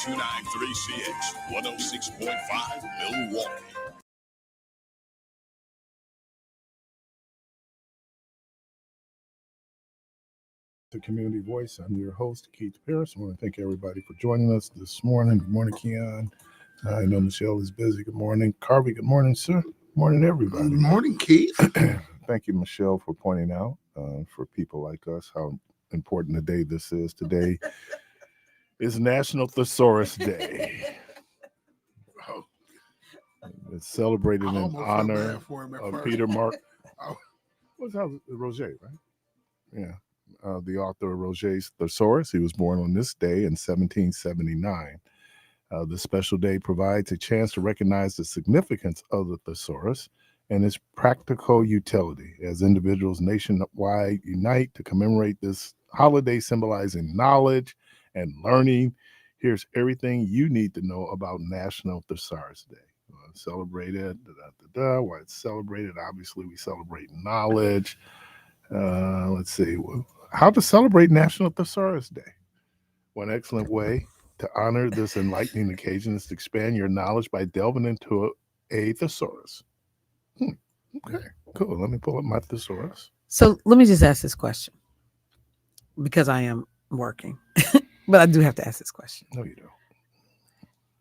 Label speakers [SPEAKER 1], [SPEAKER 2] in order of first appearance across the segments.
[SPEAKER 1] 9293CX 106.5 Milwaukee.
[SPEAKER 2] The Community Voice. I'm your host, Keith Parris. I want to thank everybody for joining us this morning. Good morning, Keon. I know Michelle is busy. Good morning. Carvey, good morning, sir. Good morning, everybody.
[SPEAKER 3] Good morning, Keith.
[SPEAKER 2] Thank you, Michelle, for pointing out for people like us how important a day this is. Today is National Thesaurus Day.
[SPEAKER 3] Oh,
[SPEAKER 2] It's celebrated
[SPEAKER 3] I
[SPEAKER 2] in
[SPEAKER 3] almost felt
[SPEAKER 2] honor
[SPEAKER 3] bad for him at
[SPEAKER 2] of
[SPEAKER 3] first.
[SPEAKER 2] Peter Mark.
[SPEAKER 3] Oh.
[SPEAKER 2] What's that? Roget, right? Yeah. The author of Roget's Thesaurus. He was born on this day in 1779. The special day provides a chance to recognize the significance of the thesaurus and its practical utility as individuals nationwide unite to commemorate this holiday symbolizing knowledge and learning. Here's everything you need to know about National Thesaurus Day. Celebrated, why it's celebrated. Obviously, we celebrate knowledge. Let's see. How to celebrate National Thesaurus Day. One excellent way to honor this enlightening occasion is to expand your knowledge by delving into a thesaurus. Okay, cool. Let me pull up my thesaurus.
[SPEAKER 4] So let me just ask this question because I am working, but I do have to ask this question.
[SPEAKER 2] No, you don't.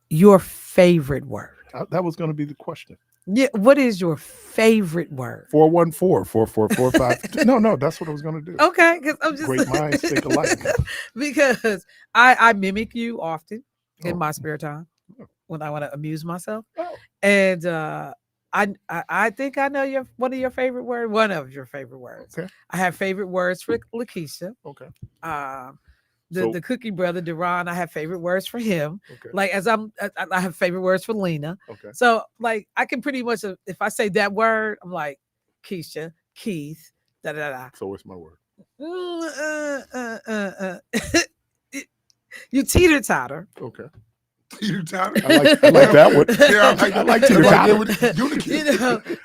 [SPEAKER 4] Your favorite word?
[SPEAKER 2] That was going to be the question.
[SPEAKER 4] Yeah. What is your favorite word?
[SPEAKER 2] 414-4445. No, that's what I was going to do.
[SPEAKER 4] Okay, because I'm just
[SPEAKER 2] Great minds think alike.
[SPEAKER 4] Because I mimic you often in my spare time when I want to amuse myself, and I think I know one of your favorite words.
[SPEAKER 2] Okay.
[SPEAKER 4] I have favorite words for Lakeisha.
[SPEAKER 2] Okay.
[SPEAKER 4] The Cookie brother, Deron, I have favorite words for him.
[SPEAKER 2] Okay.
[SPEAKER 4] Like I have favorite words for Lena.
[SPEAKER 2] Okay.
[SPEAKER 4] So like I can pretty much, if I say that word, I'm like Keisha, Keith, da da da.
[SPEAKER 2] So what's my word?
[SPEAKER 4] You teeter totter.
[SPEAKER 2] Okay.
[SPEAKER 3] Teeter totter.
[SPEAKER 2] I like that one.
[SPEAKER 3] Yeah,
[SPEAKER 2] I like teeter totter.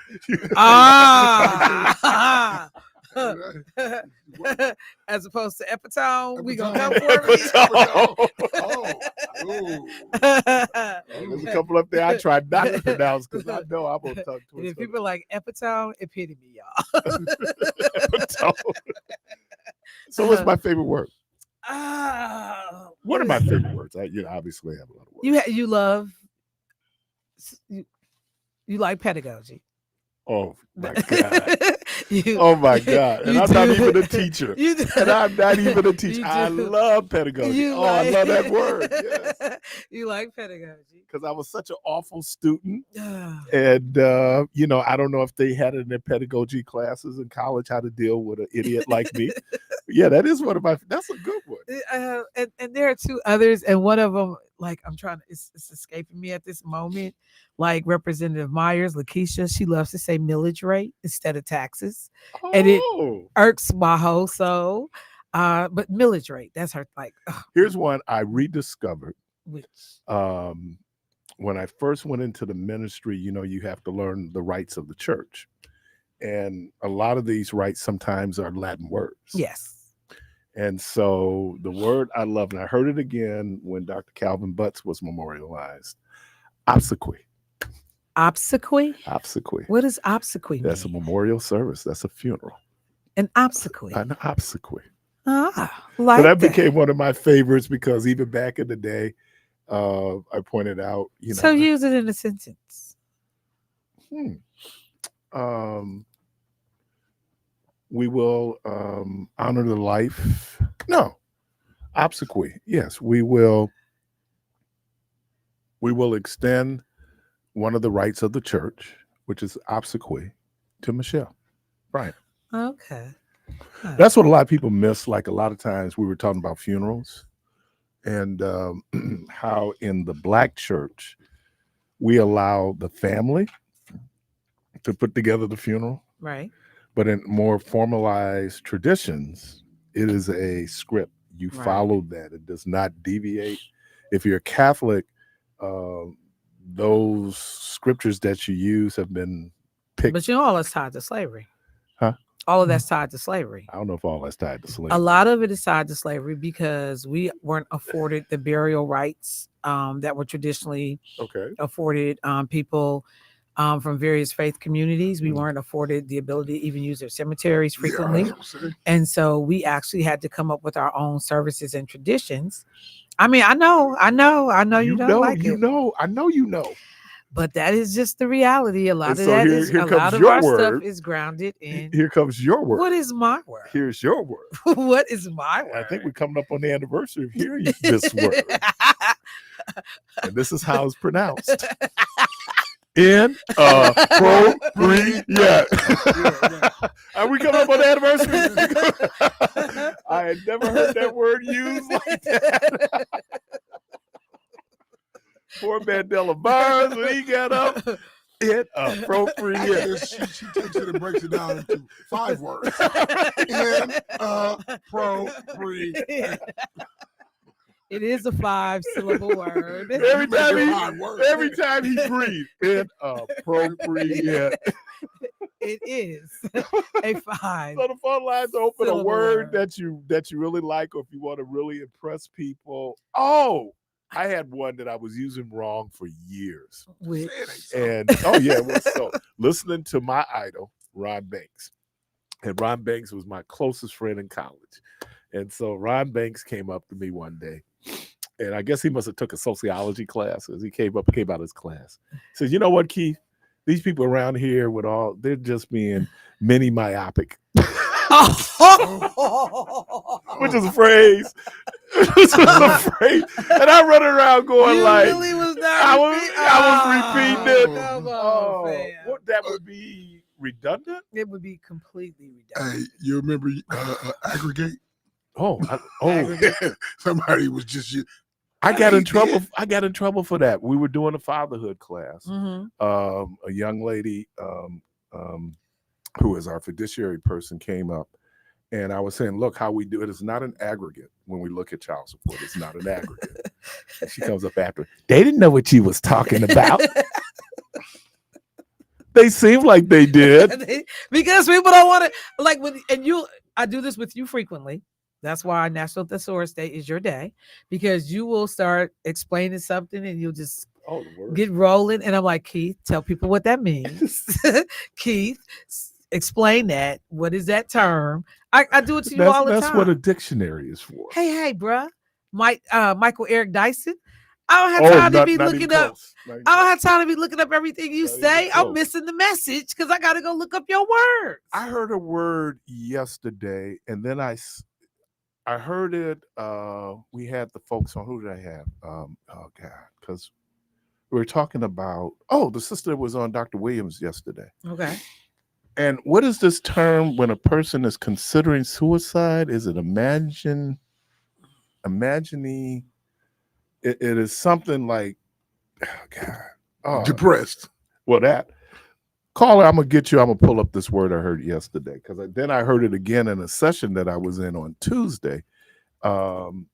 [SPEAKER 4] As opposed to epitome, we gonna come for me.
[SPEAKER 2] There's a couple up there I tried not to pronounce because I know I'm gonna talk to
[SPEAKER 4] if people like epitome, epitome, y'all.
[SPEAKER 2] So what's my favorite word? What are my favorite words? You obviously have a lot of words.
[SPEAKER 4] You like pedagogy.
[SPEAKER 2] Oh my God. Oh my God. And I'm not even a teacher. I love pedagogy. I love that word. Yes.
[SPEAKER 4] You like pedagogy.
[SPEAKER 2] Because I was such an awful student. And, I don't know if they had it in their pedagogy classes in college, how to deal with an idiot like me. Yeah, that is that's a good one.
[SPEAKER 4] And there are two others. And one of them, like, it's escaping me at this moment. Like Representative Myers, Lakeisha, she loves to say millage rate instead of taxes.
[SPEAKER 2] Oh.
[SPEAKER 4] And it irks my whole soul. But millage rate, that's her like.
[SPEAKER 2] Here's one I rediscovered. Which? When I first went into the ministry, you have to learn the rites of the church. And a lot of these rites sometimes are Latin words.
[SPEAKER 4] Yes.
[SPEAKER 2] And so the word I love, and I heard it again when Dr. Calvin Butts was memorialized, obsequy.
[SPEAKER 4] Obsequy?
[SPEAKER 2] Obsequy.
[SPEAKER 4] What does obsequy mean?
[SPEAKER 2] That's a memorial service. That's a funeral.
[SPEAKER 4] An obsequy.
[SPEAKER 2] An obsequy.
[SPEAKER 4] Like
[SPEAKER 2] that became one of my favorites because even back in the day, I pointed out,
[SPEAKER 4] So use it in a sentence.
[SPEAKER 2] We will honor the life. No. Obsequy. Yes, we will extend one of the rites of the church, which is obsequy, to Michelle Bryant.
[SPEAKER 4] Okay.
[SPEAKER 2] That's what a lot of people miss. Like a lot of times we were talking about funerals and how in the Black church, we allow the family to put together the funeral.
[SPEAKER 4] Right.
[SPEAKER 2] But in more formalized traditions, it is a script. You follow that. It does not deviate. If you're Catholic, those scriptures that you use have been picked.
[SPEAKER 4] But all is tied to slavery.
[SPEAKER 2] Huh?
[SPEAKER 4] all of that's tied to slavery.
[SPEAKER 2] I don't know if all that's tied to slavery.
[SPEAKER 4] A lot of it is tied to slavery because we weren't afforded the burial rights that were traditionally afforded people from various faith communities. We weren't afforded the ability to even use their cemeteries frequently.
[SPEAKER 3] Yeah,
[SPEAKER 4] and so we actually had to come up with our own services and traditions. I mean, I know you don't like it.
[SPEAKER 2] I know you know.
[SPEAKER 4] But that is just the reality. A lot
[SPEAKER 2] And
[SPEAKER 4] of
[SPEAKER 2] so
[SPEAKER 4] that
[SPEAKER 2] here
[SPEAKER 4] is a
[SPEAKER 2] comes
[SPEAKER 4] lot of
[SPEAKER 2] your
[SPEAKER 4] our
[SPEAKER 2] word.
[SPEAKER 4] stuff is grounded in.
[SPEAKER 2] Here comes your word.
[SPEAKER 4] What is my word?
[SPEAKER 2] Here's your word.
[SPEAKER 4] What is my word?
[SPEAKER 2] I think we're coming up on the anniversary of hearing this word. And this is how it's pronounced. Inappropriate. Are we coming up on the anniversary? I had never heard that word used like that. Poor Mandela Barnes, when he got up, inappropriate.
[SPEAKER 3] She takes it and breaks it down into 5 words. Inappropriate.
[SPEAKER 4] It is a 5-syllable word.
[SPEAKER 2] Every time he breathes, inappropriate.
[SPEAKER 4] It is a 5.
[SPEAKER 2] So the fun lines to open a
[SPEAKER 4] syllable
[SPEAKER 2] word that you really like, or if you want to really impress people. Oh, I had one that I was using wrong for years. And so listening to my idol, Ron Banks. And Ron Banks was my closest friend in college. And so Ron Banks came up to me one day. And I guess he must have took a sociology class because he came out of his class. He said, "You know what, Keith? These people around here they're just being mini myopic." Which is a phrase. And I run around going
[SPEAKER 4] really was not
[SPEAKER 2] I was repeating it.
[SPEAKER 4] Come on,
[SPEAKER 2] What that would be redundant?
[SPEAKER 4] It would be completely redundant.
[SPEAKER 3] Hey, you remember aggregate? Somebody was just
[SPEAKER 2] I got in trouble. I got in trouble for that. We were doing a fatherhood class.
[SPEAKER 4] Mm-hmm.
[SPEAKER 2] A young lady who is our fiduciary person came up, and I was saying, "Look, how we do it is not an aggregate. When we look at child support, it's not an aggregate." And she comes up after. They didn't know what you was talking about. They seem like they did
[SPEAKER 4] because people don't want to like when I do this with you frequently. That's why National Thesaurus Day is your day, because you will start explaining something and you'll just get rolling. And I'm like, Keith, tell people what that means. Keith, explain that. What is that term? I do it to you all the time.
[SPEAKER 2] That's what a dictionary is for.
[SPEAKER 4] Hey, bruh. Michael Eric Dyson. I don't have time to be looking up. I don't have time to be looking up everything you say. I'm missing the message because I got to go look up your words.
[SPEAKER 2] I heard a word yesterday, and then I heard it. We had the folks on. Who did I have? Because we were talking about. The sister was on Dr. Williams yesterday.
[SPEAKER 4] Okay.
[SPEAKER 2] And what is this term when a person is considering suicide? Is it imagining? It is something like,
[SPEAKER 3] depressed.
[SPEAKER 2] Well, that caller, I'm gonna get you. I'm gonna pull up this word I heard yesterday because then I heard it again in a session that I was in on Tuesday. So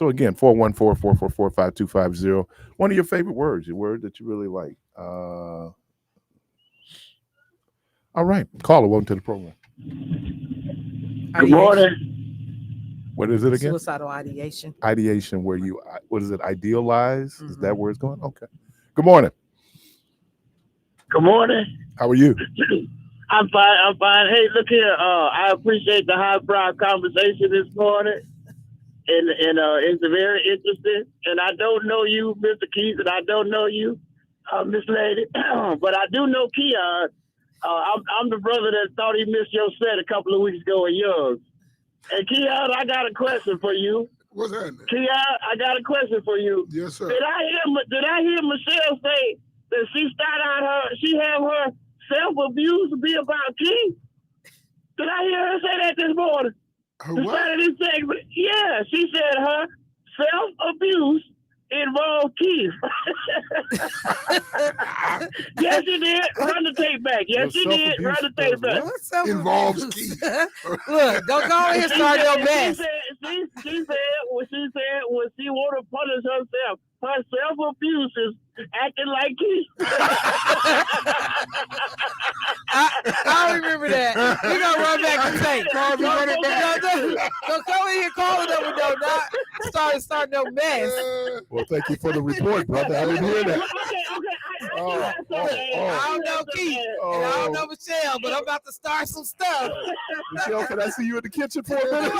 [SPEAKER 2] again, 414-444-5250. One of your favorite words, your word that you really like. All right, caller, welcome to the program.
[SPEAKER 5] Good morning.
[SPEAKER 2] What is it again?
[SPEAKER 4] Suicidal ideation.
[SPEAKER 2] Ideation, where you, what is it, idealize? Mm-hmm. Is that where it's going? Okay. Good morning.
[SPEAKER 5] Good morning.
[SPEAKER 2] How are you?
[SPEAKER 5] I'm fine. Hey, look here. I appreciate the highbrow conversation this morning. And it's very interesting. And I don't know you, Mr. Keith, and I don't know you, Miss Lady. But I do know Keon. I'm the brother that thought he missed your set a couple of weeks ago in yours. And Keon, I got a question for you.
[SPEAKER 3] What's happening?
[SPEAKER 5] Keon, I got a question for you.
[SPEAKER 3] Yes, sir.
[SPEAKER 5] Did I hear Michelle say that she have her self-abuse to be about Keith? Did I hear her say that this morning? The start of this segment? Yeah, she said her self-abuse involved Keith. Yes, she did. Run the tape back. Yes, she did. Run the tape back.
[SPEAKER 3] Involves Keith.
[SPEAKER 4] Look, don't go ahead and start your mess.
[SPEAKER 5] She said when she want to punish herself, her self-abuse is acting like Keith.
[SPEAKER 4] I remember that. We're gonna run back the tape.
[SPEAKER 3] Call me, run it back.
[SPEAKER 4] Don't come in here calling them with no not start no mess.
[SPEAKER 2] Well, thank you for the report, brother. I didn't hear that.
[SPEAKER 4] I don't know Keith, and I don't know Michelle, but I'm about to start some stuff.
[SPEAKER 2] Michelle, can I see you in the kitchen for a minute?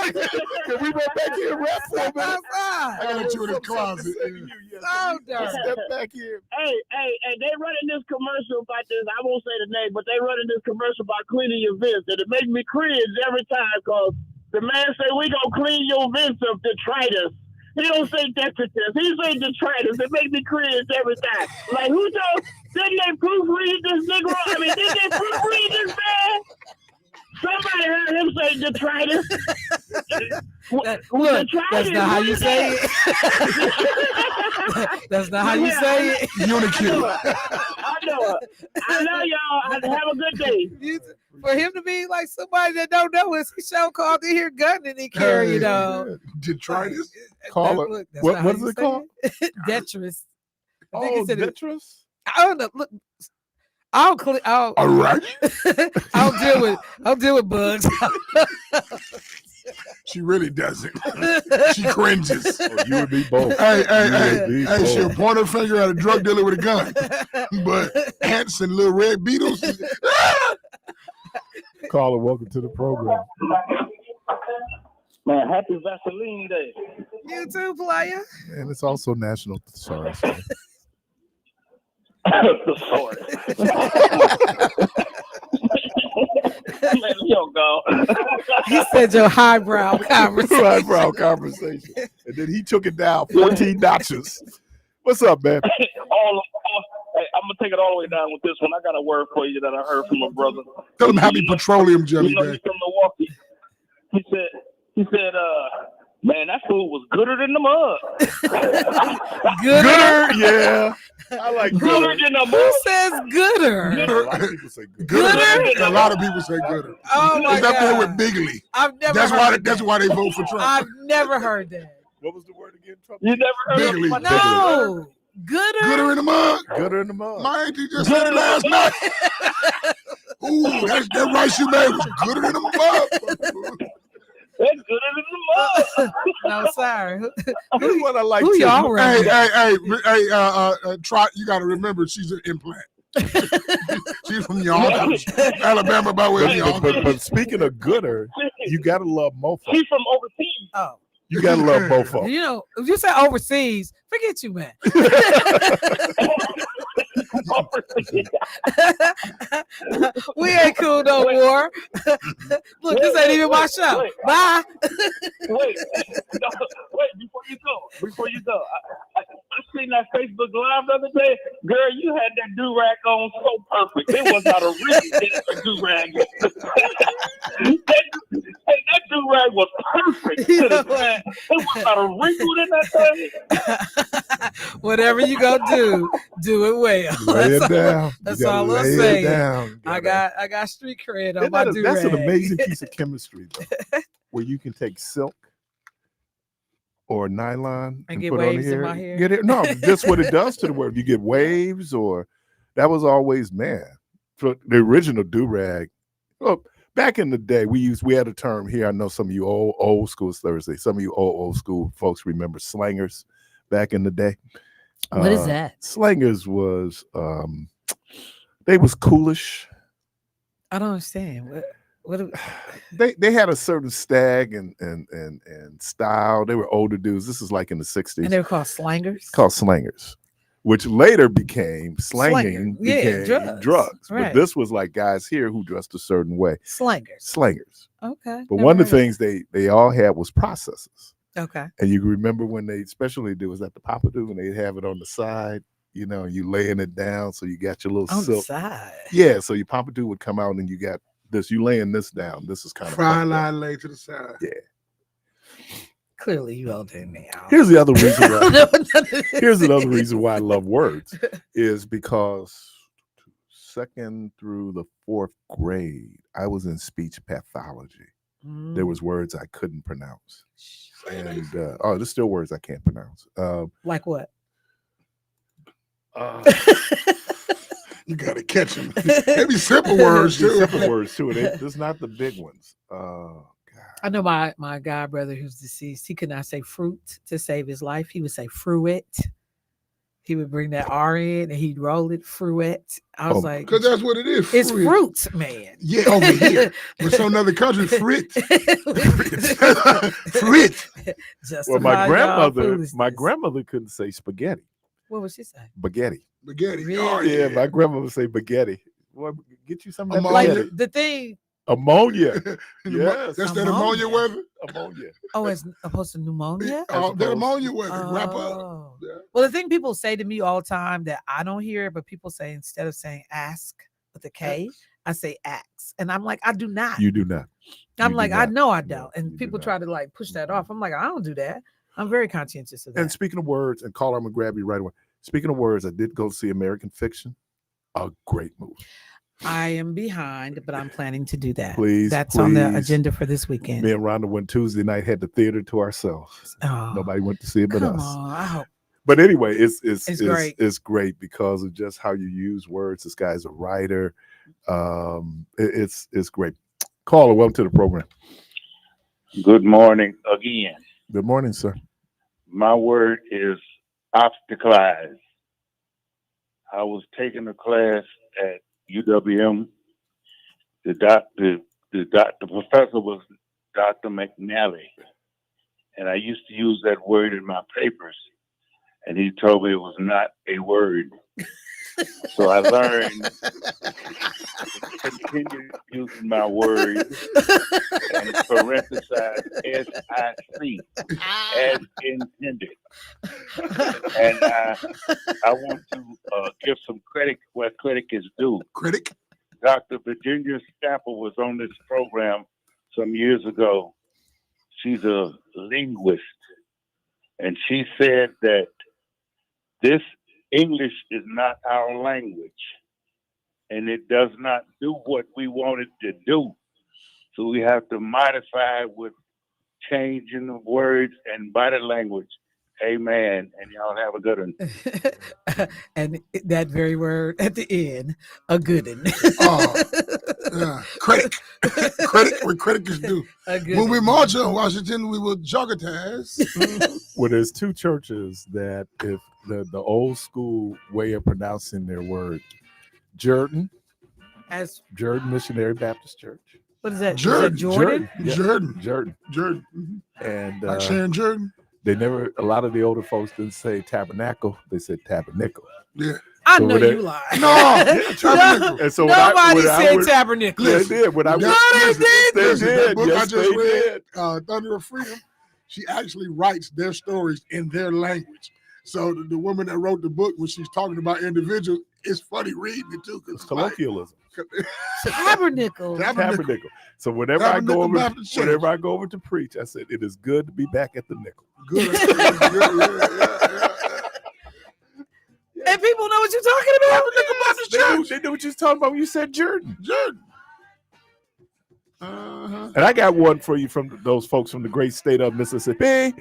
[SPEAKER 2] Can we run back here and rap for a minute?
[SPEAKER 3] I gotta let you in the closet.
[SPEAKER 4] So dirty.
[SPEAKER 2] Step back here.
[SPEAKER 5] Hey, they running this commercial about this. I won't say the name, but they running this commercial about cleaning your vents, and it makes me cringe every time because the man say we gonna clean your vents of detritus. He don't say detritus. He say detritus. It makes me cringe every time. Like who knows? Didn't they proofread this Negro? I mean, did they proofread this man? Somebody heard him say detritus.
[SPEAKER 4] Look, that's not how you say it. That's not how you say it.
[SPEAKER 3] Unicue.
[SPEAKER 5] I know y'all. Have a good day.
[SPEAKER 4] For him to be like somebody that don't know us, he show called in here gun and he carry it on.
[SPEAKER 3] Detritus.
[SPEAKER 2] Call it.
[SPEAKER 4] Look, that's
[SPEAKER 2] What
[SPEAKER 4] not how
[SPEAKER 2] is
[SPEAKER 4] you
[SPEAKER 2] it
[SPEAKER 4] say
[SPEAKER 2] called?
[SPEAKER 4] it. Detritus. I think
[SPEAKER 2] Oh,
[SPEAKER 4] he said it-
[SPEAKER 2] detritus?
[SPEAKER 4] I don't know. Look, I'll
[SPEAKER 3] All right.
[SPEAKER 4] I'll deal with bugs.
[SPEAKER 3] She really doesn't. She cringes.
[SPEAKER 2] Oh, you and me both.
[SPEAKER 3] Hey, she'll point her finger at a drug dealer with a gun. But ants and little red beetles.
[SPEAKER 2] Caller, welcome to the program.
[SPEAKER 5] Man, happy Vaseline Day.
[SPEAKER 4] You too, player.
[SPEAKER 2] And it's also National Thesaurus Day.
[SPEAKER 5] Sorry. Man, yo, go.
[SPEAKER 4] He said your highbrow conversation.
[SPEAKER 2] Eyebrow conversation. And then he took it down 14 notches. What's up, man?
[SPEAKER 5] Hey, I'm gonna take it all the way down with this one. I got a word for you that I heard from a brother.
[SPEAKER 3] Tell him happy petroleum jelly
[SPEAKER 5] You know,
[SPEAKER 3] day.
[SPEAKER 5] he's from Milwaukee. He said, man, that food was gooder than the mud.
[SPEAKER 2] Gooder, yeah. I like
[SPEAKER 5] Gooder
[SPEAKER 2] gooder.
[SPEAKER 5] than the
[SPEAKER 4] Who
[SPEAKER 5] mud.
[SPEAKER 4] says gooder?
[SPEAKER 2] A lot of people say gooder.
[SPEAKER 3] Gooder. A lot of people say gooder.
[SPEAKER 4] Oh my
[SPEAKER 3] It's up there with
[SPEAKER 4] god!
[SPEAKER 3] Bigley.
[SPEAKER 4] I've never
[SPEAKER 3] That's
[SPEAKER 4] heard
[SPEAKER 3] why
[SPEAKER 4] that.
[SPEAKER 3] they vote for Trump.
[SPEAKER 4] I've never heard that.
[SPEAKER 2] What was the word again? Trump?
[SPEAKER 5] You never heard
[SPEAKER 3] Bigley.
[SPEAKER 5] of
[SPEAKER 4] No, gooder.
[SPEAKER 3] Gooder in the mud.
[SPEAKER 2] Gooder in the mud.
[SPEAKER 3] My auntie just said it last night. Ooh, that rice you made was gooder in the mud.
[SPEAKER 5] That's gooder than the mud.
[SPEAKER 4] No, sorry.
[SPEAKER 2] Here's what I like
[SPEAKER 4] Who
[SPEAKER 2] to
[SPEAKER 4] y'all
[SPEAKER 3] Hey,
[SPEAKER 4] rapping?
[SPEAKER 3] Trot, you got to remember she's an implant. She's from Yonkers, Alabama, by way of Yonkers.
[SPEAKER 2] but speaking of gooder, you gotta love mofo.
[SPEAKER 5] She's from overseas.
[SPEAKER 4] Oh,
[SPEAKER 2] You gotta love mofo.
[SPEAKER 4] you know, if you say overseas, forget you, man. We ain't cool no more. Look, this ain't even my show.
[SPEAKER 5] Wait.
[SPEAKER 4] Bye.
[SPEAKER 5] Wait, before you go, I seen that Facebook Live the other day. Girl, you had that do-rag on so perfect. It was not a real do-rag. That do-rag was perfect.
[SPEAKER 4] You know
[SPEAKER 5] It was not a wrinkle in that thing.
[SPEAKER 4] Whatever you gonna do it well.
[SPEAKER 2] Lay it down.
[SPEAKER 4] That's
[SPEAKER 2] You gotta
[SPEAKER 4] all I'm
[SPEAKER 2] lay it
[SPEAKER 4] saying.
[SPEAKER 2] down.
[SPEAKER 4] I got street cred on
[SPEAKER 2] Isn't
[SPEAKER 4] my
[SPEAKER 2] that
[SPEAKER 4] do
[SPEAKER 2] that's an amazing piece of chemistry, though, where you can take silk or nylon
[SPEAKER 4] And get
[SPEAKER 2] put on
[SPEAKER 4] waves in
[SPEAKER 2] here.
[SPEAKER 4] my hair.
[SPEAKER 2] Get it? No, that's what it does to the word. You get waves, or that was always for the original do rag. Well, back in the day, we had a term here. I know some of you old school Thursday. Some of you old school folks remember slangers back in the day.
[SPEAKER 4] What is that?
[SPEAKER 2] Slangers was they was coolish.
[SPEAKER 4] I don't understand. What
[SPEAKER 2] They had a certain stag and style. They were older dudes. This is like in the 60s.
[SPEAKER 4] and they were called slangers?
[SPEAKER 2] Called slangers, which later became slanging,
[SPEAKER 4] Yeah,
[SPEAKER 2] became
[SPEAKER 4] drugs.
[SPEAKER 2] But
[SPEAKER 4] Right.
[SPEAKER 2] this was like guys here who dressed a certain way.
[SPEAKER 4] Slangers.
[SPEAKER 2] Slangers.
[SPEAKER 4] Okay.
[SPEAKER 2] But
[SPEAKER 4] never
[SPEAKER 2] one of the
[SPEAKER 4] heard
[SPEAKER 2] things they all had was processes.
[SPEAKER 4] Okay.
[SPEAKER 2] And you remember when they especially do was at the Papadoo and they'd have it on the side, you know, you laying it down so you got your little
[SPEAKER 4] On the
[SPEAKER 2] silk.
[SPEAKER 4] side.
[SPEAKER 2] Yeah, so your Papadoo would come out and you got this, you laying this down. This is kind of
[SPEAKER 3] Fry line lay to the side.
[SPEAKER 2] Yeah.
[SPEAKER 4] Clearly you all did now.
[SPEAKER 2] Here's the other reason why.
[SPEAKER 4] No,
[SPEAKER 2] Here's another reason why I love words is because second through the fourth grade, I was in speech pathology. There was words I couldn't pronounce. And there's still words I can't pronounce.
[SPEAKER 4] Like what?
[SPEAKER 3] You got to catch them. Maybe simple words too.
[SPEAKER 2] Simple words too. There's not the big ones. God.
[SPEAKER 4] I know my god brother who's deceased. He could not say fruit to save his life. He would say fruit. He would bring that R in and he'd roll it, fruit. I was like,
[SPEAKER 3] because that's what it is.
[SPEAKER 4] it's fruit, man.
[SPEAKER 3] Yeah, over here. But some other country, frit. Frit.
[SPEAKER 2] Well, my grandmother couldn't say spaghetti.
[SPEAKER 4] What would she say?
[SPEAKER 2] Spaghetti.
[SPEAKER 3] Spaghetti.
[SPEAKER 4] Really?
[SPEAKER 3] Oh,
[SPEAKER 2] Yeah, my grandmother would say spaghetti. Well, get you some of that
[SPEAKER 3] Ammonia.
[SPEAKER 2] spaghetti.
[SPEAKER 4] Like the thing.
[SPEAKER 2] Ammonia. Yes.
[SPEAKER 3] That's that ammonia weather.
[SPEAKER 2] Ammonia.
[SPEAKER 4] Oh, as opposed to pneumonia?
[SPEAKER 3] That ammonia weather. Wrap up.
[SPEAKER 4] Oh.
[SPEAKER 3] Yeah.
[SPEAKER 4] Well, the thing people say to me all the time that I don't hear, but people say instead of saying ask with a K, I say axe. And I'm like, I do not.
[SPEAKER 2] You do not.
[SPEAKER 4] I'm
[SPEAKER 2] You
[SPEAKER 4] like,
[SPEAKER 2] do
[SPEAKER 4] I
[SPEAKER 2] not.
[SPEAKER 4] know I
[SPEAKER 2] No,
[SPEAKER 4] don't. And
[SPEAKER 2] you
[SPEAKER 4] people
[SPEAKER 2] do
[SPEAKER 4] try
[SPEAKER 2] not.
[SPEAKER 4] to like push that off. I'm like, I don't do that. I'm very conscientious of that.
[SPEAKER 2] And speaking of words, and caller, I'm gonna grab you right away. Speaking of words, I did go see American Fiction. A great movie.
[SPEAKER 4] I am behind, but I'm planning to do that.
[SPEAKER 2] Please,
[SPEAKER 4] That's on the
[SPEAKER 2] please.
[SPEAKER 4] agenda for this weekend.
[SPEAKER 2] Me and Rhonda went Tuesday night, had the theater to ourselves.
[SPEAKER 4] Oh,
[SPEAKER 2] Nobody went to see it but
[SPEAKER 4] come
[SPEAKER 2] us.
[SPEAKER 4] on. I hope.
[SPEAKER 2] But anyway, it's
[SPEAKER 4] great.
[SPEAKER 2] It's great because of just how you use words. This guy's a writer. It's great. Caller, welcome to the program.
[SPEAKER 6] Good morning again.
[SPEAKER 2] Good morning, sir.
[SPEAKER 6] My word is obstacleize. I was taking a class at UWM. The professor was Dr. McNally, and I used to use that word in my papers, and he told me it was not a word. So I learned to continue using my word and parenthesize SIC as intended. And I want to give some credit where credit is due.
[SPEAKER 3] Critic.
[SPEAKER 6] Dr. Virginia Scapper was on this program some years ago. She's a linguist, and she said that this English is not our language, and it does not do what we want it to do. So we have to modify with changing the words and body language. Amen. And y'all have a good one.
[SPEAKER 4] And that very word at the end, a good one.
[SPEAKER 3] Critic. Critic where critic is due. When we march on Washington, we will jogatize.
[SPEAKER 2] Well, there's two churches that if the old school way of pronouncing their word, Jordan Missionary Baptist Church.
[SPEAKER 4] What is that?
[SPEAKER 3] Jordan.
[SPEAKER 4] Is that Jordan?
[SPEAKER 2] Yeah.
[SPEAKER 3] Jordan.
[SPEAKER 2] Mm-hmm. And
[SPEAKER 3] Like Sharon Jordan.
[SPEAKER 2] a lot of the older folks didn't say tabernacle, they said tabernacle.
[SPEAKER 3] Yeah.
[SPEAKER 4] I
[SPEAKER 2] So
[SPEAKER 4] know
[SPEAKER 2] when
[SPEAKER 4] you lie.
[SPEAKER 3] No, tabernacle.
[SPEAKER 2] And so
[SPEAKER 4] Nobody said tabernacle.
[SPEAKER 2] They did. When I
[SPEAKER 3] Listen,
[SPEAKER 2] went,
[SPEAKER 3] listen,
[SPEAKER 2] they
[SPEAKER 3] listen, that
[SPEAKER 2] did.
[SPEAKER 3] book I
[SPEAKER 2] Yes,
[SPEAKER 3] just
[SPEAKER 2] they
[SPEAKER 3] read,
[SPEAKER 2] did.
[SPEAKER 3] Thunder of Freedom, she actually writes their stories in their language. So the woman that wrote the book, when she's talking about individuals, it's funny reading it too.
[SPEAKER 2] It's colloquialism.
[SPEAKER 4] Tabernacle.
[SPEAKER 2] Tabernacle. So whenever I go over to preach, I said it is good to be back at the nickel.
[SPEAKER 3] Good.
[SPEAKER 4] And people know what you're talking about.
[SPEAKER 2] They knew what you was talking about when you said Jordan.
[SPEAKER 3] Uh-huh.
[SPEAKER 2] And I got one for you from those folks from the great state of Mississippi.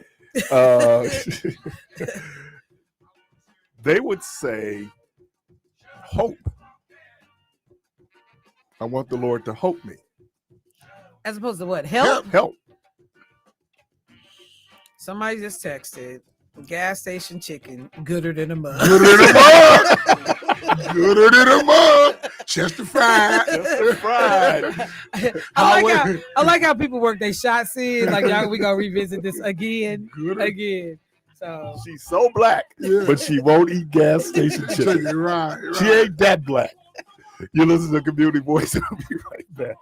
[SPEAKER 2] They would say hope. I want the Lord to hope me.
[SPEAKER 4] As opposed to what? Help?
[SPEAKER 2] Help.
[SPEAKER 4] Somebody just texted. Gas station chicken, gooder than a mug.
[SPEAKER 3] Gooder than a mug. Gooder than a mug. Chester fried.
[SPEAKER 4] I like how people work their shots in. Like, y'all, we gonna revisit this again. So
[SPEAKER 2] she's so black, but she won't eat gas station chicken.
[SPEAKER 3] Right.
[SPEAKER 2] She ain't that black. You listen to Community Voice. I'll be right back.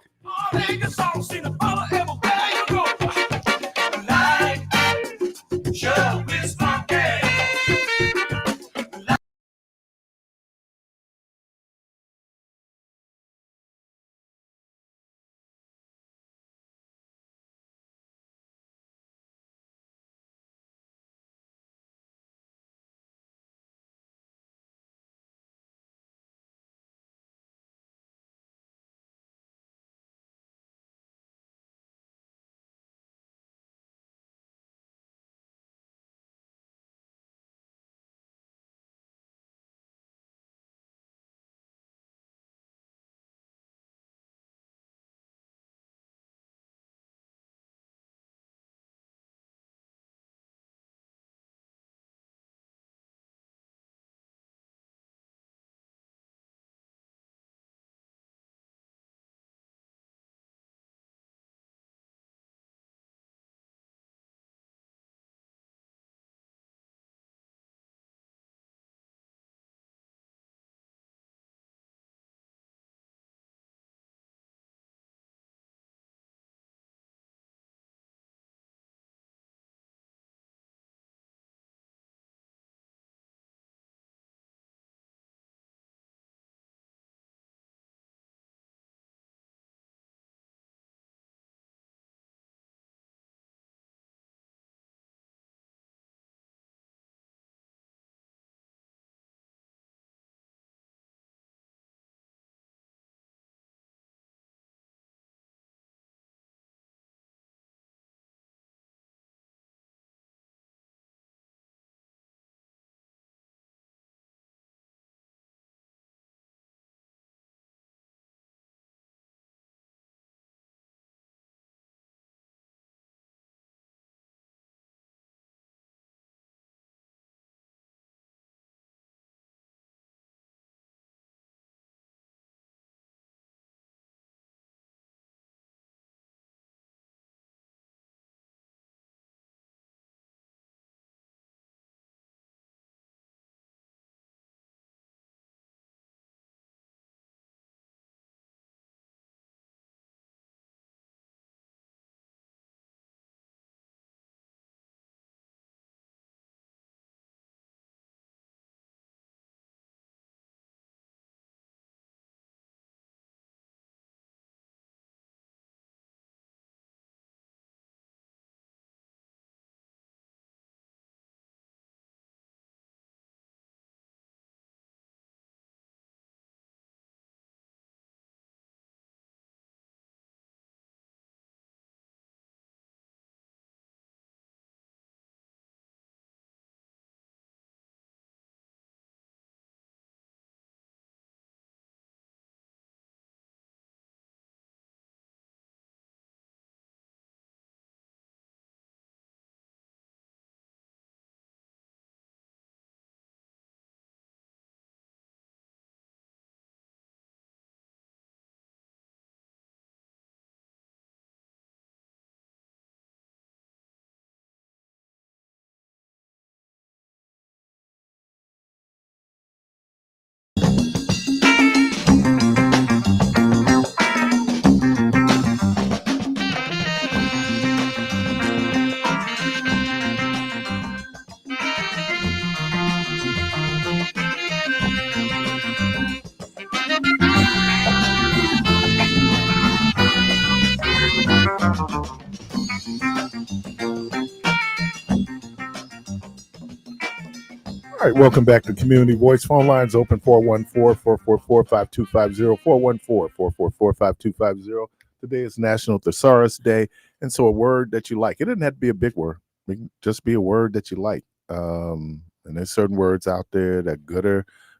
[SPEAKER 2] All right, welcome back to Community Voice. Phone lines open 414-444-5250, 414-444-5250. Today is National Thesaurus Day, and so a word that you like. It doesn't have to be a big word. It can just be a word that you like. And there's certain words out there that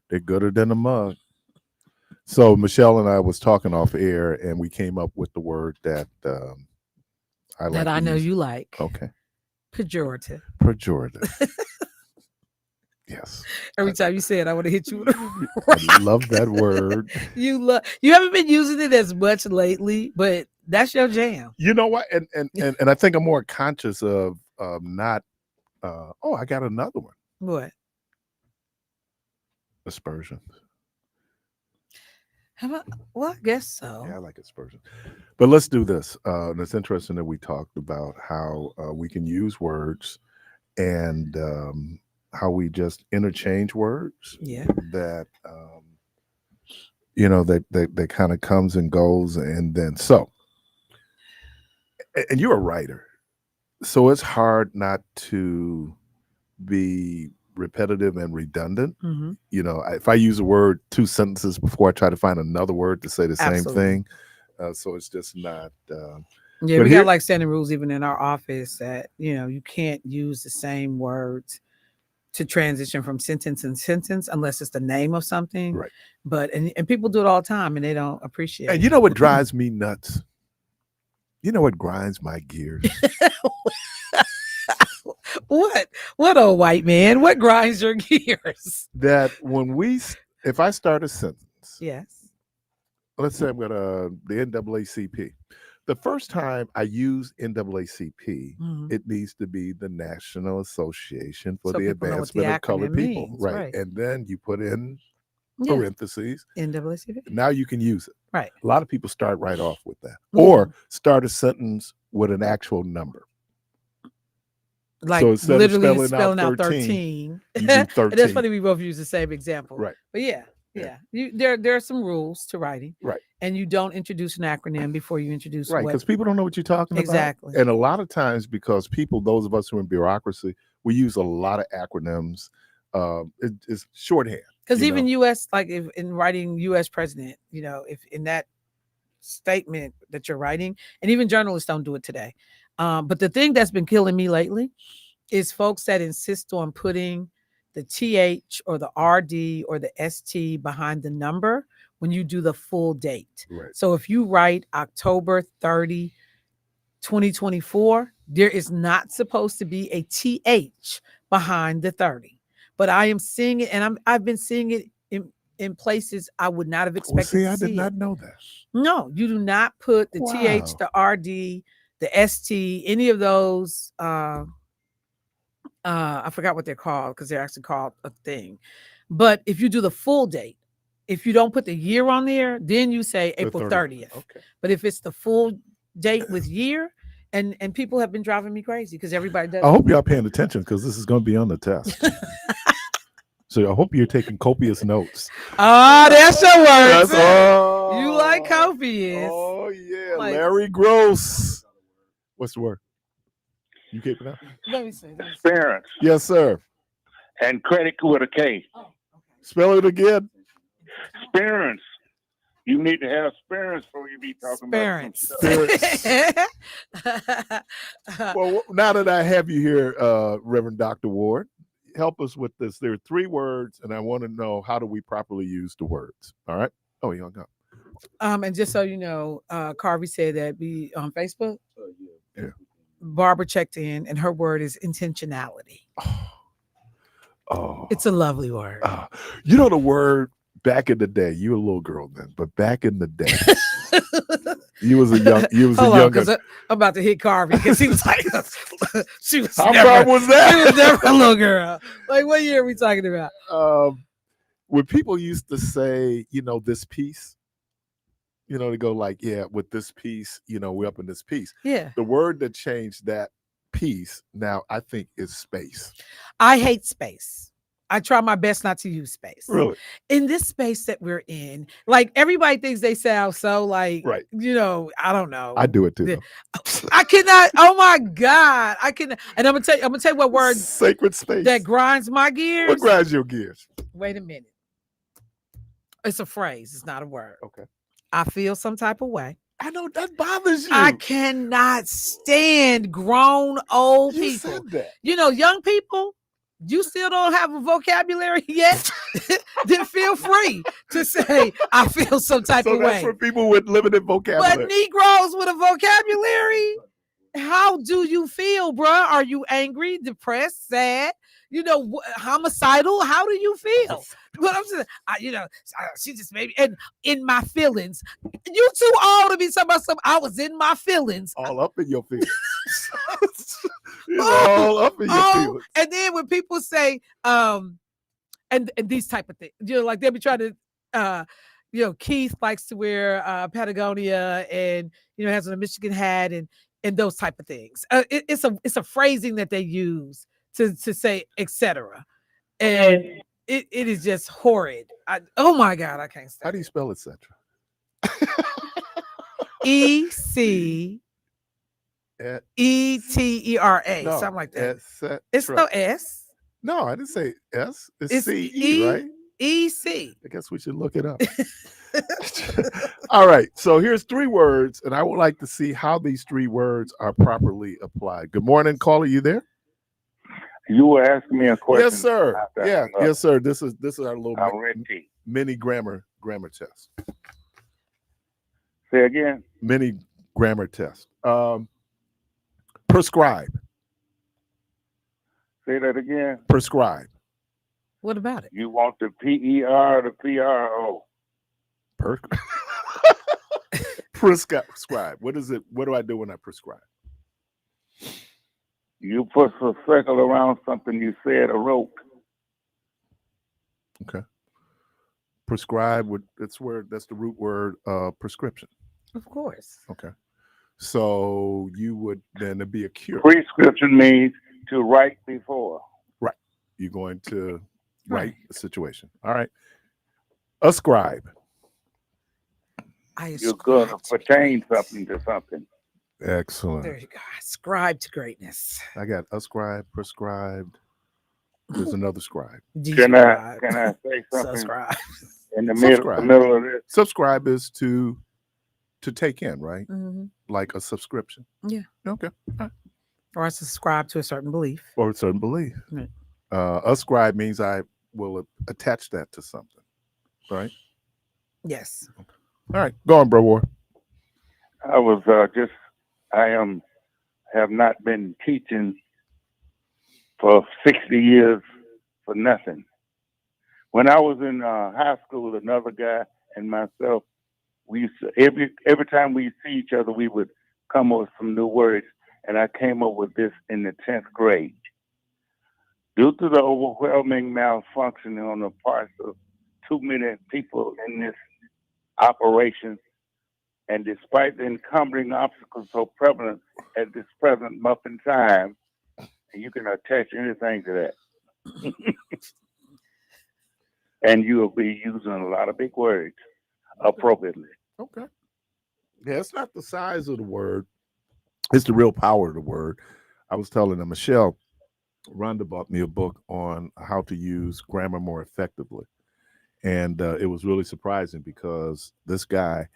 [SPEAKER 2] they're gooder than a mug. So Michelle and I was talking off air, and we came up with the word that I like.
[SPEAKER 4] That I know you like.
[SPEAKER 2] Okay.
[SPEAKER 4] Pejorative.
[SPEAKER 2] Pejorative. Yes.
[SPEAKER 4] Every time you say it, I want to hit you with a
[SPEAKER 2] I love that word.
[SPEAKER 4] You haven't been using it as much lately, but that's your jam.
[SPEAKER 2] You know what? And I think I'm more conscious of not I got another one.
[SPEAKER 4] What?
[SPEAKER 2] Aspersions.
[SPEAKER 4] Well, I guess so.
[SPEAKER 2] Yeah, I like aspersions. But let's do this. And it's interesting that we talked about how we can use words and how we just interchange words.
[SPEAKER 4] Yeah.
[SPEAKER 2] That that kind of comes and goes, and then and you're a writer, so it's hard not to be repetitive and redundant.
[SPEAKER 4] Mm-hmm.
[SPEAKER 2] If I use a word 2 sentences before I try to find another word to say the same thing, so it's just not.
[SPEAKER 4] Yeah, we got like standing rules even in our office that you can't use the same words to transition from sentence and sentence unless it's the name of something.
[SPEAKER 2] Right.
[SPEAKER 4] But and people do it all the time and they don't appreciate it.
[SPEAKER 2] And you know what drives me nuts? You know what grinds my gears?
[SPEAKER 4] What old white man? What grinds your gears?
[SPEAKER 2] That if I start a sentence,
[SPEAKER 4] yes.
[SPEAKER 2] Let's say I'm gonna the NAACP. The first time I use NAACP, it needs to be the National Association for the Advancement of Colored People, right? And then you put in parentheses
[SPEAKER 4] NAACP.
[SPEAKER 2] Now you can use it,
[SPEAKER 4] right?
[SPEAKER 2] A lot of people start right off with that, or start a sentence with an actual number.
[SPEAKER 4] Like so literally spelling out 13.
[SPEAKER 2] You do 13.
[SPEAKER 4] And that's funny. We both use the same example,
[SPEAKER 2] right?
[SPEAKER 4] But yeah. There are some rules to writing,
[SPEAKER 2] right?
[SPEAKER 4] And you don't introduce an acronym before you introduce
[SPEAKER 2] right, because people don't know what you're talking about.
[SPEAKER 4] Exactly.
[SPEAKER 2] And a lot of times, because those of us who are in bureaucracy, we use a lot of acronyms. It's shorthand.
[SPEAKER 4] Because even U.S., like if in writing U.S. president, if in that statement that you're writing, and even journalists don't do it today. But the thing that's been killing me lately is folks that insist on putting the TH or the RD or the ST behind the number when you do the full date.
[SPEAKER 2] Right.
[SPEAKER 4] So if you write October 30, 2024, there is not supposed to be a TH behind the 30. But I am seeing it, and I've been seeing it in places I would not have expected to see.
[SPEAKER 2] I did not know that.
[SPEAKER 4] No, you do not put the TH, the RD, the ST, any of those. I forgot what they're called because they're actually called a thing. But if you do the full date, if you don't put the year on there, then you say April 30th.
[SPEAKER 2] Okay.
[SPEAKER 4] But if it's the full date with year, and people have been driving me crazy because everybody does.
[SPEAKER 2] I hope y'all paying attention because this is going to be on the test. So I hope you're taking copious notes.
[SPEAKER 4] Oh, that's your word. You like copious.
[SPEAKER 2] Oh, yeah.
[SPEAKER 4] Like,
[SPEAKER 2] Larry Gross. What's the word? You keep it up?
[SPEAKER 4] Let me see.
[SPEAKER 6] Experience.
[SPEAKER 2] Yes, sir.
[SPEAKER 6] And credit with a K.
[SPEAKER 4] Oh, okay.
[SPEAKER 2] Spell it again.
[SPEAKER 6] Experience. You need to have experience before you be talking about
[SPEAKER 2] some Well, now that I have you here, Reverend Dr. Ward, help us with this. There are 3 words, and I want to know, how do we properly use the words? All right. Oh, you don't go.
[SPEAKER 4] And just so you know, Carvey said that be on Facebook.
[SPEAKER 2] Yeah.
[SPEAKER 4] Barbara checked in, and her word is intentionality.
[SPEAKER 2] Oh.
[SPEAKER 4] It's a lovely word.
[SPEAKER 2] You know the word back in the day. You were a little girl then, but back in the day, you was a young.
[SPEAKER 4] Because I'm about to hit Carvey because he was like, she was.
[SPEAKER 2] How far was that?
[SPEAKER 4] She was never a little girl. Like, what year are we talking about?
[SPEAKER 2] When people used to say, this piece. To go like, yeah, with this piece, we're up in this piece.
[SPEAKER 4] Yeah.
[SPEAKER 2] The word that changed that piece now, I think, is space.
[SPEAKER 4] I hate space. I try my best not to use space.
[SPEAKER 2] Really?
[SPEAKER 4] In this space that we're in, like everybody thinks they sound so like,
[SPEAKER 2] Right.
[SPEAKER 4] I don't know.
[SPEAKER 2] I do it too.
[SPEAKER 4] Yeah.
[SPEAKER 2] Though.
[SPEAKER 4] I cannot. Oh my God, I cannot. And I'm gonna tell you what word
[SPEAKER 2] Sacred space.
[SPEAKER 4] that grinds my gears.
[SPEAKER 2] What grinds your gears?
[SPEAKER 4] Wait a minute. It's a phrase. It's not a word.
[SPEAKER 2] Okay.
[SPEAKER 4] I feel some type of way.
[SPEAKER 2] I know that bothers you.
[SPEAKER 4] I cannot stand grown old
[SPEAKER 2] You
[SPEAKER 4] people.
[SPEAKER 2] said that.
[SPEAKER 4] Young people, you still don't have a vocabulary yet, then feel free to say, I feel some type
[SPEAKER 2] So
[SPEAKER 4] of
[SPEAKER 2] that's
[SPEAKER 4] way.
[SPEAKER 2] for people with limited vocabulary.
[SPEAKER 4] But Negroes with a vocabulary, how do you feel, bruh? Are you angry, depressed, sad? Homicidal? How do you feel? But I'm saying, she just made me, and in my feelings. You too old to be talking about I was in my feelings.
[SPEAKER 2] All up in your feelings. All up in your feelings.
[SPEAKER 4] And then when people say, and these type of things, like they'll be trying to, Keith likes to wear Patagonia and has on a Michigan hat and those type of things. It's a phrasing that they use to say etc. And it is just horrid. Oh my God, I can't stand.
[SPEAKER 2] How do you spell etc.?
[SPEAKER 4] ECETERA,
[SPEAKER 2] No,
[SPEAKER 4] something like that.
[SPEAKER 2] etc.
[SPEAKER 4] It's no S.
[SPEAKER 2] No, I didn't say S. It's
[SPEAKER 4] It's
[SPEAKER 2] CE, right?
[SPEAKER 4] EC.
[SPEAKER 2] I guess we should look it up. All right. So here's 3 words, and I would like to see how these 3 words are properly applied. Good morning, caller. You there?
[SPEAKER 6] You were asking me a question.
[SPEAKER 2] Yes, sir. Yeah, yes, sir. This is our little
[SPEAKER 6] I'm ready.
[SPEAKER 2] mini grammar test.
[SPEAKER 6] Say again.
[SPEAKER 2] Mini grammar test. Prescribe.
[SPEAKER 6] Say that again.
[SPEAKER 2] Prescribe.
[SPEAKER 4] What about it?
[SPEAKER 6] You want the PER or the PRO?
[SPEAKER 2] Prescribe. What is it? What do I do when I prescribe?
[SPEAKER 6] You put a circle around something you said or wrote.
[SPEAKER 2] Okay. Prescribe. That's the root word. Prescription.
[SPEAKER 4] Of course.
[SPEAKER 2] Okay. So you would then it'd be a cure.
[SPEAKER 6] Prescription means to write before.
[SPEAKER 2] Right. You're going to write the situation. All right. Ascribe.
[SPEAKER 6] You're going to pertain something to something.
[SPEAKER 2] Excellent.
[SPEAKER 4] There you go. Ascribe to greatness.
[SPEAKER 2] I got ascribe, prescribed. There's another scribe.
[SPEAKER 6] Can I say something
[SPEAKER 4] Subscribe.
[SPEAKER 6] in the middle of this?
[SPEAKER 2] Subscribe is to take in, right?
[SPEAKER 4] Mm-hmm.
[SPEAKER 2] Like a subscription.
[SPEAKER 4] Yeah.
[SPEAKER 2] Okay. All right.
[SPEAKER 4] Or I subscribe to a certain belief.
[SPEAKER 2] Or a certain belief.
[SPEAKER 4] Right.
[SPEAKER 2] Ascribe means I will attach that to something, right?
[SPEAKER 4] Yes.
[SPEAKER 2] All right. Go on, bro. War.
[SPEAKER 6] I was have not been teaching for 60 years for nothing. When I was in high school, another guy and myself, we used to, every time we see each other, we would come up with some new words. And I came up with this in the 10th grade. Due to the overwhelming malfunctioning on the parts of too many people in this operation, and despite the encumbering obstacles so prevalent at this present muffin time, you can attach anything to that. And you will be using a lot of big words appropriately.
[SPEAKER 2] Okay. Yeah, it's not the size of the word. It's the real power of the word. I was telling them, Michelle, Rhonda bought me a book on how to use grammar more effectively. And it was really surprising because this guy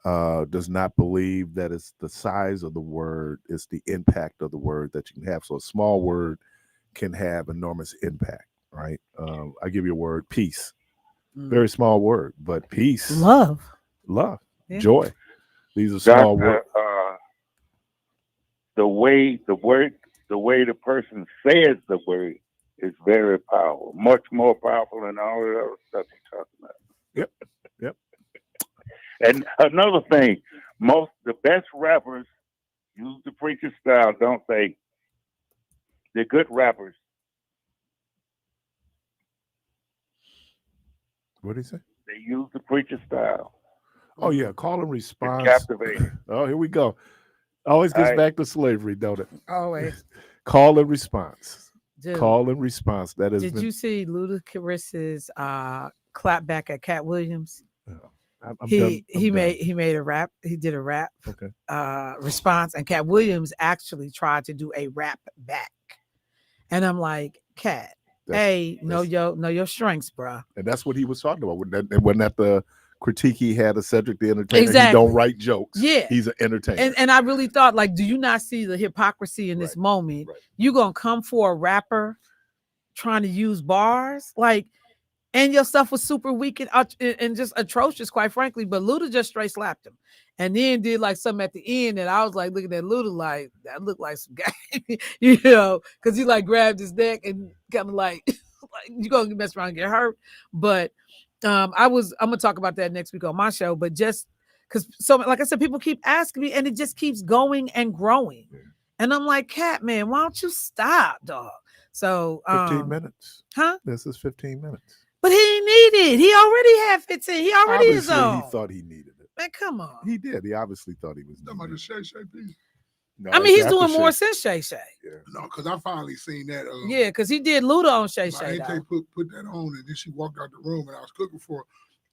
[SPEAKER 2] does not believe that it's the size of the word, it's the impact of the word that you can have. So a small word can have enormous impact, right? I give you a word, peace. Very small word, but peace.
[SPEAKER 4] Love.
[SPEAKER 2] Yeah. Joy. These are small words.
[SPEAKER 6] The way the person says the word is very powerful, much more powerful than all the other stuff you're talking about.
[SPEAKER 2] Yep.
[SPEAKER 6] And another thing, the best rappers use the preacher style, don't they? They're good rappers.
[SPEAKER 2] What did he say?
[SPEAKER 6] They use the preacher style.
[SPEAKER 2] Oh yeah, call and response.
[SPEAKER 6] Captivate.
[SPEAKER 2] Oh, here we go. Always gets back to slavery, don't it?
[SPEAKER 4] Always.
[SPEAKER 2] Call and response.
[SPEAKER 4] Dude,
[SPEAKER 2] Call and response. That is.
[SPEAKER 4] did you see Ludacris's clap back at Cat Williams?
[SPEAKER 2] I'm
[SPEAKER 4] He
[SPEAKER 2] done. I'm done.
[SPEAKER 4] made a rap. He did a rap
[SPEAKER 2] Okay.
[SPEAKER 4] response, and Cat Williams actually tried to do a rap back. And I'm like, Cat, know your strengths, bro.
[SPEAKER 2] And that's what he was talking about. Wasn't that the critique he had of Cedric the Entertainer?
[SPEAKER 4] Exactly.
[SPEAKER 2] He don't write jokes.
[SPEAKER 4] Yeah.
[SPEAKER 2] He's an entertainer.
[SPEAKER 4] And I really thought, like, do you not see the hypocrisy in this moment?
[SPEAKER 2] Right.
[SPEAKER 4] You gonna come for a rapper trying to use bars, like, and your stuff was super weak and just atrocious, quite frankly. But Luda just straight slapped him, and then did like something at the end, and I was like looking at Luda like that looked like some guy, because he like grabbed his neck and kind of like you gonna mess around and get hurt. But I'm gonna talk about that next week on my show. But just because, so like I said, people keep asking me, and it just keeps going and growing, and I'm like, Cat man, why don't you stop, dog? So
[SPEAKER 2] 15 minutes.
[SPEAKER 4] Huh?
[SPEAKER 2] This is 15 minutes.
[SPEAKER 4] But he didn't need it. He already had 15. He already is
[SPEAKER 2] Obviously,
[SPEAKER 4] on.
[SPEAKER 2] he thought he needed it.
[SPEAKER 4] Man, come on.
[SPEAKER 2] He did. He obviously thought he was.
[SPEAKER 3] Talking about the Shay Shay piece.
[SPEAKER 2] No,
[SPEAKER 4] I mean,
[SPEAKER 2] it's
[SPEAKER 4] he's doing
[SPEAKER 2] after
[SPEAKER 4] more
[SPEAKER 2] Shay.
[SPEAKER 4] since Shay Shay.
[SPEAKER 3] No, because I finally seen that.
[SPEAKER 4] Yeah, because he did Luda on Shay
[SPEAKER 3] My
[SPEAKER 4] Shay.
[SPEAKER 3] auntie put that on, and then she walked out the room, and I was cooking for her.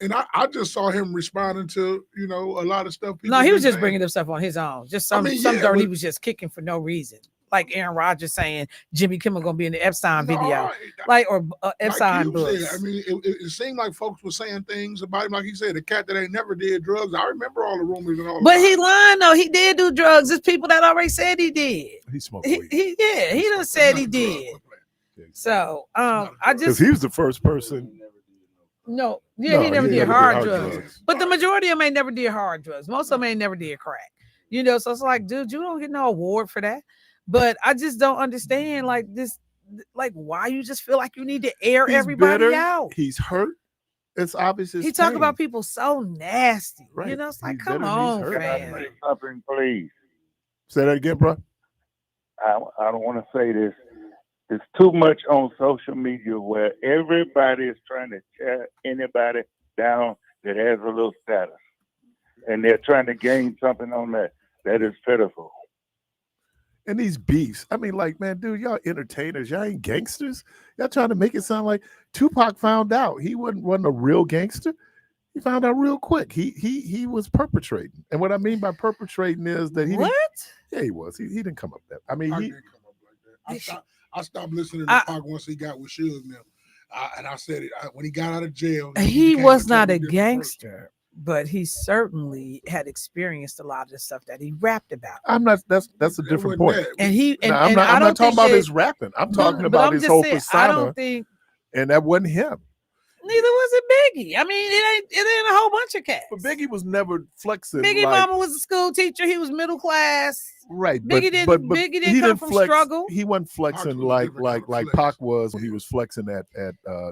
[SPEAKER 3] And I just saw him responding to, a lot of stuff.
[SPEAKER 4] No, he was just
[SPEAKER 3] saying.
[SPEAKER 4] bringing up stuff on his own. Just some
[SPEAKER 3] yeah,
[SPEAKER 4] dirt
[SPEAKER 3] but-
[SPEAKER 4] he was just kicking for no reason. Like Aaron Rodgers saying Jimmy Kimmel gonna be in the Epstein video, or Epstein
[SPEAKER 3] you
[SPEAKER 4] books.
[SPEAKER 3] said, I mean, it seemed like folks were saying things about him, like he said, the cat that ain't never did drugs. I remember all the rumors and all.
[SPEAKER 4] But he lying though. He did do drugs. There's people that already said he did.
[SPEAKER 2] He smoked
[SPEAKER 4] He
[SPEAKER 2] weed.
[SPEAKER 4] done said he did. So I
[SPEAKER 2] Because
[SPEAKER 4] just
[SPEAKER 2] he was the first person.
[SPEAKER 4] no,
[SPEAKER 2] No,
[SPEAKER 4] he never
[SPEAKER 2] he
[SPEAKER 4] did
[SPEAKER 2] never
[SPEAKER 4] hard drugs. But the majority of them ain't never did hard drugs. Most of them ain't never did crack. So it's like, dude, you don't get no award for that. But I just don't understand, like this, like why you just feel like you need to air
[SPEAKER 2] He's
[SPEAKER 4] everybody
[SPEAKER 2] bitter.
[SPEAKER 4] out.
[SPEAKER 2] He's hurt. It's obvious.
[SPEAKER 4] He talk about people so nasty.
[SPEAKER 2] Right.
[SPEAKER 4] It's like,
[SPEAKER 2] He's
[SPEAKER 4] come
[SPEAKER 2] bitter and
[SPEAKER 4] on,
[SPEAKER 2] he's hurt.
[SPEAKER 4] fam.
[SPEAKER 6] Something, please.
[SPEAKER 2] Say that again, bro.
[SPEAKER 6] I don't want to say this. It's too much on social media where everybody is trying to tear anybody down that has a little status, and they're trying to gain something on that. That is pitiful.
[SPEAKER 2] And these beefs. I mean, like, man, dude, y'all entertainers. Y'all ain't gangsters. Y'all trying to make it sound like Tupac found out he wasn't a real gangster. He found out real quick. He was perpetrating. And what I mean by perpetrating is that he
[SPEAKER 4] What?
[SPEAKER 2] Yeah, he was. He didn't come up that. I mean,
[SPEAKER 3] Pac
[SPEAKER 2] he
[SPEAKER 3] didn't come up like that. I stopped listening to Pac once he got with Suge now. And I said it when he got out of jail.
[SPEAKER 4] He
[SPEAKER 3] became
[SPEAKER 4] was not a
[SPEAKER 3] totally different person.
[SPEAKER 4] gangster, but he certainly had experienced a lot of the stuff that he rapped about.
[SPEAKER 2] I'm not. That's a
[SPEAKER 3] That
[SPEAKER 2] different
[SPEAKER 3] wasn't
[SPEAKER 2] point.
[SPEAKER 3] that.
[SPEAKER 4] And he and,
[SPEAKER 2] Now, I'm
[SPEAKER 4] and
[SPEAKER 2] not.
[SPEAKER 4] I
[SPEAKER 2] I'm
[SPEAKER 4] don't
[SPEAKER 2] not talking
[SPEAKER 4] think
[SPEAKER 2] about
[SPEAKER 4] that-
[SPEAKER 2] his rapping. I'm talking
[SPEAKER 4] but
[SPEAKER 2] about
[SPEAKER 4] I'm
[SPEAKER 2] his
[SPEAKER 4] just
[SPEAKER 2] whole
[SPEAKER 4] saying,
[SPEAKER 2] persona.
[SPEAKER 4] I don't think
[SPEAKER 2] And that wasn't him.
[SPEAKER 4] neither was it Biggie. I mean, it ain't a whole bunch of cats.
[SPEAKER 2] But Biggie was never flexing.
[SPEAKER 4] Biggie
[SPEAKER 2] like,
[SPEAKER 4] mama was a school teacher. He was middle class.
[SPEAKER 2] right.
[SPEAKER 4] Biggie didn't come from struggle.
[SPEAKER 2] He wasn't flexing
[SPEAKER 3] Pac was
[SPEAKER 2] like
[SPEAKER 3] different kind of flex.
[SPEAKER 2] Pac was when he was flexing at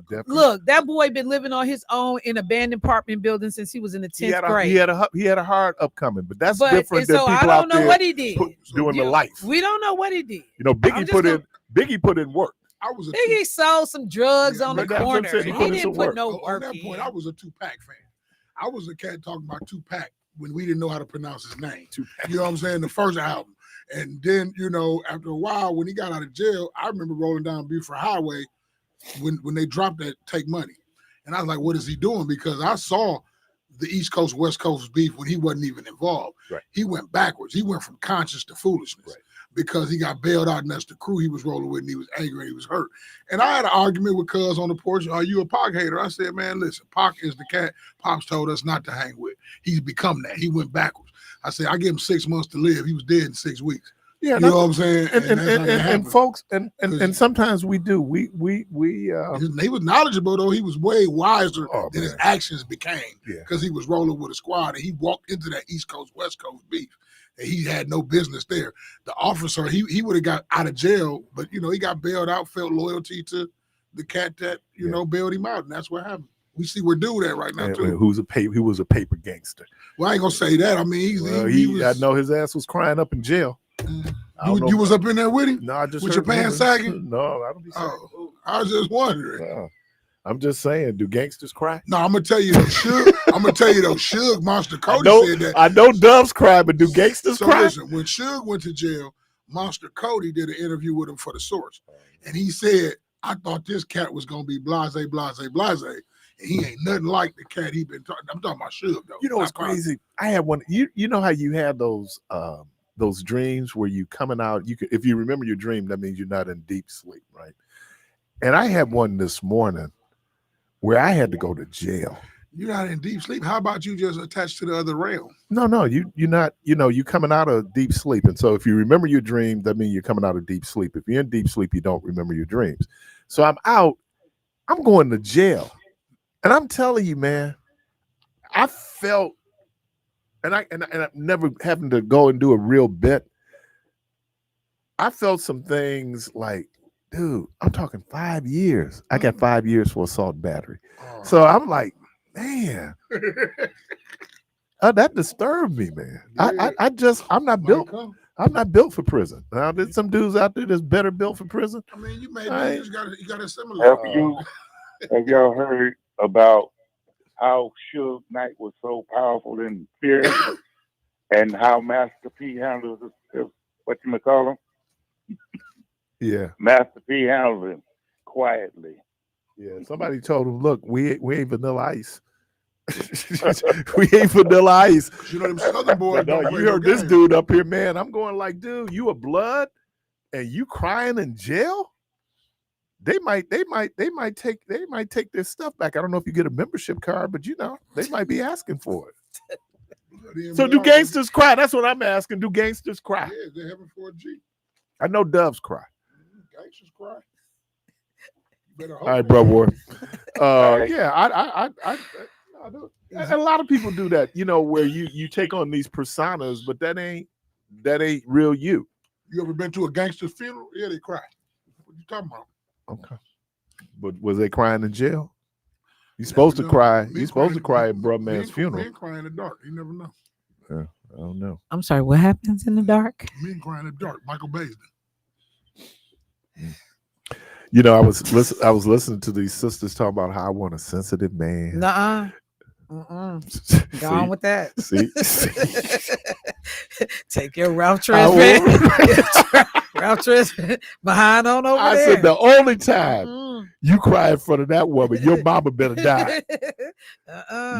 [SPEAKER 2] Def.
[SPEAKER 4] Look, that boy been living on his own in abandoned apartment buildings since he was in the 10th grade.
[SPEAKER 2] He had a hard upcoming, but that's
[SPEAKER 4] But
[SPEAKER 2] different
[SPEAKER 4] and
[SPEAKER 2] than
[SPEAKER 4] so
[SPEAKER 2] people
[SPEAKER 4] I don't
[SPEAKER 2] out
[SPEAKER 4] know
[SPEAKER 2] there
[SPEAKER 4] what he did.
[SPEAKER 2] doing the life.
[SPEAKER 4] We don't know what he did.
[SPEAKER 2] Biggie
[SPEAKER 4] just
[SPEAKER 2] Biggie put in work.
[SPEAKER 3] I was a
[SPEAKER 4] Biggie sold some drugs
[SPEAKER 3] Yeah,
[SPEAKER 4] on the
[SPEAKER 3] but that's what I'm
[SPEAKER 4] corner.
[SPEAKER 2] saying.
[SPEAKER 4] He
[SPEAKER 2] He put in
[SPEAKER 4] didn't
[SPEAKER 2] some
[SPEAKER 4] put
[SPEAKER 2] work.
[SPEAKER 4] no
[SPEAKER 3] on
[SPEAKER 4] work
[SPEAKER 3] that point,
[SPEAKER 4] in.
[SPEAKER 3] I was a Tupac fan. I was a cat talking about Tupac when we didn't know how to pronounce his name.
[SPEAKER 2] Tupac.
[SPEAKER 3] You know what I'm saying? The first album. And then, after a while, when he got out of jail, I remember rolling down Buford Highway when they dropped that Take Money. And I was like, what is he doing? Because I saw the East Coast, West Coast beef when he wasn't even involved.
[SPEAKER 2] Right.
[SPEAKER 3] He went backwards. He went from conscious to foolishness.
[SPEAKER 2] Right.
[SPEAKER 3] Because he got bailed out and that's the crew he was rolling with and he was angry and he was hurt. And I had an argument with Cuz on the porch. Are you a Pac hater? I said, man, listen, Pac is the cat Pops told us not to hang with. He's become that. He went backwards. I said, I give him 6 months to live. He was dead in 6 weeks.
[SPEAKER 2] Yeah,
[SPEAKER 3] You know what I'm saying?
[SPEAKER 2] and
[SPEAKER 3] that's how that
[SPEAKER 2] and
[SPEAKER 3] happened.
[SPEAKER 2] folks and sometimes we do. We
[SPEAKER 3] He was knowledgeable though. He was way wiser
[SPEAKER 2] Oh,
[SPEAKER 3] than his
[SPEAKER 2] man.
[SPEAKER 3] actions became
[SPEAKER 2] Yeah.
[SPEAKER 3] because he was rolling with a squad and he walked into that East Coast, West Coast beef. And he had no business there. The officer, he would have got out of jail, but he got bailed out, felt loyalty to the cat that, bailed him out. And that's what happened. We see where dude at right now, too.
[SPEAKER 2] who was a paper gangster.
[SPEAKER 3] Well, I ain't gonna say that. I mean,
[SPEAKER 2] Well,
[SPEAKER 3] he was.
[SPEAKER 2] I know his ass was crying up in jail. I don't know.
[SPEAKER 3] You was up in there with him?
[SPEAKER 2] No, I just
[SPEAKER 3] with your
[SPEAKER 2] heard
[SPEAKER 3] pants
[SPEAKER 2] rumors.
[SPEAKER 3] sagging?
[SPEAKER 2] No, I don't be sagging.
[SPEAKER 3] Oh, I was just wondering.
[SPEAKER 2] No. I'm just saying, do gangsters cry?
[SPEAKER 3] No, I'm gonna tell you though, Suge Monster Cody said that.
[SPEAKER 2] I know doves cry, but do gangsters
[SPEAKER 3] So
[SPEAKER 2] cry?
[SPEAKER 3] listen, when Suge went to jail, Monster Cody did an interview with him for The Source. And he said, I thought this cat was going to be blase. And he ain't nothing like the cat he been talking. I'm talking about Suge, though.
[SPEAKER 2] You know what's crazy? I had one. You know how you had those dreams where you coming out. If you remember your dream, that means you're not in deep sleep, right? And I had one this morning where I had to go to jail.
[SPEAKER 3] You're not in deep sleep. How about you just attached to the other realm?
[SPEAKER 2] No, you're not. You're coming out of deep sleep, and so if you remember your dream, that means you're coming out of deep sleep. If you're in deep sleep, you don't remember your dreams. So I'm out. I'm going to jail, and I'm telling you, man, I felt, and I'm never having to go and do a real bit. I felt some things like, dude, I'm talking 5 years. I got 5 years for assault and battery. So I'm like, man, that disturbed me, man.
[SPEAKER 3] Yeah.
[SPEAKER 2] I'm not built. I'm not built for prison. Now there's some dudes out there that's better built for prison.
[SPEAKER 3] I mean, you got to assimilate.
[SPEAKER 6] Have y'all heard about how Suge Knight was so powerful and fierce, and how Master P handles what you call him?
[SPEAKER 2] Yeah,
[SPEAKER 6] Master P handled him quietly.
[SPEAKER 2] Yeah, somebody told him, "Look, we ain't Vanilla Ice. We ain't Vanilla Ice."
[SPEAKER 3] You know them Southern boys.
[SPEAKER 2] No, you heard this dude up here, man. I'm going like, dude, you a blood, and you crying in jail? They might take their stuff back. I don't know if you get a membership card, but they might be asking for it. So do gangsters cry? That's what I'm asking. Do gangsters cry?
[SPEAKER 3] Yeah, they're having 4G.
[SPEAKER 2] I know doves cry.
[SPEAKER 3] Gangsters cry.
[SPEAKER 2] All right, bro, boy. Yeah, I do. A lot of people do that, where you take on these personas, but that ain't real you.
[SPEAKER 3] You ever been to a gangster's funeral? Yeah, they cry. What you talking about?
[SPEAKER 2] Okay. But was they crying in jail? You're supposed to cry. You're supposed to cry at Bruh Man's funeral.
[SPEAKER 3] Men cry in the dark. You never know.
[SPEAKER 2] Yeah, I don't know.
[SPEAKER 4] I'm sorry, what happens in the dark?
[SPEAKER 3] Men cry in the dark. Michael Baisden.
[SPEAKER 2] I was listening to these sisters talking about how I want a sensitive man.
[SPEAKER 4] Nuh-uh. Go on with that.
[SPEAKER 2] See?
[SPEAKER 4] Take your Ralph Tresvant. Ralph Tresvant behind on over there.
[SPEAKER 2] I said the only time you cry in front of that woman, your mama better die.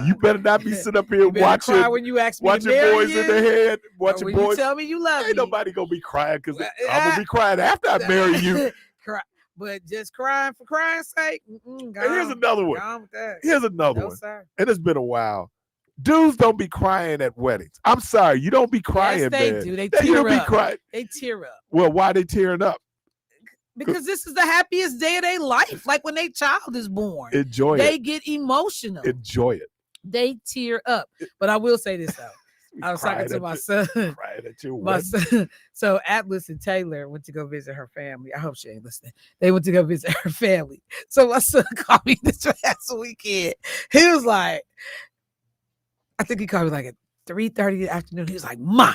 [SPEAKER 2] You better not be sitting up here watching.
[SPEAKER 4] Cry when you ask me
[SPEAKER 2] watching
[SPEAKER 4] to marry
[SPEAKER 2] boys
[SPEAKER 4] you.
[SPEAKER 2] in the head. Watching
[SPEAKER 4] when
[SPEAKER 2] boys.
[SPEAKER 4] You tell me you love me.
[SPEAKER 2] Ain't nobody gonna be crying because I'm gonna be crying after I marry you.
[SPEAKER 4] But just crying for crying's sake.
[SPEAKER 2] And here's another one.
[SPEAKER 4] Go on with that.
[SPEAKER 2] Here's another one.
[SPEAKER 4] Sir.
[SPEAKER 2] And it's been a while. Dudes don't be crying at weddings. I'm sorry, you don't be crying,
[SPEAKER 4] yes, they
[SPEAKER 2] man.
[SPEAKER 4] do. They tear up.
[SPEAKER 2] Be crying.
[SPEAKER 4] They tear up.
[SPEAKER 2] Well, why they tearing up?
[SPEAKER 4] Because this is the happiest day of their life. Like when their child is born.
[SPEAKER 2] Enjoy it.
[SPEAKER 4] They get emotional.
[SPEAKER 2] Enjoy it.
[SPEAKER 4] They tear up. But I will say this though. I was talking to my son. My son. So Atlas and Taylor went to go visit her family. I hope she ain't listening. They went to go visit her family. So my son called me this past weekend. He was like, I think he called me like at 3:30 in the afternoon. He was like, Ma.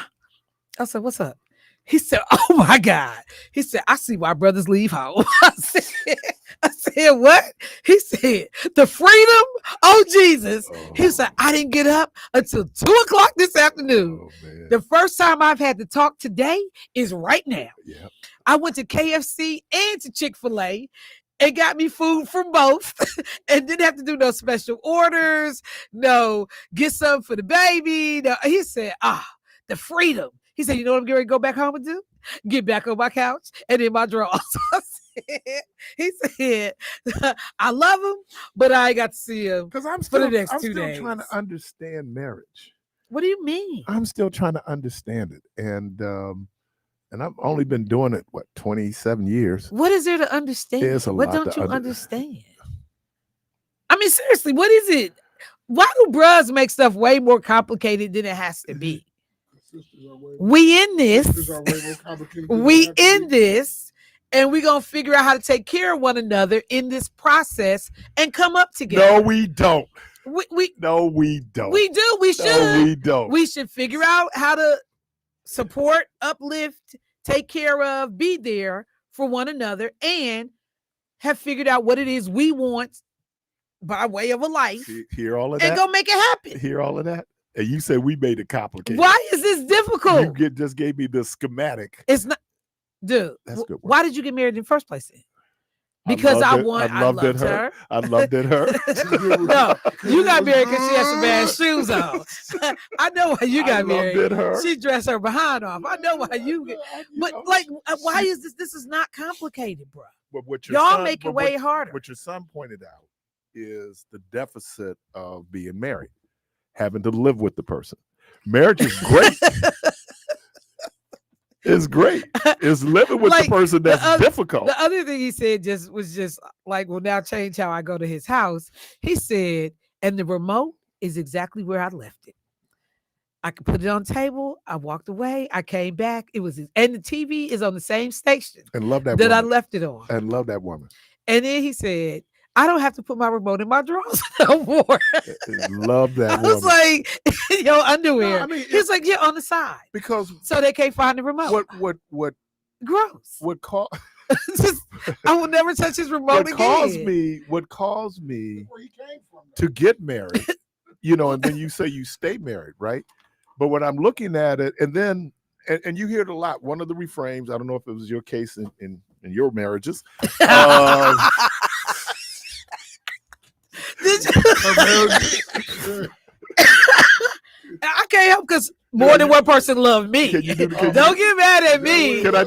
[SPEAKER 4] I said, what's up? He said, oh my God. He said, I see why brothers leave home. I said, what? He said, the freedom. Oh, Jesus. He said, I didn't get up until 2:00 this afternoon. The first time I've had to talk today is right now.
[SPEAKER 2] Yep.
[SPEAKER 4] I went to KFC and to Chick-fil-A and got me food from both and didn't have to do no special orders. No, get something for the baby. No. He said, the freedom. He said, you know what I'm getting ready to go back home and do? Get back on my couch and in my drawers. He said, I love him, but I ain't got to see him
[SPEAKER 2] because I'm
[SPEAKER 4] for the next 2 days.
[SPEAKER 2] Trying to understand marriage.
[SPEAKER 4] What do you mean?
[SPEAKER 2] I'm still trying to understand it. And I've only been doing it, 27 years.
[SPEAKER 4] What is there to understand?
[SPEAKER 2] There's a
[SPEAKER 4] what
[SPEAKER 2] lot
[SPEAKER 4] don't
[SPEAKER 2] to
[SPEAKER 4] you understand? I mean, seriously, what is it? Why do bros make stuff way more complicated than it has to be? We in this. We in this. And we're going to figure out how to take care of one another in this process and come up together.
[SPEAKER 2] No, we don't.
[SPEAKER 4] No, we
[SPEAKER 2] don't.
[SPEAKER 4] We do. We should.
[SPEAKER 2] No, we don't.
[SPEAKER 4] We should figure out how to support, uplift, take care of, be there for one another, and have figured out what it is we want by way of a life.
[SPEAKER 2] Hear all of that?
[SPEAKER 4] And go make it happen.
[SPEAKER 2] Hear all of that? And you said we made it complicated.
[SPEAKER 4] Why is this difficult?
[SPEAKER 2] You just gave me the schematic.
[SPEAKER 4] It's not. dude,
[SPEAKER 2] That's good work.
[SPEAKER 4] why did you get married in the first place then? Because I loved her.
[SPEAKER 2] I loved it her.
[SPEAKER 4] No, you got married because she had some bad shoes on. I know why you got married.
[SPEAKER 2] Loved it her.
[SPEAKER 4] She dressed her behind off. I know why you get. But like, why is this? This is not complicated, bro.
[SPEAKER 2] But what your
[SPEAKER 4] Y'all
[SPEAKER 2] son,
[SPEAKER 4] make it
[SPEAKER 2] but
[SPEAKER 4] way
[SPEAKER 2] what,
[SPEAKER 4] harder.
[SPEAKER 2] What your son pointed out is the deficit of being married, having to live with the person. Marriage is great. It's great. It's living with
[SPEAKER 4] Like,
[SPEAKER 2] the person that's difficult.
[SPEAKER 4] The other thing he said was just like, will now change how I go to his house. He said, and the remote is exactly where I left it. I could put it on the table. I walked away. I came back. It was, and the TV is on the same station
[SPEAKER 2] And love that
[SPEAKER 4] I
[SPEAKER 2] woman.
[SPEAKER 4] left it on.
[SPEAKER 2] And love that woman.
[SPEAKER 4] And then he said, I don't have to put my remote in my drawers no more.
[SPEAKER 2] Love that
[SPEAKER 4] I
[SPEAKER 2] woman.
[SPEAKER 4] was like, your underwear.
[SPEAKER 2] No, I mean,
[SPEAKER 4] He's like, yeah, on the side.
[SPEAKER 2] Because
[SPEAKER 4] So they can't find the remote.
[SPEAKER 2] what
[SPEAKER 4] Gross. Just, I will never touch his remote again.
[SPEAKER 2] What caused me
[SPEAKER 3] Where he came from,
[SPEAKER 2] to get married, and then you say you stay married, right? But when I'm looking at it, and then and you hear it a lot. One of the reframes, I don't know if it was your case in your marriages.
[SPEAKER 4] I can't help because more than one person loved me.
[SPEAKER 2] Don't
[SPEAKER 4] get mad at me.
[SPEAKER 2] Can I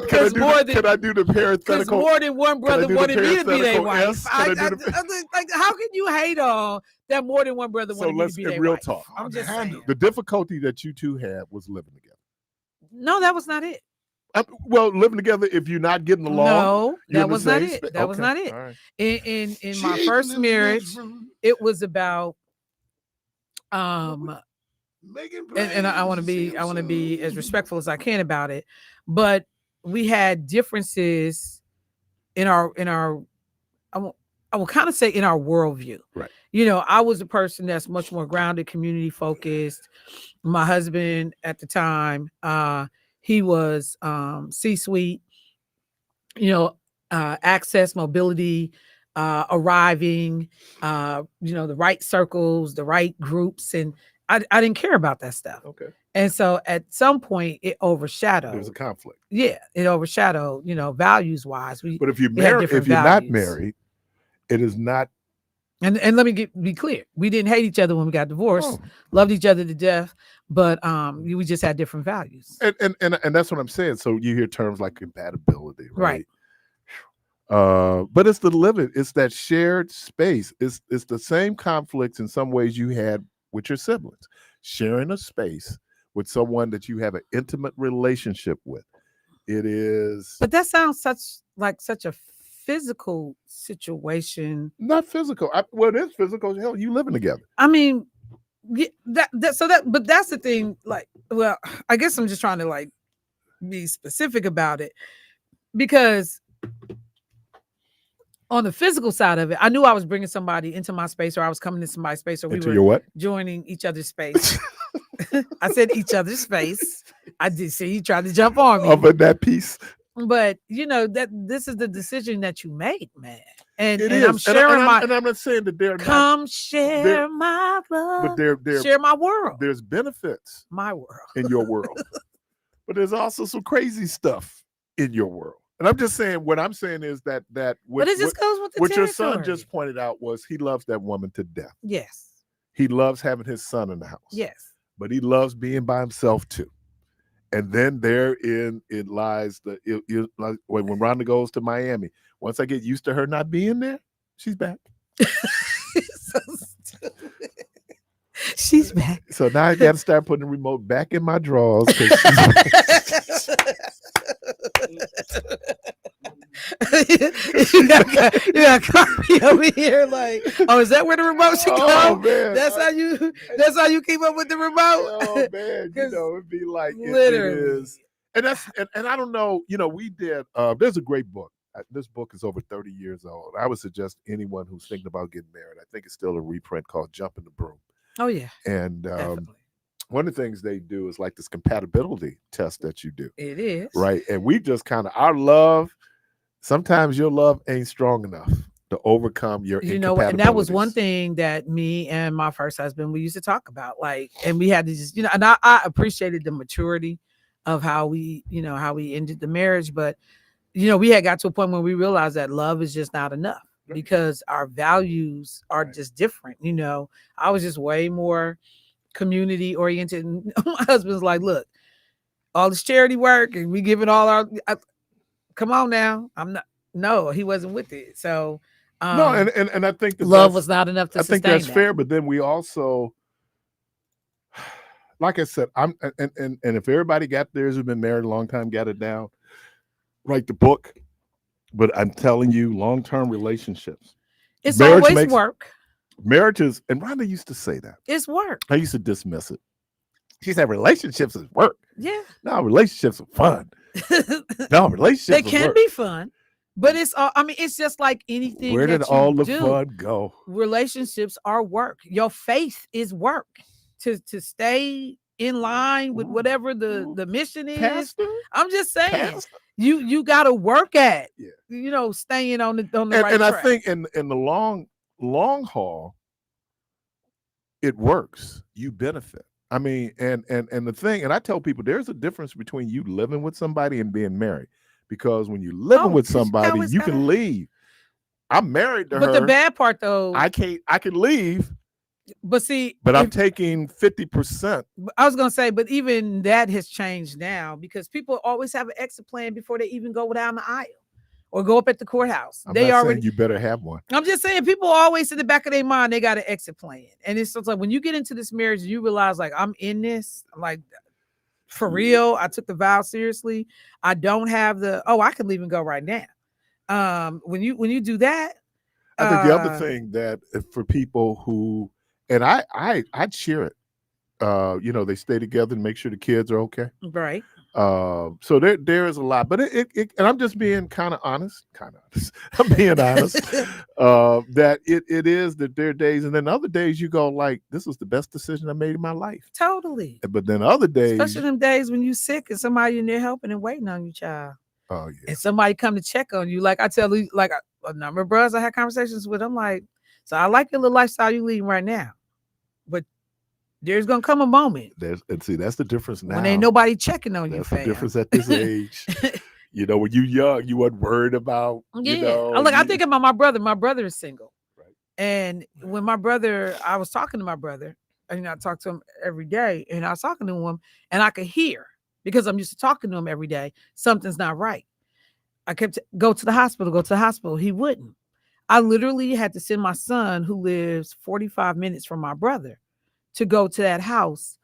[SPEAKER 2] do the parenthetical?
[SPEAKER 4] More than one brother wanted me to be their wife.
[SPEAKER 2] Like,
[SPEAKER 4] how can you hate on that more than one brother wanted me to be their wife? So let's real talk. I'm just saying.
[SPEAKER 2] The difficulty that you two had was living together.
[SPEAKER 4] No, that was not it.
[SPEAKER 2] Well, living together, if you're not getting along.
[SPEAKER 4] No, that was not it. That was not it.
[SPEAKER 2] Right.
[SPEAKER 4] In my first marriage, it was about and I want to be as respectful as I can about it, but we had differences in our I will kind of say in our worldview.
[SPEAKER 2] Right.
[SPEAKER 4] I was a person that's much more grounded, community focused. My husband at the time, he was C-suite, access, mobility, arriving, the right circles, the right groups, and I didn't care about that stuff.
[SPEAKER 2] Okay.
[SPEAKER 4] And so at some point it overshadowed.
[SPEAKER 2] There was a conflict.
[SPEAKER 4] Yeah, it overshadowed, values wise.
[SPEAKER 2] But if you're married, if you're not married, it is not.
[SPEAKER 4] And let me be clear. We didn't hate each other when we got divorced. Loved each other to death, but we just had different values.
[SPEAKER 2] And that's what I'm saying. So you hear terms like compatibility, right? But it's the living, it's that shared space. It's the same conflicts in some ways you had with your siblings, sharing a space with someone that you have an intimate relationship with. It is.
[SPEAKER 4] But that sounds such a physical situation.
[SPEAKER 2] Not physical. It is physical. Hell, you living together.
[SPEAKER 4] I mean, but that's the thing. Like, well, I guess I'm just trying to be specific about it, because on the physical side of it, I knew I was bringing somebody into my space, or I was coming into somebody's space, or we were joining each other's space. I said each other's space. I did see you tried to jump on me.
[SPEAKER 2] Over that piece.
[SPEAKER 4] But that this is the decision that you made, man. And
[SPEAKER 2] I'm sharing and I'm not saying that they're
[SPEAKER 4] share my love.
[SPEAKER 2] But
[SPEAKER 4] share my world.
[SPEAKER 2] There's benefits.
[SPEAKER 4] My world.
[SPEAKER 2] In your world. But there's also some crazy stuff in your world. And I'm just saying, what I'm saying is that
[SPEAKER 4] but it just goes with the
[SPEAKER 2] what
[SPEAKER 4] territory.
[SPEAKER 2] Your son just pointed out was he loves that woman to death.
[SPEAKER 4] Yes.
[SPEAKER 2] He loves having his son in the house.
[SPEAKER 4] Yes.
[SPEAKER 2] But he loves being by himself too. And then therein it lies like when Rhonda goes to Miami. Once I get used to her not being there, she's back.
[SPEAKER 4] So stupid. She's back.
[SPEAKER 2] So now I got to start putting the remote back in my drawers.
[SPEAKER 4] You got Carly over here like, oh, is that where the remote should go?
[SPEAKER 2] Man.
[SPEAKER 4] That's how you keep up with the remote.
[SPEAKER 2] Oh man, it'd be like
[SPEAKER 4] literally.
[SPEAKER 2] It is. And that's and I don't know, we did there's a great book. This book is over 30 years old. I would suggest anyone who's thinking about getting married, I think it's still a reprint called Jump in the Broom.
[SPEAKER 4] Oh yeah.
[SPEAKER 2] And one of the things they do is like this compatibility test that you do.
[SPEAKER 4] It is.
[SPEAKER 2] Right. And we just kind of, our love, sometimes your love ain't strong enough to overcome your incompatibilities.
[SPEAKER 4] And that was one thing that me and my first husband, we used to talk about, and we had to just, and I appreciated the maturity of how we ended the marriage, but we had got to a point when we realized that love is just not enough because our values are just different. I was just way more community oriented. And my husband's like, look, all this charity work and we giving all come on now. No, he wasn't with it. So
[SPEAKER 2] no, and I think that
[SPEAKER 4] love was not enough to sustain
[SPEAKER 2] think that's
[SPEAKER 4] that.
[SPEAKER 2] fair, but then we also, like I said, and if everybody got theirs, who've been married a long time, got it down, write the book. But I'm telling you, long-term relationships.
[SPEAKER 4] It's always work.
[SPEAKER 2] Marriages, and Rhonda used to say that.
[SPEAKER 4] It's work.
[SPEAKER 2] I used to dismiss it. She said relationships is work.
[SPEAKER 4] Yeah.
[SPEAKER 2] No, relationships are fun. No, relationships
[SPEAKER 4] they can be fun. But it's it's just like anything.
[SPEAKER 2] Where did all the fun go?
[SPEAKER 4] Relationships are work. Your faith is work. To stay in line with whatever the mission is.
[SPEAKER 2] Pastor?
[SPEAKER 4] I'm just saying.
[SPEAKER 2] Pastor?
[SPEAKER 4] You got to work at, staying on the right
[SPEAKER 2] and
[SPEAKER 4] track.
[SPEAKER 2] I think in the long haul, it works. You benefit. I mean, and the thing, and I tell people there's a difference between you living with somebody and being married, because when you're living with somebody, you can leave. I'm married to her.
[SPEAKER 4] But the bad part, though,
[SPEAKER 2] I can leave.
[SPEAKER 4] But see,
[SPEAKER 2] I'm taking 50%.
[SPEAKER 4] I was gonna say, but even that has changed now because people always have an exit plan before they even go down the aisle or go up at the courthouse.
[SPEAKER 2] I'm not saying you better have one.
[SPEAKER 4] I'm just saying people always in the back of their mind they got an exit plan, and it's just like when you get into this marriage, you realize like I'm in this. I'm like, for real. I took the vow seriously. I don't have I can leave and go right now. When you do that,
[SPEAKER 2] I think the other thing that for people who. And I cheer it. They stay together and make sure the kids are okay.
[SPEAKER 4] Right.
[SPEAKER 2] So there is a lot, but and I'm just being kind of honest. I'm being honest. That it is that there are days, and then other days you go like, this was the best decision I made in my life.
[SPEAKER 4] Totally.
[SPEAKER 2] But then other days,
[SPEAKER 4] especially them days when you sick and somebody in there helping and waiting on you, child.
[SPEAKER 2] Oh yeah.
[SPEAKER 4] And somebody come to check on you. Like I tell you, like a number of brothers I had conversations with. I'm like, so I like your little lifestyle you leading right now, but there's gonna come a moment.
[SPEAKER 2] That's the difference now.
[SPEAKER 4] When ain't nobody checking on you, fam.
[SPEAKER 2] The difference at this age. When you young, you wasn't worried about.
[SPEAKER 4] I think about my brother. My brother is single, right? And when I was talking to my brother, and I talk to him every day, and I was talking to him, and I could hear because I'm used to talking to him every day. Something's not right. I kept go to the hospital. He wouldn't. I literally had to send my son, who lives 45 minutes from my brother, to go to that house.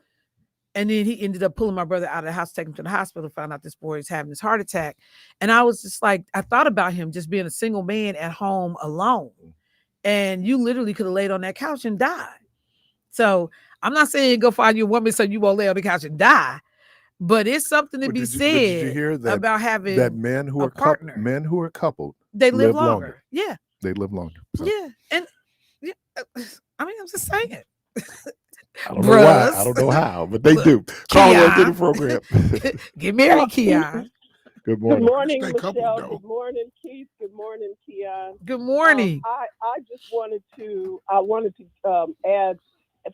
[SPEAKER 4] And then he ended up pulling my brother out of the house, taking him to the hospital, found out this boy is having this heart attack. And I was just like, I thought about him just being a single man at home alone. And you literally could have laid on that couch and died. So I'm not saying go find you a woman so you won't lay on the couch and die. But it's something to be said
[SPEAKER 2] did you hear that,
[SPEAKER 4] about having
[SPEAKER 2] that men who are coupled,
[SPEAKER 4] they live longer. Yeah.
[SPEAKER 2] They live longer. So.
[SPEAKER 4] Yeah. And I'm just saying.
[SPEAKER 2] I don't know why. I don't know how, but they do. Call into the program.
[SPEAKER 4] Get married, Keon.
[SPEAKER 2] Good morning.
[SPEAKER 7] Good morning, Michelle. Good morning, Keith. Good morning, Keon.
[SPEAKER 4] Good morning.
[SPEAKER 7] I just wanted to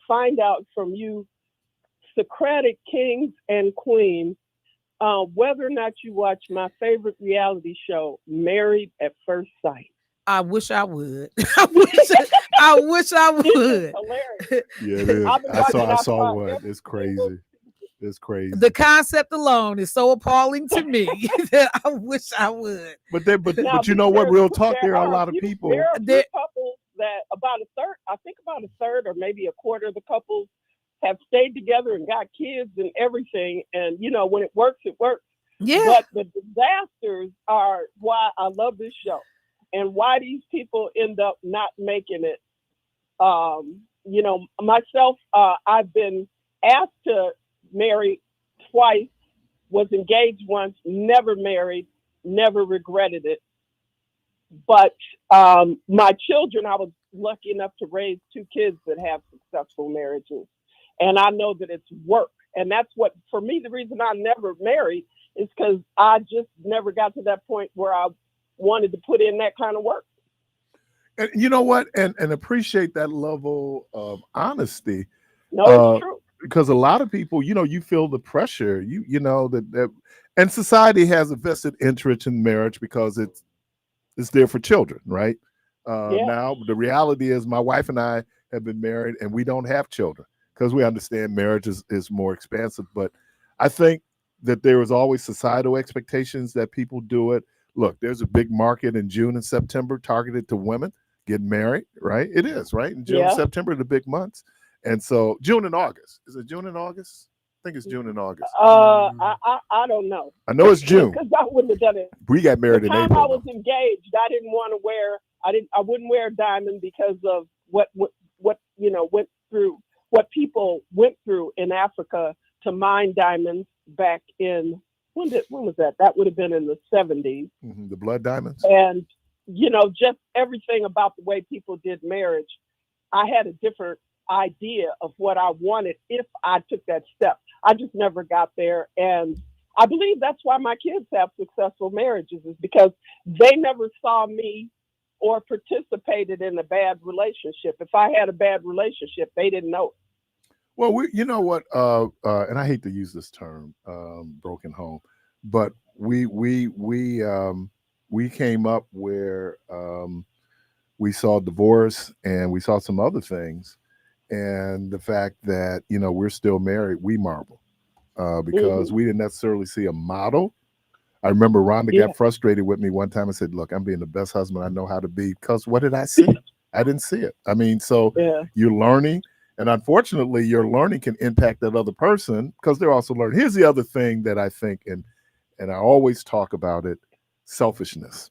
[SPEAKER 7] find out from you, Socratic kings and queens, whether or not you watch my favorite reality show, Married at First Sight.
[SPEAKER 4] I wish I would. I wish I would.
[SPEAKER 7] Hilarious.
[SPEAKER 2] Yeah, it is. I saw one. It's crazy. It's crazy.
[SPEAKER 4] The concept alone is so appalling to me that I wish I would.
[SPEAKER 2] But you know what? Real talk. There are a lot of people.
[SPEAKER 7] There are couples that about a third or maybe a quarter of the couples have stayed together and got kids and everything. And when it works, it works.
[SPEAKER 4] Yeah.
[SPEAKER 7] But the disasters are why I love this show. And why these people end up not making it. Myself, I've been asked to marry twice, was engaged once, never married, never regretted it. But my children, I was lucky enough to raise 2 kids that have successful marriages. And I know that it's work. And that's what, for me, the reason I never married is because I just never got to that point where I wanted to put in that kind of work.
[SPEAKER 2] And you know what? And appreciate that level of honesty.
[SPEAKER 7] No, it's true.
[SPEAKER 2] Because a lot of people, you feel the pressure, that And society has a vested interest in marriage because it's there for children, right? Now the reality is my wife and I have been married and we don't have children because we understand marriage is more expansive. But I think that there is always societal expectations that people do it. Look, there's a big market in June and September targeted to women getting married, right? It is, right? In June and September are the big months. And so June and August. Is it June and August? I think it's June and August.
[SPEAKER 7] I don't know.
[SPEAKER 2] I know it's June.
[SPEAKER 7] Because I wouldn't have done it.
[SPEAKER 2] We got married in
[SPEAKER 7] The time
[SPEAKER 2] April.
[SPEAKER 7] I was engaged, I didn't want to wear. I wouldn't wear a diamond because of what went through, what people went through in Africa to mine diamonds back in when was that? That would have been in the 70s.
[SPEAKER 2] The blood diamonds.
[SPEAKER 7] And just everything about the way people did marriage, I had a different idea of what I wanted if I took that step. I just never got there. And I believe that's why my kids have successful marriages, is because they never saw me or participated in a bad relationship. If I had a bad relationship, they didn't know it.
[SPEAKER 2] Well, you know what, and I hate to use this term, broken home, but we came up where we saw divorce and we saw some other things, and the fact that we're still married, we marvel because we didn't necessarily see a model. I remember Rhonda got frustrated with me one time and said, "Look, I'm being the best husband I know how to be because what did I see? I didn't see it." I mean, so you're learning. And unfortunately, your learning can impact that other person because they're also learning. Here's the other thing that I think, and I always talk about it, selfishness.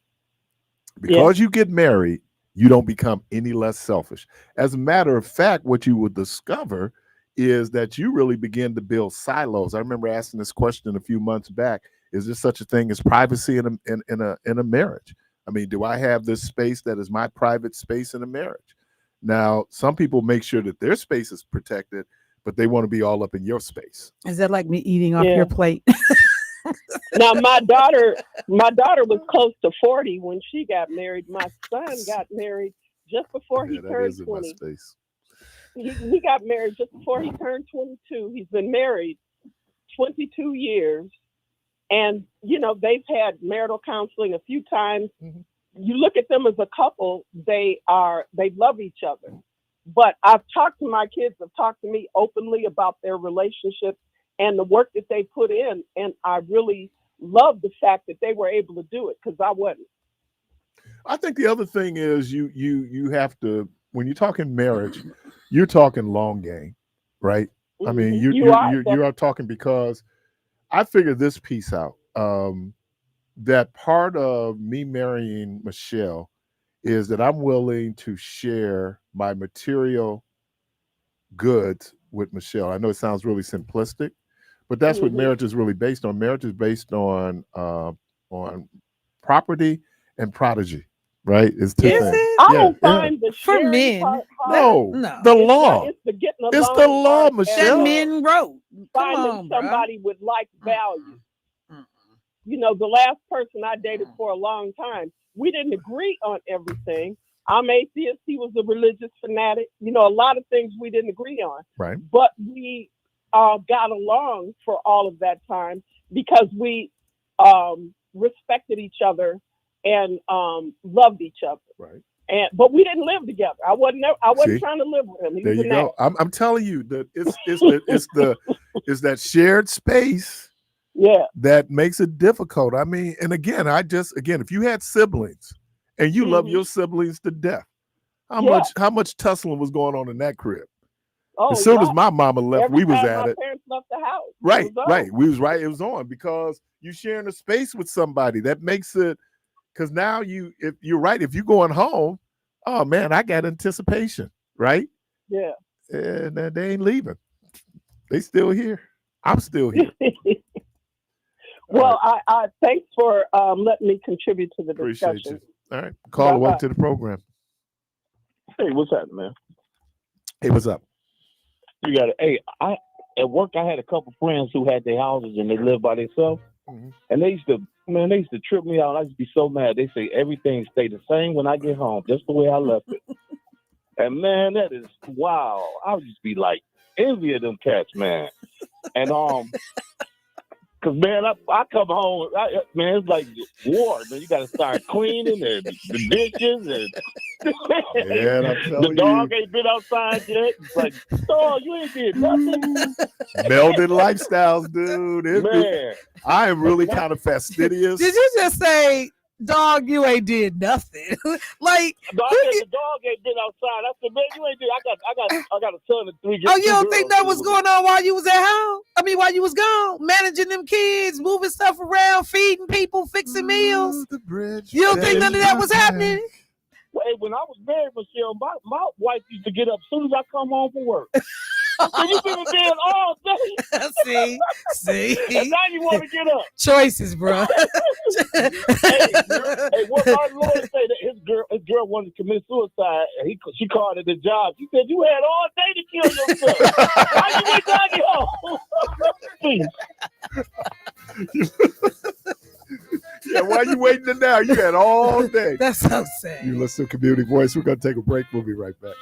[SPEAKER 2] Because you get married, you don't become any less selfish. As a matter of fact, what you will discover is that you really begin to build silos. I remember asking this question a few months back. Is there such a thing as privacy in a marriage? I mean, do I have this space that is my private space in a marriage? Now, some people make sure that their space is protected, but they want to be all up in your space.
[SPEAKER 4] Is that like me eating off your plate?
[SPEAKER 7] Now, my daughter was close to 40 when she got married. My son got married just before he turned 20. He got married just before he turned 22. He's been married 22 years. And, they've had marital counseling a few times. Mm-hmm. You look at them as a couple, they love each other. But I've talked to my kids, have talked to me openly about their relationship and the work that they put in. And I really love the fact that they were able to do it because I wasn't.
[SPEAKER 2] I think the other thing is you have to, when you're talking marriage, you're talking long game, right? Mm-hmm. I mean, you are talking, because I figured this piece out. That part of me marrying Michelle is that I'm willing to share my material goods with Michelle. I know it sounds really simplistic, but that's what marriage is really based on. Marriage is based on property and prodigy, right? It's two things.
[SPEAKER 7] I don't find the
[SPEAKER 4] for men.
[SPEAKER 2] No, the law.
[SPEAKER 7] It's
[SPEAKER 2] the law, Michelle.
[SPEAKER 4] That men wrote.
[SPEAKER 7] Finding somebody with like value. The last person I dated for a long time, we didn't agree on everything. I'm atheist. He was a religious fanatic. A lot of things we didn't agree on.
[SPEAKER 2] Right.
[SPEAKER 7] But we got along for all of that time because we respected each other and loved each other.
[SPEAKER 2] Right.
[SPEAKER 7] But we didn't live together. I wasn't trying to live with him.
[SPEAKER 2] There you go. I'm telling you that it's that shared space.
[SPEAKER 7] Yeah,
[SPEAKER 2] that makes it difficult. I mean, and again, if you had siblings and you love your siblings to death, how much tussling was going on in that crib?
[SPEAKER 7] Oh,
[SPEAKER 2] as soon as my mama left, we was at it.
[SPEAKER 7] My parents left the house.
[SPEAKER 2] Right. We was right. It was on because you sharing a space with somebody that makes it. Because now if you're right, if you're going home, oh man, I got anticipation, right?
[SPEAKER 7] Yeah.
[SPEAKER 2] And they ain't leaving. They still here. I'm still here.
[SPEAKER 7] Well, I thanks for letting me contribute to the discussion.
[SPEAKER 2] Appreciate you. All right. Caller, welcome to the program.
[SPEAKER 8] Hey, what's happening, man?
[SPEAKER 2] Hey, what's up?
[SPEAKER 8] You got it. Hey, at work I had a couple friends who had their houses and they lived by themselves. Mm-hmm. And they used to trip me out. I used to be so mad. They say everything stay the same when I get home, just the way I left it. And man, that is wow. I would just be like envy of them cats, man. And Cause man, I come home, man, it's like war. Man, you got to start cleaning and the dishes and
[SPEAKER 2] Yeah, I'm
[SPEAKER 8] the
[SPEAKER 2] telling
[SPEAKER 8] dog
[SPEAKER 2] you.
[SPEAKER 8] ain't been outside yet. It's like, dog, you ain't did nothing,
[SPEAKER 2] Melded lifestyles, dude.
[SPEAKER 8] man.
[SPEAKER 2] I am really kind of fastidious.
[SPEAKER 4] Did you just say, dog, you ain't did nothing? Like,
[SPEAKER 8] The dog ain't been outside. I said, man, you ain't did. I got a son and three.
[SPEAKER 4] oh, you don't think that was going on while you was at home? I mean, while you was gone, managing them kids, moving stuff around, feeding people, fixing meals.
[SPEAKER 2] The bridge.
[SPEAKER 4] You don't think none of that was happening?
[SPEAKER 8] Hey, when I was married, Michelle, my wife used to get up as soon as I come home from work. So you been there all day.
[SPEAKER 4] See.
[SPEAKER 8] And now you want to get up.
[SPEAKER 4] Choices, bro.
[SPEAKER 8] Hey, what our lawyer say that his girl wanted to commit suicide, and she called it a job. She said, "You had all day to kill yourself. How you went down your home?"
[SPEAKER 2] Yeah, why you waiting to now? You had all day.
[SPEAKER 4] That's so sad.
[SPEAKER 2] You listen to Community Voice. We're going to take a break. We'll be right back.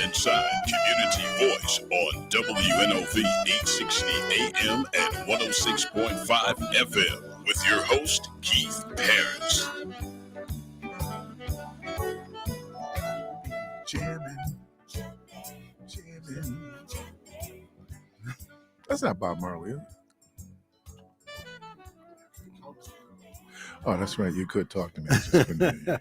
[SPEAKER 1] inside Community Voice on WNOV 860 AM and 106.5 FM with your host, Keith Parris.
[SPEAKER 2] Jamming. That's not Bob Marley, is it? Oh, that's right. You could talk to me. I just couldn't hear you.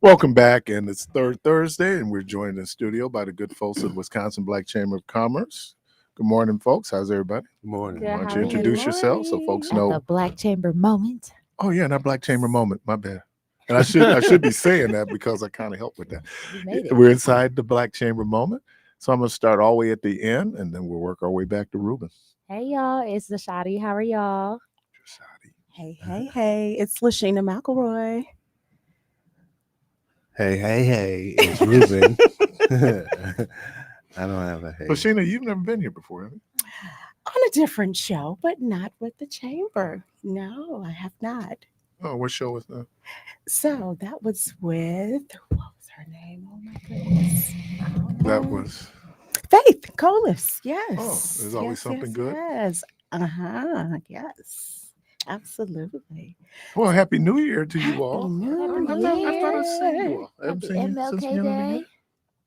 [SPEAKER 2] Welcome back, and it's Third Thursday, and we're joined in the studio by the good folks of the Wisconsin Black Chamber of Commerce. Good morning, folks. How's everybody?
[SPEAKER 9] Good morning.
[SPEAKER 10] Good,
[SPEAKER 2] Why don't
[SPEAKER 10] how
[SPEAKER 2] you
[SPEAKER 10] are
[SPEAKER 2] introduce yourself so folks
[SPEAKER 10] At the
[SPEAKER 2] know?
[SPEAKER 10] Black Chamber moment.
[SPEAKER 2] Oh yeah, not Black Chamber moment. My bad. And I should be saying that because I kind of help with that.
[SPEAKER 10] You made it.
[SPEAKER 2] We're inside the Black Chamber moment, so I'm gonna start all the way at the end, and then we'll work our way back to Ruben.
[SPEAKER 10] Hey y'all, it's the Shotty. How are y'all?
[SPEAKER 11] Hey, it's Lashina McElroy.
[SPEAKER 9] Hey, it's Ruben. I don't have a hey.
[SPEAKER 2] But Sheena, you've never been here before, have you?
[SPEAKER 11] On a different show, but not with the chamber. No, I have not.
[SPEAKER 2] Oh, what show was that?
[SPEAKER 11] So that was with, what was her name? Oh my goodness.
[SPEAKER 2] That was.
[SPEAKER 11] Faith Colas. Yes.
[SPEAKER 2] Oh, there's always something good.
[SPEAKER 11] Yes. Yes. Absolutely.
[SPEAKER 2] Well, Happy New Year to you all.
[SPEAKER 11] Happy
[SPEAKER 10] New
[SPEAKER 2] I thought I'd seen you all. I haven't
[SPEAKER 10] Happy
[SPEAKER 2] seen you since the
[SPEAKER 10] MLK
[SPEAKER 2] beginning of the
[SPEAKER 10] Day.
[SPEAKER 2] year.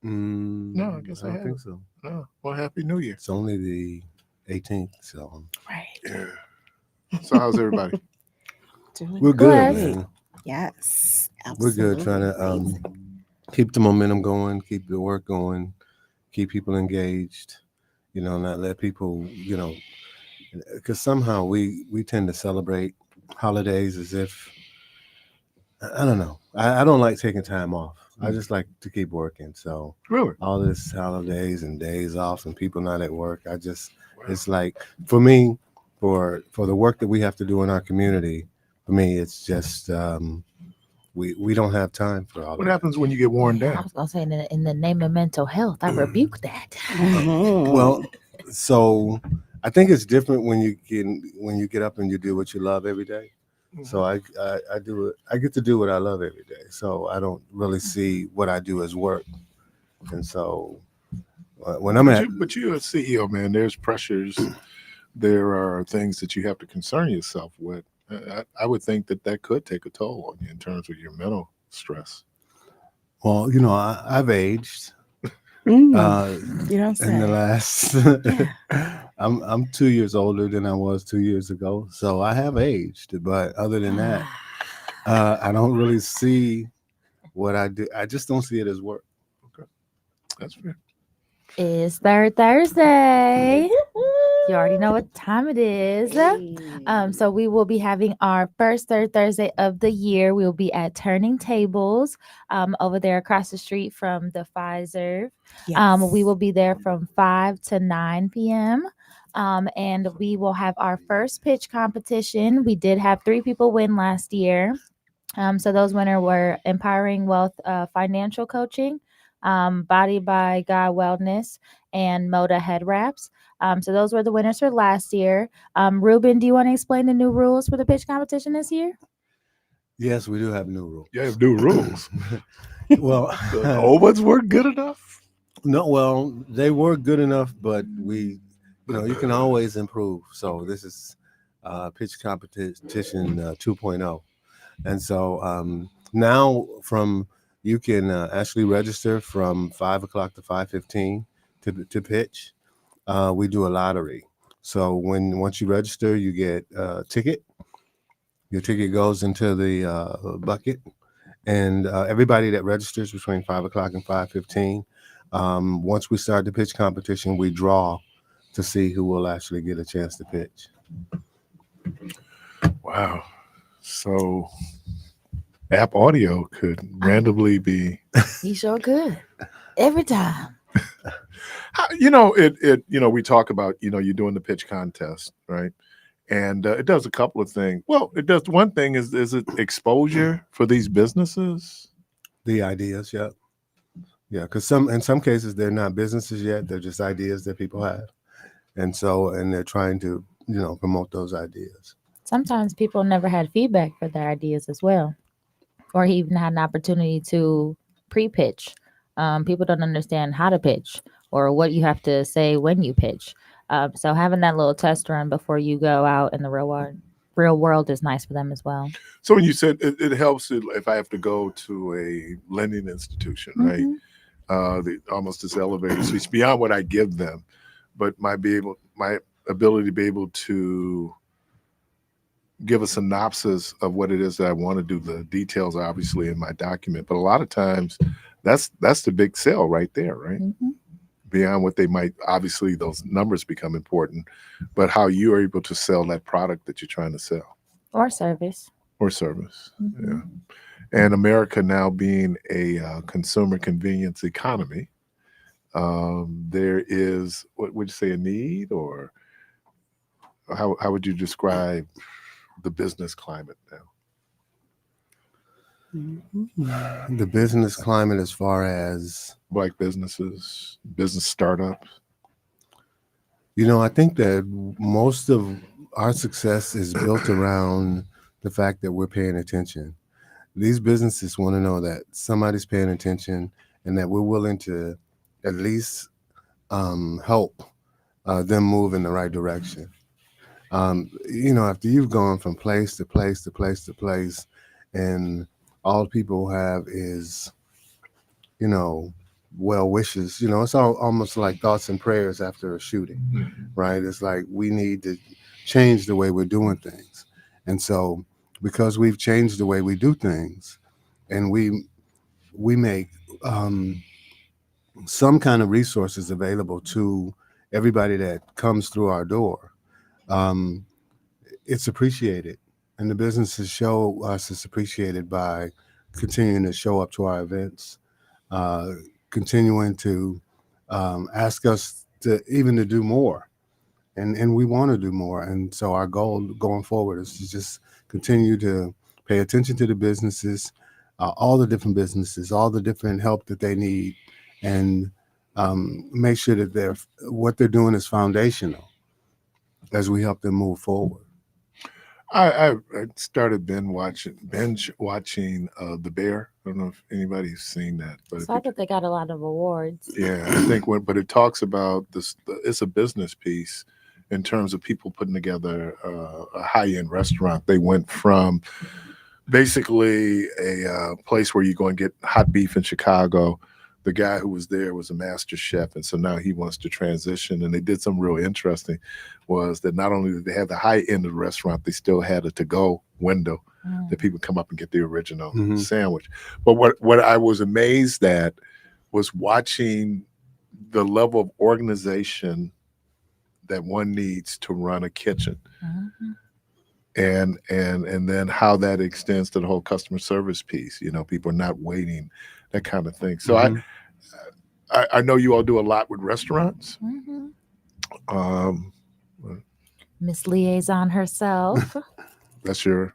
[SPEAKER 2] No, I guess I
[SPEAKER 9] don't
[SPEAKER 2] haven't.
[SPEAKER 9] think so.
[SPEAKER 2] No. Well, Happy New Year.
[SPEAKER 9] It's only the 18th, so
[SPEAKER 11] Right.
[SPEAKER 2] Yeah. So how's everybody?
[SPEAKER 11] Doing
[SPEAKER 9] we're good,
[SPEAKER 10] Blessed.
[SPEAKER 9] man.
[SPEAKER 11] Yes.
[SPEAKER 9] We're
[SPEAKER 11] Absolutely.
[SPEAKER 9] good. Trying to keep the momentum going, keep the work going, keep people engaged. Not let people, because somehow we tend to celebrate holidays as if I don't know. I don't like taking time off. I just like to keep working. So
[SPEAKER 2] Really?
[SPEAKER 9] all this holidays and days off and people not at work, it's like for me, for the work that we have to do in our community, for me, it's just we don't have time for all
[SPEAKER 2] What
[SPEAKER 9] of
[SPEAKER 2] happens when you get worn
[SPEAKER 10] I
[SPEAKER 2] down?
[SPEAKER 10] was gonna say in the name of mental health, I rebuke that.
[SPEAKER 9] that. Well, so I think it's different when you get up and you do what you love every day. So I do it. I get to do what I love every day. So I don't really see what I do as work. And so when I'm
[SPEAKER 2] But you're a CEO, man. There's pressures. There are things that you have to concern yourself with. I would think that could take a toll on you in terms of your mental stress.
[SPEAKER 9] well, I've aged.
[SPEAKER 11] You don't
[SPEAKER 9] In the
[SPEAKER 11] say.
[SPEAKER 9] last, I'm 2 years older than I was 2 years ago, so I have aged. But other than that, I don't really see what I do. I just don't see it as work.
[SPEAKER 2] Okay, that's fair.
[SPEAKER 10] It's Third Thursday. You already know what time it is. So we will be having our first Third Thursday of the year. We will be at Turning Tables over there across the street from the Pfizer.
[SPEAKER 11] Yes.
[SPEAKER 10] We will be there from 5 to 9 p.m. And we will have our first pitch competition. We did have 3 people win last year. So those winners were Empowering Wealth Financial Coaching, Body by God Wellness, and Moda Head Wraps. So those were the winners for last year. Ruben, do you want to explain the new rules for the pitch competition this year?
[SPEAKER 9] Yes, we do have new rules.
[SPEAKER 2] You have new rules.
[SPEAKER 9] Well,
[SPEAKER 2] The old ones weren't good enough.
[SPEAKER 9] no, well, they were good enough, but you can always improve. So this is pitch competition 2.0. And so now you can actually register from 5 o'clock to 5:15 to pitch. We do a lottery. So once you register, you get a ticket. Your ticket goes into the bucket, and everybody that registers between 5 o'clock and 5:15. Once we start the pitch competition, we draw to see who will actually get a chance to pitch.
[SPEAKER 2] Wow. So app audio could randomly be.
[SPEAKER 10] You sure could. Every time.
[SPEAKER 2] We talk about, you're doing the pitch contest, right? And it does a couple of things. Well, it does one thing is it exposure for these businesses?
[SPEAKER 9] The ideas, yeah. Yeah, because in some cases they're not businesses yet, they're just ideas that people have. And they're trying to, promote those ideas.
[SPEAKER 10] Sometimes people never had feedback for their ideas as well, or even had an opportunity to pre-pitch People don't understand how to pitch or what you have to say when you pitch. So having that little test run before you go out in the real world is nice for them as well.
[SPEAKER 2] So when you said it helps if I have to go to a lending institution, right? Almost this elevator speech beyond what I give them, but my ability to be able to give a synopsis of what it is that I want to do. The details are obviously in my document, but a lot of times that's the big sell right there, right? Beyond what they might, obviously those numbers become important, but how you are able to sell that product that you're trying to sell.
[SPEAKER 10] Or service.
[SPEAKER 2] Yeah. And America now being a consumer convenience economy, there is, what would you say, a need, or how would you describe the business climate now?
[SPEAKER 9] The business climate as far as
[SPEAKER 2] Black businesses, business startups?
[SPEAKER 9] I think that most of our success is built around the fact that we're paying attention. These businesses want to know that somebody's paying attention and that we're willing to at least help them move in the right direction. After you've gone from place to place to place to place, and all people have is, well wishes, it's almost like thoughts and prayers after a shooting, right? It's like we need to change the way we're doing things. And so because we've changed the way we do things, and we make some kind of resources available to everybody that comes through our door, it's appreciated. And the businesses show us it's appreciated by continuing to show up to our events, continuing to ask us to do more. And we want to do more. And so our goal going forward is to just continue to pay attention to the businesses, all the different businesses, all the different help that they need, and make sure that what they're doing is foundational as we help them move forward.
[SPEAKER 2] I started binge watching The Bear. I don't know if anybody's seen that, but
[SPEAKER 10] So I thought they got a lot of awards.
[SPEAKER 2] yeah, I think but it talks about this. It's a business piece in terms of people putting together a high-end restaurant. They went from basically a place where you go and get hot beef in Chicago. The guy who was there was a master chef, and so now he wants to transition. And they did something real interesting, was that not only did they have the high end of the restaurant, they still had a to-go window that people come up and get the original sandwich. But what I was amazed at was watching the level of organization that one needs to run a kitchen. And then how that extends to the whole customer service piece. People are not waiting, that kind of thing. So I know you all do a lot with restaurants.
[SPEAKER 10] Miss Liaison herself.
[SPEAKER 2] That's your...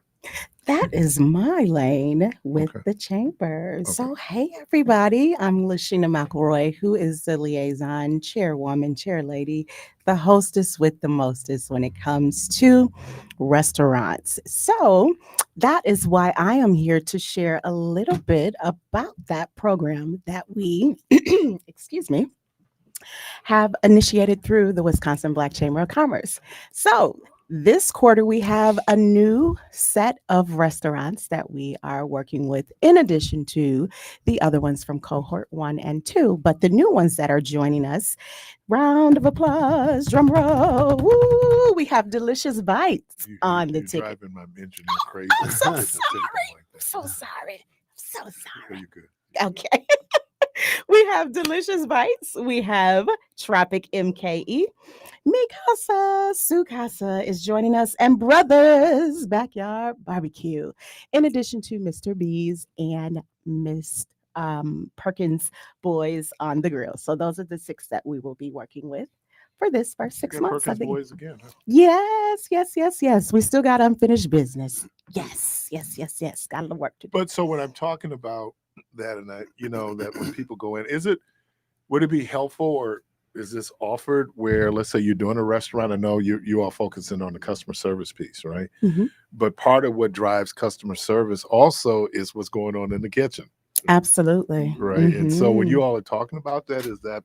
[SPEAKER 11] That is my lane with the chamber. So, hey, everybody. I'm Lashina McElroy, who is the liaison, chairwoman, chair lady, the hostess with the mostest when it comes to restaurants. So, that is why I am here to share a little bit about that program that we, excuse me, have initiated through the Wisconsin Black Chamber of Commerce. So, this quarter, we have a new set of restaurants that we are working with, in addition to the other ones from cohort 1 and 2. But the new ones that are joining us, round of applause, drum roll, woo, we have Delicious Bites on the ticket.
[SPEAKER 2] Driving my engineer crazy.
[SPEAKER 11] I'm so sorry.
[SPEAKER 2] You're good.
[SPEAKER 11] Okay. We have Delicious Bites. We have Tropic MKE. Mikasa Sukasa is joining us, and Brothers Backyard Barbecue, in addition to Mr. B's and Miss Perkins Boys on the Grill. So those are the 6 that we will be working with for this first 6 months.
[SPEAKER 2] Perkins Boys again, huh?
[SPEAKER 11] Yes. We still got unfinished business. Yes. Got a little work to do.
[SPEAKER 2] But so when I'm talking about that, and that when people go in, would it be helpful, or is this offered where, let's say you're doing a restaurant? I know you all focusing on the customer service piece, right? But part of what drives customer service also is what's going on in the kitchen.
[SPEAKER 11] Absolutely.
[SPEAKER 2] Right. And so when
[SPEAKER 11] Mhm.
[SPEAKER 2] you all are talking about that, is that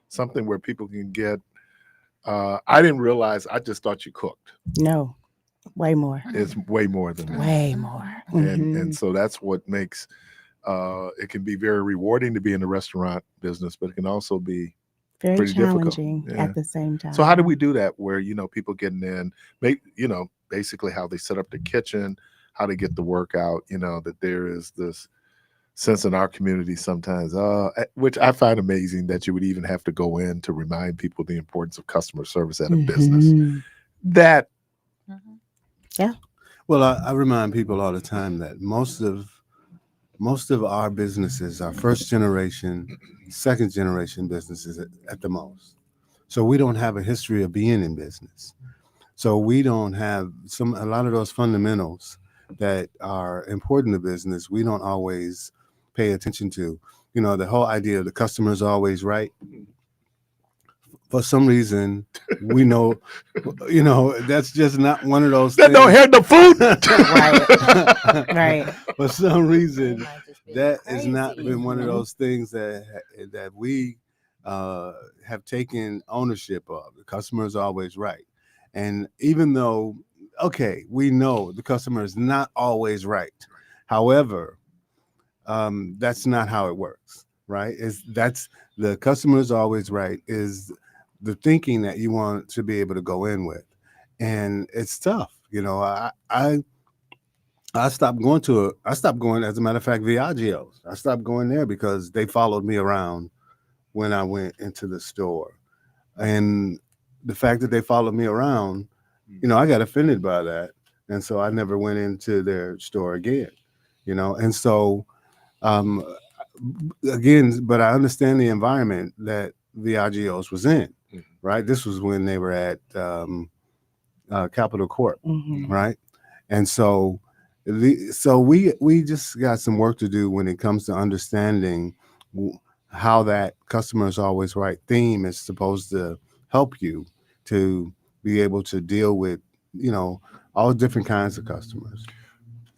[SPEAKER 2] something where people can get? I didn't realize. I just thought you cooked.
[SPEAKER 11] No, way more.
[SPEAKER 2] It's way more than that.
[SPEAKER 11] Way more.
[SPEAKER 2] And
[SPEAKER 11] Mhm.
[SPEAKER 2] so that's what makes it can be very rewarding to be in the restaurant business, but it can also be
[SPEAKER 11] Very
[SPEAKER 2] pretty difficult.
[SPEAKER 11] challenging
[SPEAKER 2] Yeah.
[SPEAKER 11] at the same time.
[SPEAKER 2] So how do we do that where people getting in, basically how they set up the kitchen, how they get the work out, that there is this sense in our community sometimes, which I find amazing that you would even have to go in to remind people the importance of customer service at a business.
[SPEAKER 11] Mhm.
[SPEAKER 2] That
[SPEAKER 11] Yeah.
[SPEAKER 9] Well, I remind people all the time that most of our businesses are first generation, second generation businesses at the most. So we don't have a history of being in business. So we don't have a lot of those fundamentals that are important to business. We don't always pay attention to. The whole idea of the customer is always right. For some reason, we know, that's just not one of those
[SPEAKER 2] that
[SPEAKER 9] things.
[SPEAKER 2] don't have the food.
[SPEAKER 11] Right. Right.
[SPEAKER 9] For some reason,
[SPEAKER 10] might just be
[SPEAKER 9] that has not
[SPEAKER 10] crazy.
[SPEAKER 9] been one of those things that we have taken ownership of. The customer is always right. And even though, okay, we know the customer is not always right. However, that's not how it works, right? That's the customer is always right is the thinking that you want to be able to go in with. And it's tough. I stopped going, as a matter of fact, Viaggio's. I stopped going there because they followed me around when I went into the store. And the fact that they followed me around, I got offended by that. And so I never went into their store again, And so, um, again, but I understand the environment that Viaggio's was in, right? This was when they were at Capitol Court,
[SPEAKER 11] Mhm.
[SPEAKER 9] right? And so, we just got some work to do when it comes to understanding how that customer is always right theme is supposed to help you to be able to deal with all different kinds of customers.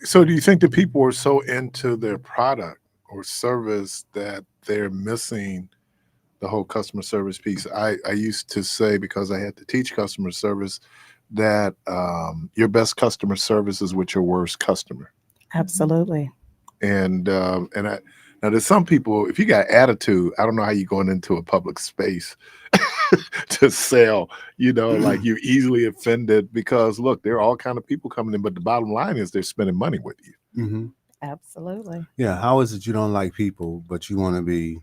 [SPEAKER 2] So do you think that people are so into their product or service that they're missing the whole customer service piece? I used to say, because I had to teach customer service, that your best customer service is with your worst customer.
[SPEAKER 11] Absolutely.
[SPEAKER 2] And now there's some people, if you got attitude, I don't know how you're going into a public space to sell, like you're easily offended because look, there are all kind of people coming in, but the bottom line is they're spending money with you.
[SPEAKER 9] Mm-hmm.
[SPEAKER 11] Absolutely.
[SPEAKER 9] Yeah. How is it you don't like people, but you want to be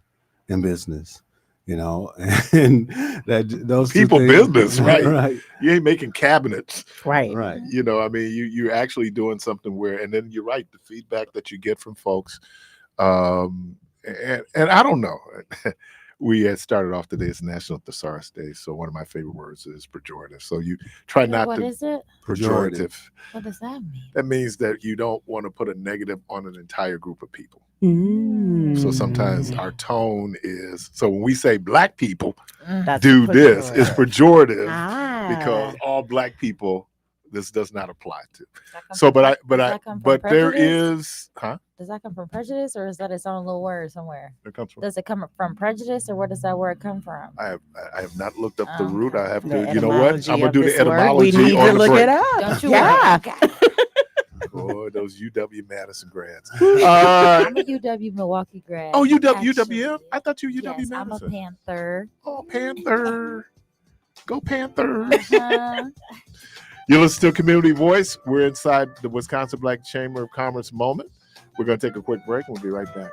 [SPEAKER 9] in business? And that those two
[SPEAKER 2] People
[SPEAKER 9] things,
[SPEAKER 2] business, right?
[SPEAKER 9] right,
[SPEAKER 2] You ain't making cabinets.
[SPEAKER 11] Right.
[SPEAKER 9] right.
[SPEAKER 2] I mean, you're actually doing something where, and then you're right, the feedback that you get from folks, and I don't know. We had started off today as National Thesaurus Day, so one of my favorite words is pejorative. So you try not
[SPEAKER 10] What
[SPEAKER 2] to
[SPEAKER 10] is it?
[SPEAKER 2] pejorative.
[SPEAKER 10] What does that mean?
[SPEAKER 2] That means that you don't want to put a negative on an entire group of people.
[SPEAKER 11] Mm.
[SPEAKER 2] So sometimes our tone is, so when we say black people
[SPEAKER 11] That's
[SPEAKER 2] do this,
[SPEAKER 11] pejorative.
[SPEAKER 2] it's pejorative because
[SPEAKER 11] Ah.
[SPEAKER 2] all black people this does not apply to.
[SPEAKER 10] Does that come
[SPEAKER 2] So
[SPEAKER 10] from
[SPEAKER 2] but there
[SPEAKER 10] prejudice?
[SPEAKER 2] is
[SPEAKER 10] Does that come from prejudice, or is that its own little word somewhere?
[SPEAKER 2] it comes from
[SPEAKER 10] Does it come from prejudice, or where does that word come from?
[SPEAKER 2] I have not looked up the root.
[SPEAKER 10] Okay.
[SPEAKER 2] I have
[SPEAKER 11] The
[SPEAKER 2] to, you know what?
[SPEAKER 11] etymology
[SPEAKER 2] I'm gonna
[SPEAKER 11] of
[SPEAKER 2] do the
[SPEAKER 11] this word.
[SPEAKER 2] etymology
[SPEAKER 11] We need
[SPEAKER 2] on
[SPEAKER 11] to
[SPEAKER 2] the
[SPEAKER 11] look
[SPEAKER 2] break.
[SPEAKER 11] it up.
[SPEAKER 10] Don't you
[SPEAKER 11] Yeah.
[SPEAKER 10] worry.
[SPEAKER 2] Boy, those UW Madison grads.
[SPEAKER 10] I'm a UW Milwaukee grad.
[SPEAKER 2] Oh, UWM?
[SPEAKER 10] actually.
[SPEAKER 2] I thought you were UW
[SPEAKER 10] Yes, I'm a
[SPEAKER 2] Madison.
[SPEAKER 10] Panther.
[SPEAKER 2] Oh, Panther. Go Panthers.
[SPEAKER 10] Uh-huh.
[SPEAKER 2] You listen to Community Voice. We're inside the Wisconsin Black Chamber of Commerce moment. We're going to take a quick break and we'll be right back.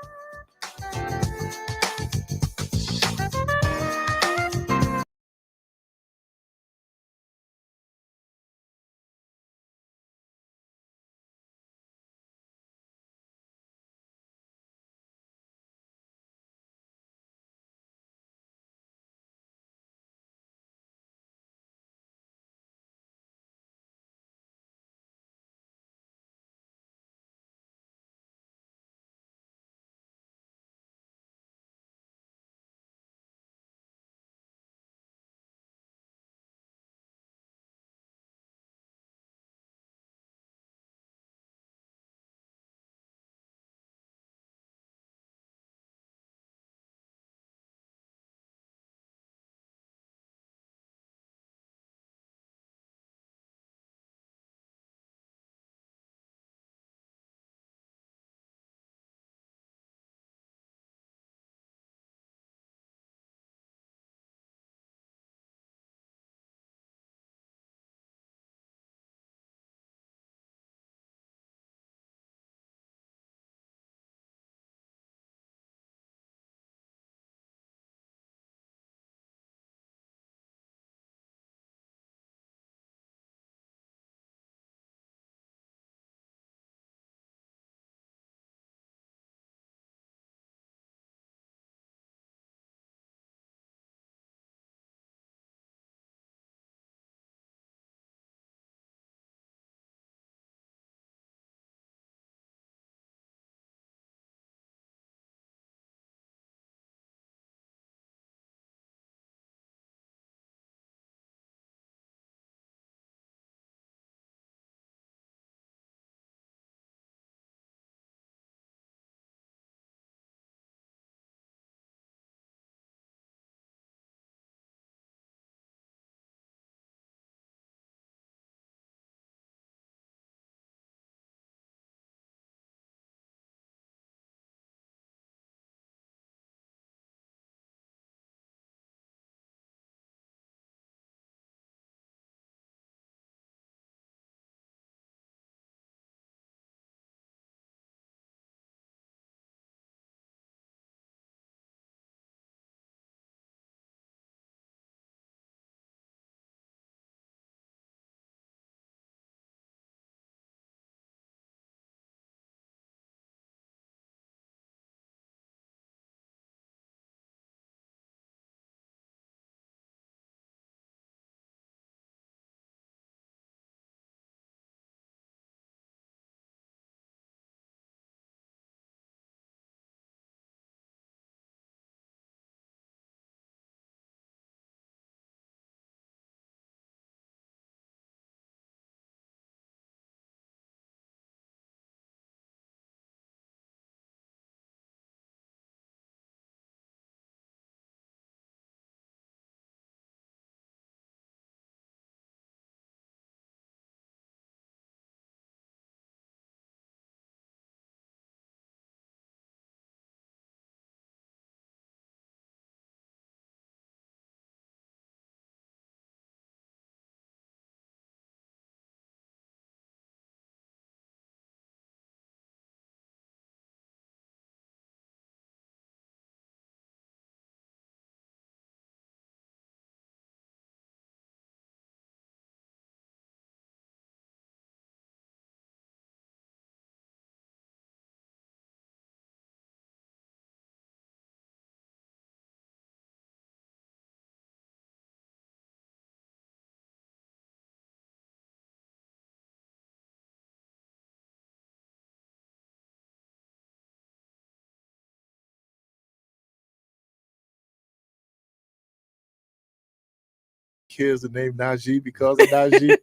[SPEAKER 2] kids the name Najee because of Najee.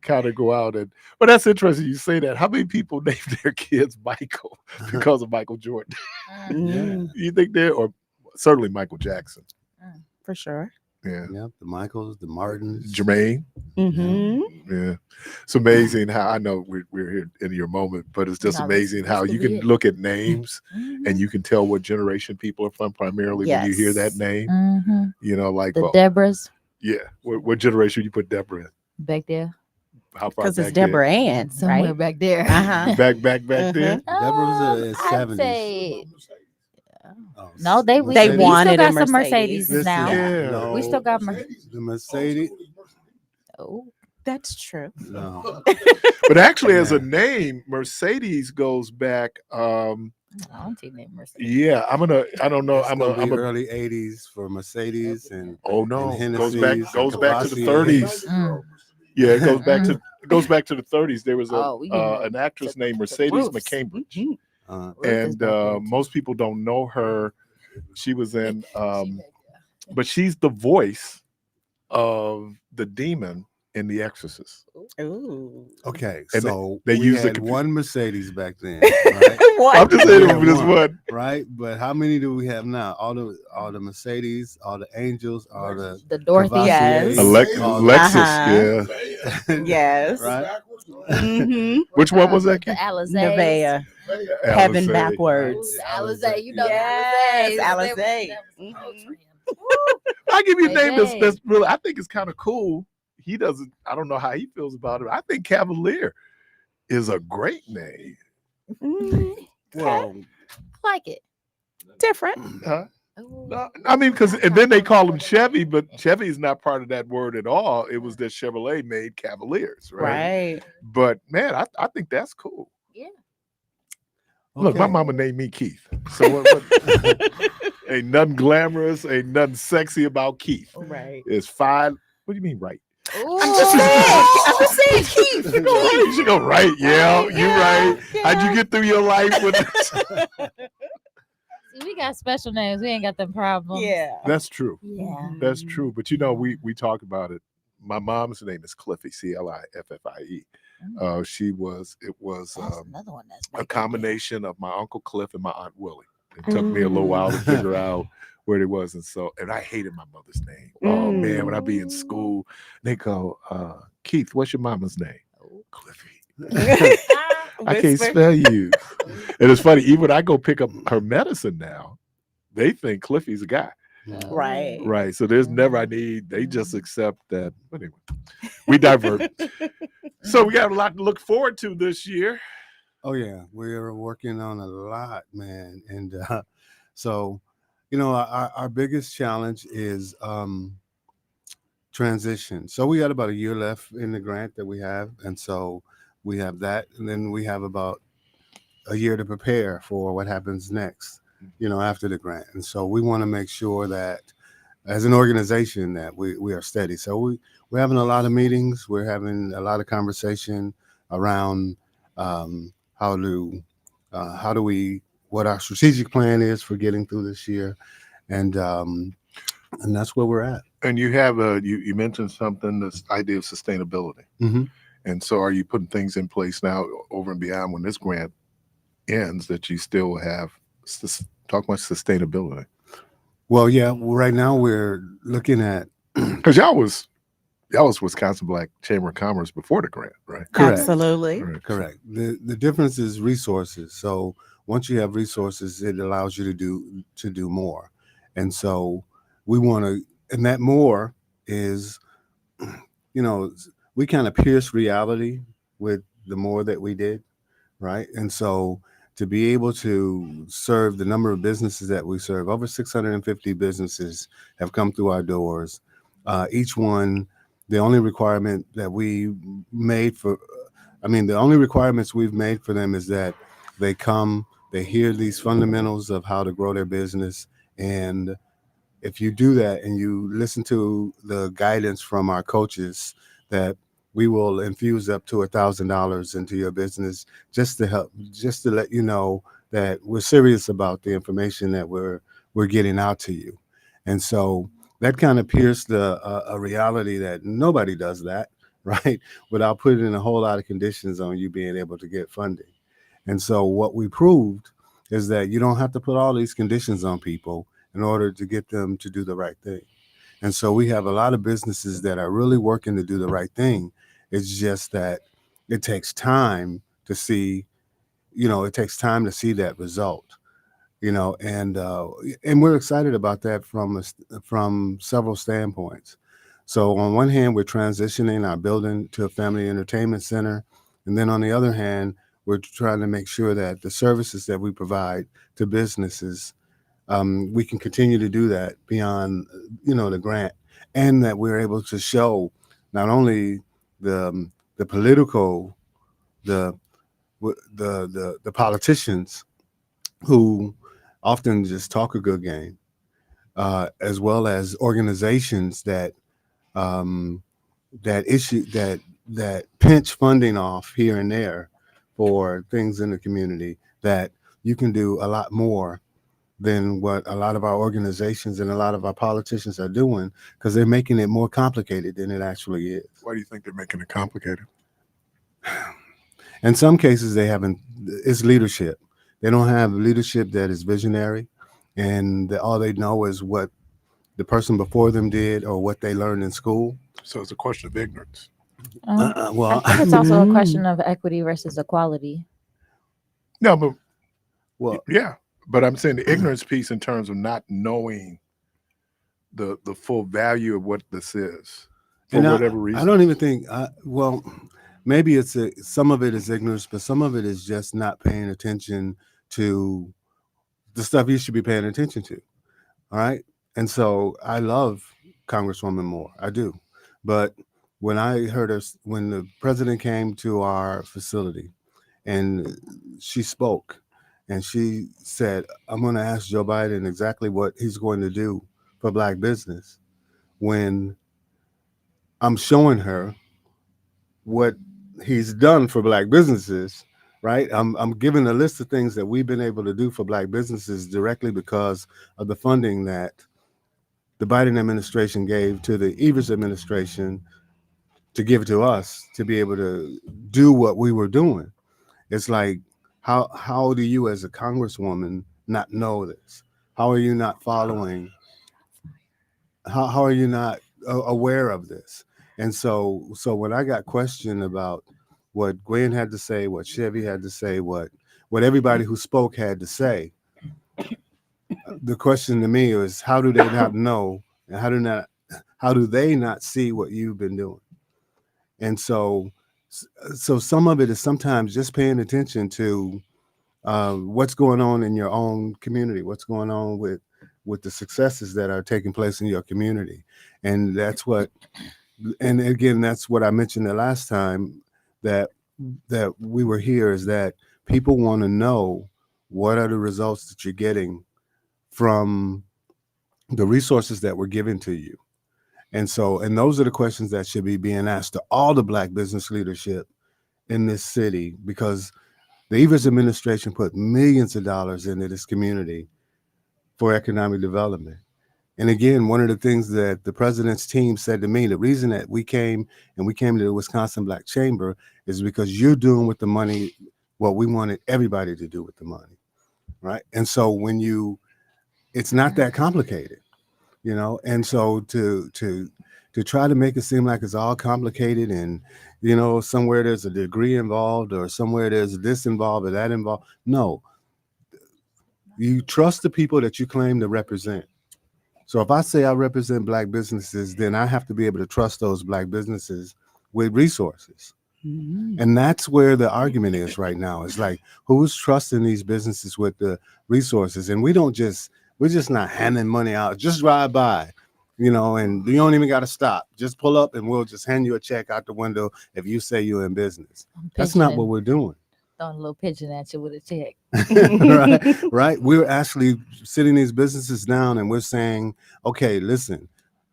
[SPEAKER 2] Kind of go out and, but that's interesting you say that. How many people name their kids Michael because of Michael Jordan? You think they're, or certainly Michael Jackson.
[SPEAKER 11] For sure.
[SPEAKER 2] Yeah.
[SPEAKER 9] Yep, the Michaels, the Martins,
[SPEAKER 2] Jermaine.
[SPEAKER 11] Mm-hmm.
[SPEAKER 2] Yeah. It's amazing how, I know we're here in your moment, but it's just amazing how you can look at names and you can tell what generation people are from primarily when you hear that name. You know, like
[SPEAKER 10] the Deborahs.
[SPEAKER 2] Yeah. What generation you put Deborah in?
[SPEAKER 10] Back there.
[SPEAKER 2] How far
[SPEAKER 11] Because
[SPEAKER 2] back
[SPEAKER 11] it's Deborah Ann,
[SPEAKER 10] somewhere
[SPEAKER 11] right?
[SPEAKER 10] back there.
[SPEAKER 2] Back there.
[SPEAKER 9] Deborah's
[SPEAKER 10] I'd
[SPEAKER 9] 70s.
[SPEAKER 10] say,
[SPEAKER 9] Oh,
[SPEAKER 10] no, they
[SPEAKER 11] They
[SPEAKER 10] we
[SPEAKER 11] wanted
[SPEAKER 10] still
[SPEAKER 11] a
[SPEAKER 10] got some
[SPEAKER 11] Mercedes.
[SPEAKER 10] Mercedes now.
[SPEAKER 2] Yeah.
[SPEAKER 10] We still got Mercedes.
[SPEAKER 9] The Mercedes.
[SPEAKER 10] Oh,
[SPEAKER 11] That's true.
[SPEAKER 9] No.
[SPEAKER 2] But actually, as a name, Mercedes goes back.
[SPEAKER 10] I don't think they Mercedes.
[SPEAKER 2] Yeah, I don't know.
[SPEAKER 9] It's gonna be early 80s for Mercedes and
[SPEAKER 2] it goes
[SPEAKER 9] Hennessy's
[SPEAKER 2] back
[SPEAKER 9] and
[SPEAKER 2] back to the
[SPEAKER 9] Cavassiers.
[SPEAKER 2] 30s. Yeah, it goes back to the 30s. There was
[SPEAKER 10] Oh,
[SPEAKER 2] an actress named Mercedes McCambridge, and most people don't know her. She was in, but she's the voice of the demon in The Exorcist.
[SPEAKER 11] Ooh.
[SPEAKER 9] Okay,
[SPEAKER 2] And
[SPEAKER 9] so
[SPEAKER 2] they
[SPEAKER 9] we
[SPEAKER 2] used
[SPEAKER 9] had
[SPEAKER 2] the
[SPEAKER 9] one Mercedes back then, right?
[SPEAKER 2] I'm just saying it was one.
[SPEAKER 9] Right? But how many do we have now? All the Mercedes, all the Angels, all the
[SPEAKER 10] Dorothy.
[SPEAKER 11] Yes.
[SPEAKER 2] Lexus, yeah.
[SPEAKER 11] Yes.
[SPEAKER 9] Right?
[SPEAKER 11] Mm-hmm.
[SPEAKER 2] Which one was that?
[SPEAKER 10] The Alizé.
[SPEAKER 11] Nevaeh. Heaven
[SPEAKER 2] Alizé.
[SPEAKER 11] backwards.
[SPEAKER 10] Alizé. You know
[SPEAKER 11] Yes,
[SPEAKER 10] the Alizé.
[SPEAKER 11] Alizé.
[SPEAKER 2] I give you a name that's really, I think it's kind of cool. He doesn't, I don't know how he feels about it. I think Cavalier is a great name.
[SPEAKER 9] Well,
[SPEAKER 10] Like it.
[SPEAKER 11] Different.
[SPEAKER 2] No, I mean, because and then they call him Chevy, but Chevy is not part of that word at all. It was that Chevrolet made Cavaliers, right?
[SPEAKER 11] Right.
[SPEAKER 2] But man, I think that's cool.
[SPEAKER 10] Yeah.
[SPEAKER 2] Look, my mama named me Keith. So what, ain't nothing glamorous, ain't nothing sexy about Keith.
[SPEAKER 11] Right.
[SPEAKER 2] It's fine. What do you mean, right?
[SPEAKER 11] I'm just saying Keith.
[SPEAKER 2] You should go right. Yeah, you right. How'd you get through your life with this?
[SPEAKER 10] See, we got special names. We ain't got them problems.
[SPEAKER 11] Yeah.
[SPEAKER 2] That's true.
[SPEAKER 10] Yeah.
[SPEAKER 2] That's true. But you know, we talk about it. My mom's name is Cliffy, Cliffie. It was
[SPEAKER 10] That's another one that's
[SPEAKER 2] a combination of my Uncle Cliff and my Aunt Willie. It took me a little while to figure out where it was. And I hated my mother's name. Oh man, when I be in school, they go, Keith, what's your mama's name? Cliffy. I can't spell you. And it's funny, even when I go pick up her medicine now, they think Cliffy's a guy.
[SPEAKER 11] Right.
[SPEAKER 2] Right. So there's never they just accept that. But anyway, we divert. So we got a lot to look forward to this year.
[SPEAKER 9] Oh yeah, we're working on a lot, man. And so, you know, our biggest challenge is transition. So we got about a year left in the grant that we have, and so we have that, and then we have about a year to prepare for what happens next, you know, after the grant. And so we want to make sure that as an organization that we are steady. So we're having a lot of meetings, we're having a lot of conversation around what our strategic plan is for getting through this year, and that's where we're at.
[SPEAKER 2] And you have you mentioned something, this idea of sustainability.
[SPEAKER 9] Mm-hmm.
[SPEAKER 2] And so are you putting things in place now over and beyond when this grant ends that you still have talk about sustainability?
[SPEAKER 9] Well, yeah, right now we're looking at,
[SPEAKER 2] because y'all was Wisconsin Black Chamber of Commerce before the grant, right?
[SPEAKER 9] Correct.
[SPEAKER 11] Absolutely.
[SPEAKER 9] Correct. The difference is resources. So once you have resources, it allows you to do more. And so we want to, and that more is, you know, we kind of pierce reality with the more that we did, right? And so to be able to serve the number of businesses that we serve, over 650 businesses have come through our doors. Each one, the only requirement that we made the only requirements we've made for them is that they come, they hear these fundamentals of how to grow their business. And if you do that and you listen to the guidance from our coaches, that we will infuse up to $1,000 into your business just to let you know that we're serious about the information that we're getting out to you. And so that kind of pierced a reality that nobody does that, right? Without putting a whole lot of conditions on you being able to get funding. And so what we proved is that you don't have to put all these conditions on people in order to get them to do the right thing. And so we have a lot of businesses that are really working to do the right thing. It's just that it takes time to see, it takes time to see that result, and we're excited about that from several standpoints. So on one hand, we're transitioning our building to a family entertainment center, and then on the other hand, we're trying to make sure that the services that we provide to businesses, we can continue to do that beyond, the grant, and that we're able to show not only the political, the the politicians who often just talk a good game, as well as organizations um, that pinch funding off here and there for things in the community, that you can do a lot more than what a lot of our organizations and a lot of our politicians are doing, because they're making it more complicated than it actually is.
[SPEAKER 3] Why do you think they're making it complicated?
[SPEAKER 9] In some cases, they haven't. It's leadership. They don't have leadership that is visionary, and all they know is what the person before them did or what they learned in school.
[SPEAKER 3] So it's a question of ignorance.
[SPEAKER 9] Well,
[SPEAKER 10] I think it's also a question of equity versus equality.
[SPEAKER 3] No, but
[SPEAKER 9] well,
[SPEAKER 3] yeah, but I'm saying the ignorance piece in terms of not knowing the full value of what this is for whatever reason.
[SPEAKER 9] I don't even think. Well, maybe some of it is ignorance, but some of it is just not paying attention to the stuff you should be paying attention to. All right. And so I love Congresswoman Moore. I do. But when I heard her, when the president came to our facility and she spoke and she said, I'm going to ask Joe Biden exactly what he's going to do for Black business, when I'm showing her what he's done for Black businesses, right? I'm giving a list of things that we've been able to do for Black businesses directly because of the funding that the Biden administration gave to the Evers administration to give to us to be able to do what we were doing. It's like, how do you as a congresswoman not know this? How are you not following? How are you not aware of this? And so when I got questioned about what Gwen had to say, what Chevy had to say, what everybody who spoke had to say, the question to me was, how do they not know, and how do they not see what you've been doing? And so some of it is sometimes just paying attention to what's going on in your own community, what's going on with the successes that are taking place in your community. And that's what, and again, that's what I mentioned the last time that we were here, is that people want to know what are the results that you're getting from the resources that were given to you. And those are the questions that should be being asked to all the Black business leadership in this city, because the Evers administration put millions of dollars into this community for economic development. And again, one of the things that the president's team said to me, the reason that we came to the Wisconsin Black Chamber is because you're doing with the money what we wanted everybody to do with the money, right? And so it's not that complicated, and so to try to make it seem like it's all complicated and, somewhere there's a degree involved or somewhere there's this involved or that involved. No, you trust the people that you claim to represent. So if I say I represent Black businesses, then I have to be able to trust those Black businesses with resources. Mm-hmm. And that's where the argument is right now. It's like, who's trusting these businesses with the resources? And we're just not handing money out. Just drive by, and you don't even got to stop. Just pull up and we'll just hand you a check out the window if you say you're in business. That's not what we're doing.
[SPEAKER 10] Throwing a little pigeon at you with a check.
[SPEAKER 9] Right. We're actually sitting these businesses down and we're saying, okay, listen,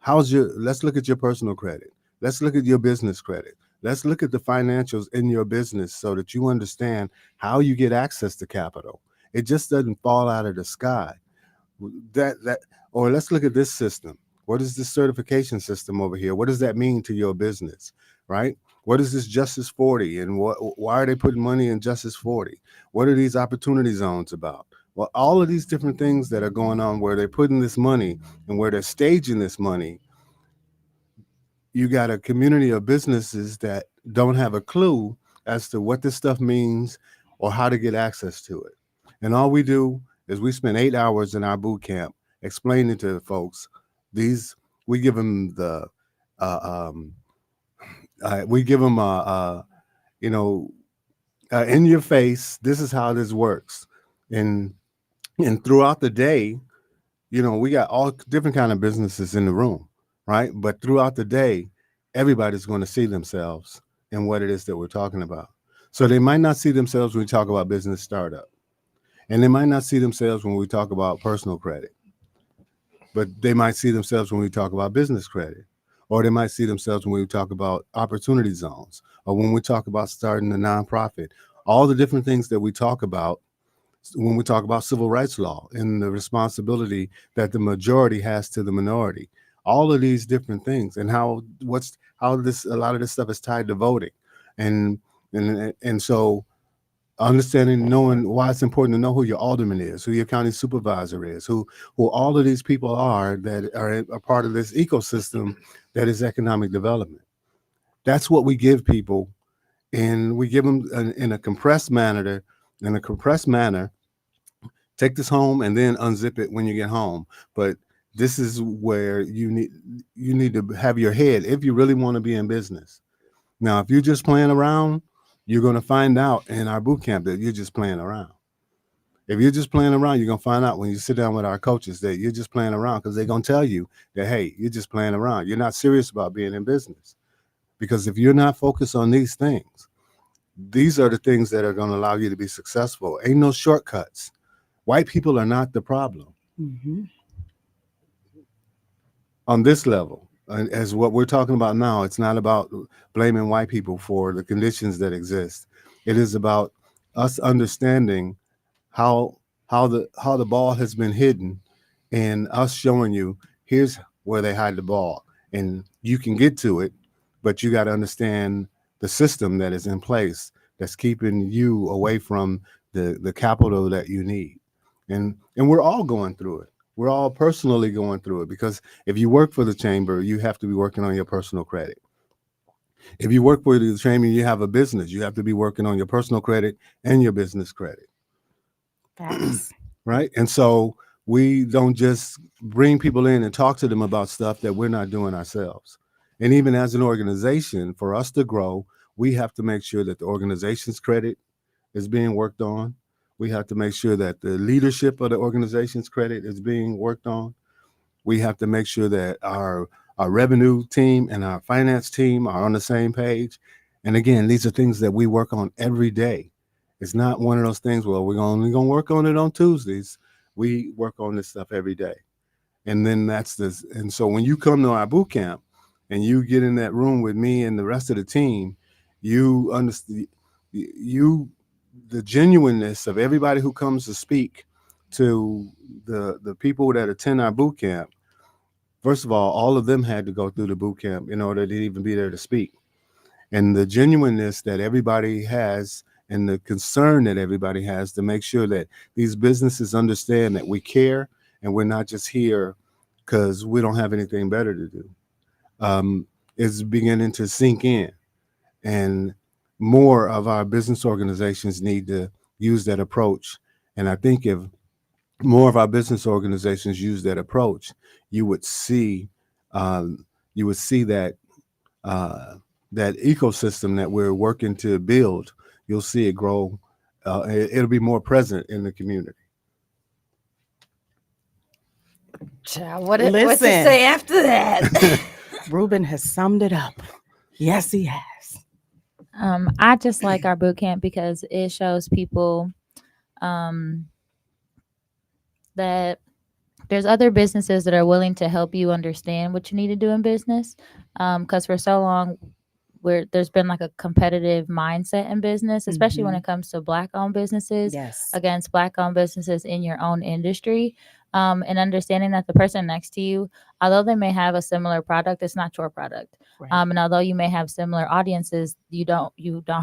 [SPEAKER 9] let's look at your personal credit. Let's look at your business credit. Let's look at the financials in your business so that you understand how you get access to capital. It just doesn't fall out of the sky. Or let's look at this system. What is this certification system over here? What does that mean to your business, right? What is this Justice 40, and why are they putting money in Justice 40? What are these opportunity zones about? Well, all of these different things that are going on where they're putting this money and where they're staging this money, you got a community of businesses that don't have a clue as to what this stuff means or how to get access to it. And all we do is we spend 8 hours in our boot camp explaining to the folks these. We give them the, we give them you know, in your face. This is how this works, and throughout the day, you know, we got all different kind of businesses in the room, right? But throughout the day, everybody's going to see themselves in what it is that we're talking about. So they might not see themselves when we talk about business startup, and they might not see themselves when we talk about personal credit, but they might see themselves when we talk about business credit, or they might see themselves when we talk about opportunity zones, or when we talk about starting a nonprofit. All the different things that we talk about when we talk about civil rights law and the responsibility that the majority has to the minority, all of these different things, and how this, a lot of this stuff is tied to voting, and so understanding, knowing why it's important to know who your alderman is, who your county supervisor is, who all of these people are that are a part of this ecosystem that is economic development. That's what we give people, and we give them in a compressed manner. Take this home and then unzip it when you get home. But this is where you need to have your head if you really want to be in business. Now, if you're just playing around, you're going to find out in our boot camp that you're just playing around. If you're just playing around, you're going to find out when you sit down with our coaches that you're just playing around, because they're going to tell you that, hey, you're just playing around. You're not serious about being in business. Because if you're not focused on these things, these are the things that are going to allow you to be successful. Ain't no shortcuts. White people are not the problem.
[SPEAKER 11] Mm-hmm.
[SPEAKER 9] On this level, as what we're talking about now, it's not about blaming white people for the conditions that exist. It is about us understanding how the ball has been hidden, and us showing you here's where they hide the ball, and you can get to it, but you got to understand the system that is in place that's keeping you away from the capital that you need. And we're all going through it. We're all personally going through it, because if you work for the chamber, you have to be working on your personal credit. If you work for the chamber, you have a business, you have to be working on your personal credit and your business credit.
[SPEAKER 11] Facts.
[SPEAKER 9] Right? And so we don't just bring people in and talk to them about stuff that we're not doing ourselves. And even as an organization, for us to grow, we have to make sure that the organization's credit is being worked on. We have to make sure that the leadership of the organization's credit is being worked on. We have to make sure that our revenue team and our finance team are on the same page. And again, these are things that we work on every day. It's not one of those things, well, we're only going to work on it on Tuesdays. We work on this stuff every day. And then that's this. And so when you come to our boot camp and you get in that room with me and the rest of the team, you understand the genuineness of everybody who comes to speak to the people that attend our boot camp. First of all of them had to go through the boot camp in order to even be there to speak. And the genuineness that everybody has and the concern that everybody has to make sure that these businesses understand that we care and we're not just here because we don't have anything better to do, is beginning to sink in. And more of our business organizations need to use that approach. And I think if more of our business organizations use that approach, you would see that that ecosystem that we're working to build. You'll see it grow. It'll be more present in the community.
[SPEAKER 10] Child, what to say after that?
[SPEAKER 11] Ruben has summed it up. Yes, he has.
[SPEAKER 10] I just like our boot camp because it shows people that there's other businesses that are willing to help you understand what you need to do in business. Because for so long, there's been like a competitive mindset in business, especially when it comes to Black-owned businesses
[SPEAKER 11] Yes.
[SPEAKER 10] against Black-owned businesses in your own industry. and understanding that the person next to you, although they may have a similar product, it's not your product.
[SPEAKER 11] Right.
[SPEAKER 10] And although you may have similar audiences, you don't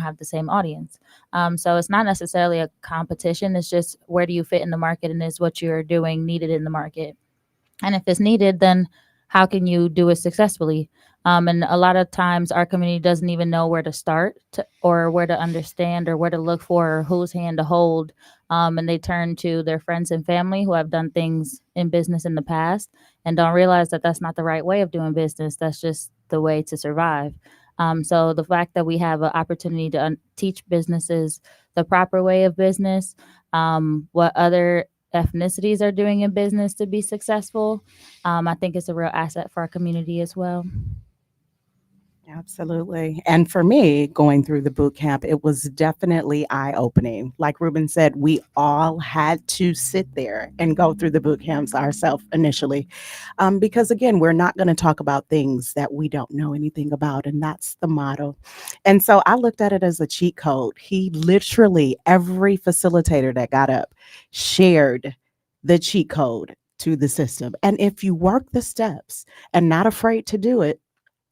[SPEAKER 10] have the same audience. So it's not necessarily a competition. It's just where do you fit in the market, and is what you're doing needed in the market? And if it's needed, then how can you do it successfully? And a lot of times our community doesn't even know where to start or where to understand or where to look for or whose hand to hold. And they turn to their friends and family who have done things in business in the past and don't realize that that's not the right way of doing business. That's just the way to survive. So the fact that we have an opportunity to teach businesses the proper way of business, what other ethnicities are doing in business to be successful, I think it's a real asset for our community as well.
[SPEAKER 11] Absolutely. And for me, going through the boot camp, it was definitely eye-opening. Like Ruben said, we all had to sit there and go through the boot camps ourselves initially. Because again, we're not going to talk about things that we don't know anything about. And that's the motto. And so I looked at it as a cheat code. He literally, every facilitator that got up shared the cheat code to the system. And if you work the steps and not afraid to do it,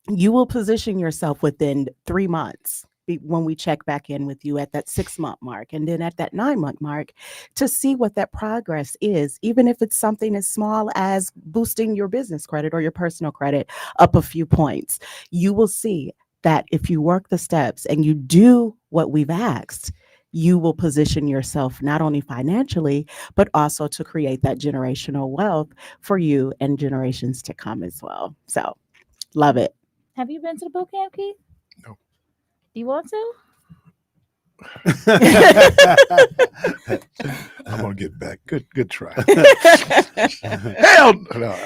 [SPEAKER 11] you will position yourself within 3 months when we check back in with you at that 6-month mark and then at that 9-month mark to see what that progress is, even if it's something as small as boosting your business credit or your personal credit up a few points. You will see that if you work the steps and you do what we've asked, you will position yourself not only financially, but also to create that generational wealth for you and generations to come as well. So love it.
[SPEAKER 10] Have you been to the boot camp, Keith?
[SPEAKER 2] No.
[SPEAKER 10] Do you want to?
[SPEAKER 2] I'm gonna get back. Good try. Hell no.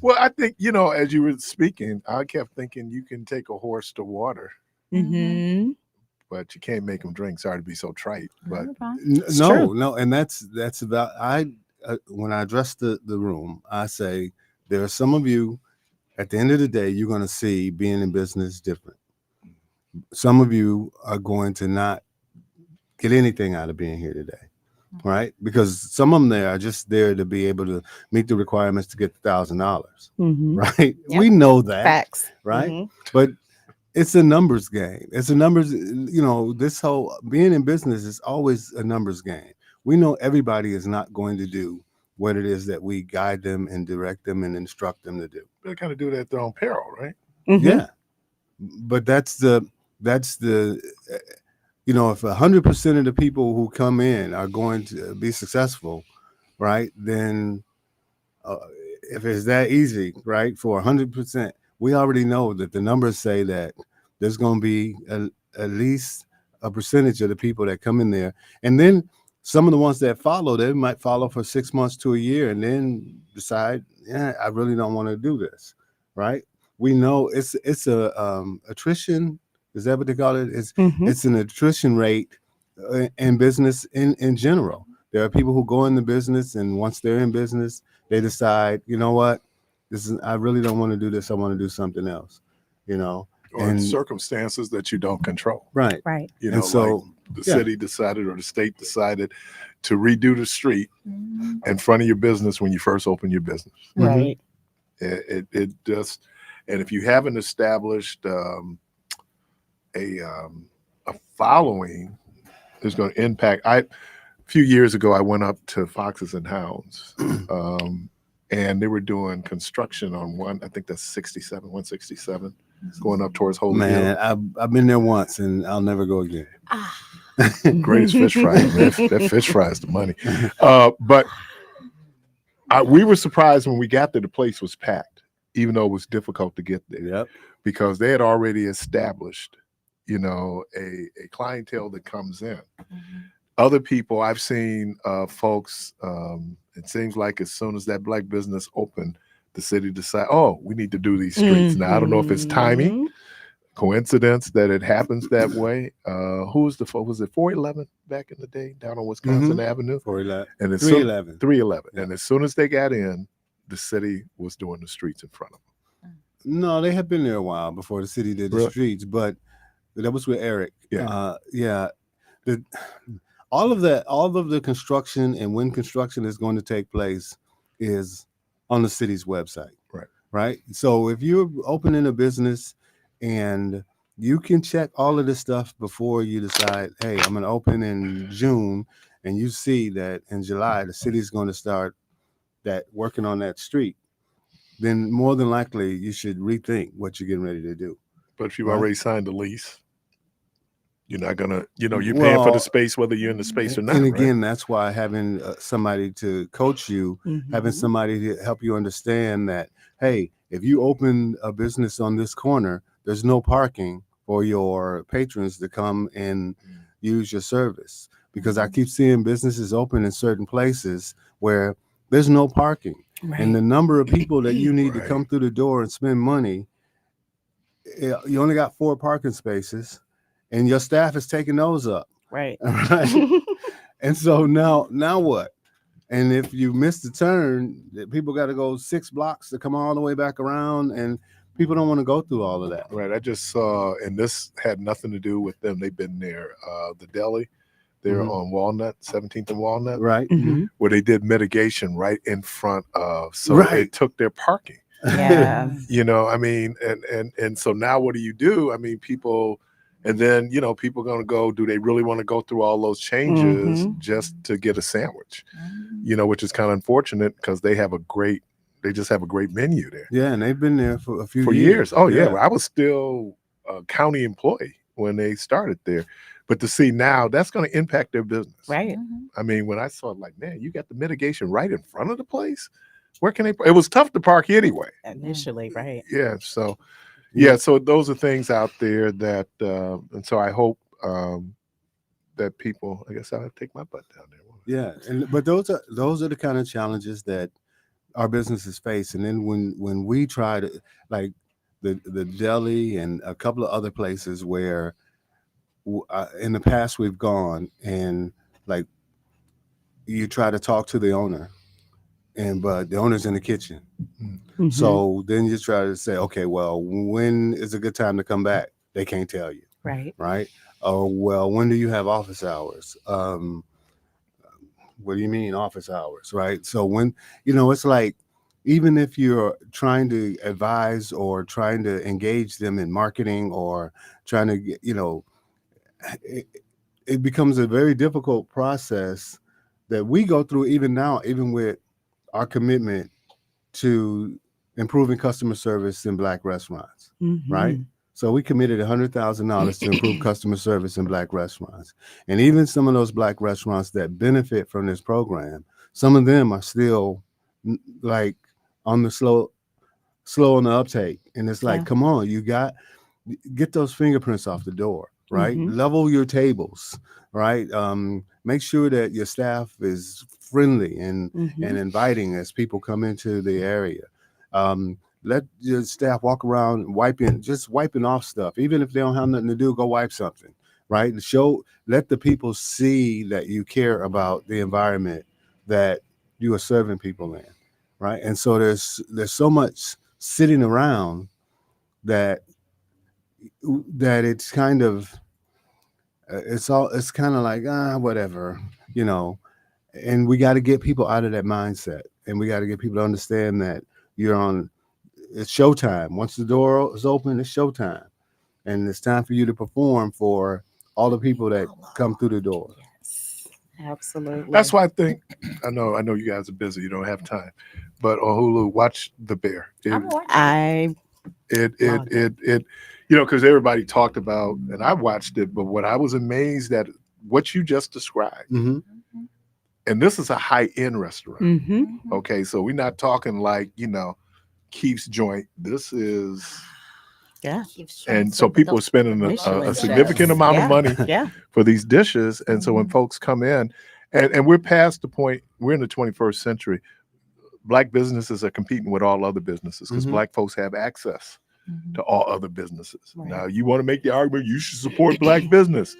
[SPEAKER 2] Well, I think, as you were speaking, I kept thinking you can take a horse to water,
[SPEAKER 11] Mm-hmm.
[SPEAKER 2] but you can't make them drink. Sorry to be so trite, but
[SPEAKER 9] No, and that's about when I address the room, I say there are some of you. At the end of the day, you're going to see being in business different. Some of you are going to not get anything out of being here today, right? Because some of them there are just there to be able to meet the requirements to get $1,000, right?
[SPEAKER 11] Yep.
[SPEAKER 9] We know that,
[SPEAKER 11] Facts,
[SPEAKER 9] right? But it's a numbers game. It's a numbers. This whole being in business is always a numbers game. We know everybody is not going to do what it is that we guide them and direct them and instruct them to do.
[SPEAKER 2] They kind of do that at their own peril, right?
[SPEAKER 9] Yeah, but that's the if 100% of the people who come in are going to be successful, right? Then if it's that easy, right, for 100%, we already know that the numbers say that there's going to be at least a percentage of the people that come in there, and then some of the ones that follow, they might follow for 6 months to a year and then decide, I really don't want to do this, right? We know it's a attrition. Is that what they call it? It's an attrition rate in business in general. There are people who go into business, and once they're in business, they decide, you know what, I really don't want to do this. I want to do something else,
[SPEAKER 2] Or circumstances that you don't control.
[SPEAKER 9] Right.
[SPEAKER 2] And so like the city decided or the state decided to redo the street in front of your business when you first open your business.
[SPEAKER 11] Right.
[SPEAKER 2] It just, and if you haven't established a following, it's going to impact. A few years ago, I went up to Foxes and Hounds, and they were doing construction on I think that's 167, going up towards Holy Hill.
[SPEAKER 9] Man, I've been there once, and I'll never go again.
[SPEAKER 2] Greatest fish fry. That fish fry is the money. But we were surprised when we got there. The place was packed, even though it was difficult to get there, because they had already established, a clientele that comes in. Other people I've seen, folks. It seems like as soon as that black business opened, the city decided, we need to do these streets. Now I don't know if it's timing, coincidence that it happens that way. Was it 411 back in the day down on Wisconsin Avenue?
[SPEAKER 9] 411
[SPEAKER 2] and
[SPEAKER 9] 311.
[SPEAKER 2] 311. And as soon as they got in, the city was doing the streets in front of them.
[SPEAKER 9] No, they had been there a while before the city did the streets, but that was with Eric. all of that, all of the construction and when construction is going to take place is on the city's website. Right. So if you're opening a business and you can check all of this stuff before you decide, hey, I'm going to open in June, and you see that in July, the city's going to start that working on that street, then more than likely you should rethink what you're getting ready to do.
[SPEAKER 2] But if you've already signed a lease, you're not gonna, you're paying for the space whether you're in the space or not.
[SPEAKER 9] And again, that's why having somebody to coach you, having somebody to help you understand that, hey, if you open a business on this corner, there's no parking for your patrons to come and use your service. Because I keep seeing businesses open in certain places where there's no parking. And the number of people that you need to come through the door and spend money, you only got 4 parking spaces. And your staff is taking those up.
[SPEAKER 11] Right.
[SPEAKER 9] And so now what? And if you miss the turn, people got to go 6 blocks to come all the way back around. And people don't want to go through all of that.
[SPEAKER 2] Right. I just saw, and this had nothing to do with them. They've been there. The deli, they're on Walnut, 17th and Walnut.
[SPEAKER 9] Right.
[SPEAKER 2] Where they did mitigation right in front of. So it took their parking.
[SPEAKER 11] Yeah.
[SPEAKER 2] I mean, and so now what do you do? I mean, people... And then, people are going to go, do they really want to go through all those changes just to get a sandwich? Which is kind of unfortunate because they just have a great menu there.
[SPEAKER 9] Yeah, and they've been there for a few
[SPEAKER 2] years. Oh, yeah. Well, I was still a county employee when they started there. But to see now, that's going to impact their business.
[SPEAKER 11] Right.
[SPEAKER 2] I mean, when I saw it, like, man, you got the mitigation right in front of the place? Where can they? It was tough to park anyway.
[SPEAKER 11] Initially, right.
[SPEAKER 2] Yeah, so... Yeah, so those are things out there that, and so I hope that people, I guess I'll have to take my butt down there.
[SPEAKER 9] Yeah, but those are the kind of challenges that our businesses face. And then when we try to, like the deli and a couple of other places where in the past we've gone and like you try to talk to the owner, but the owner's in the kitchen. So then you try to say, okay, well, when is a good time to come back? They can't tell you. Right. Oh, well, when do you have office hours? What do you mean office hours? Right. So when, it's like, even if you're trying to advise or trying to engage them in marketing or trying to get, it becomes a very difficult process that we go through even now, even with our commitment to improving customer service in Black restaurants, right? So we committed $100,000 to improve customer service in Black restaurants. And even some of those Black restaurants that benefit from this program, some of them are still like on the slow on the uptake. And it's like, come on, get those fingerprints off the door, right? Level your tables, right? Make sure that your staff is friendly and inviting as people come into the area. Let your staff walk around wiping off stuff. Even if they don't have nothing to do, go wipe something, right? Let the people see that you care about the environment that you are serving people in, right? And so there's so much sitting around that it's kind of it's kind of like whatever, and we got to get people out of that mindset, and we got to get people to understand that it's showtime. Once the door is open, it's showtime, and it's time for you to perform for all the people that come through the door.
[SPEAKER 11] Yes, absolutely.
[SPEAKER 2] That's why I think I know you guys are busy, you don't have time, but on Hulu, watch The Bear. Because everybody talked about, and I watched it, but what I was amazed at what you just described. And this is a high-end restaurant. Okay, so we're not talking like, Keith's joint. This is, and so people are spending a significant amount of money for these dishes. And so when folks come in, and we're past the point, we're in the 21st century. Black businesses are competing with all other businesses because Black folks have access to all other businesses. Now, you want to make the argument you should support Black business,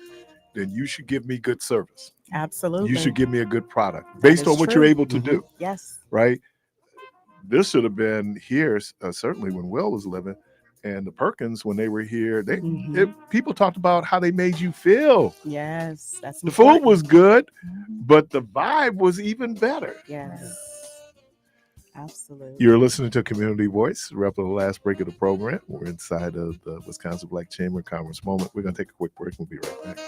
[SPEAKER 2] then you should give me good service.
[SPEAKER 11] Absolutely.
[SPEAKER 2] You should give me a good product based on what you're able to do.
[SPEAKER 11] Yes.
[SPEAKER 2] Right? This should have been here, certainly when Will was living, and the Perkins, when they were here, people talked about how they made you feel.
[SPEAKER 11] Yes, that's
[SPEAKER 2] the
[SPEAKER 11] important.
[SPEAKER 2] food was good, but the vibe was even better.
[SPEAKER 11] Yes, absolutely.
[SPEAKER 2] You're listening to Community Voice. We're up to the last break of the program. We're inside of the Wisconsin Black Chamber of Commerce moment. We're going to take a quick break. We'll be right back.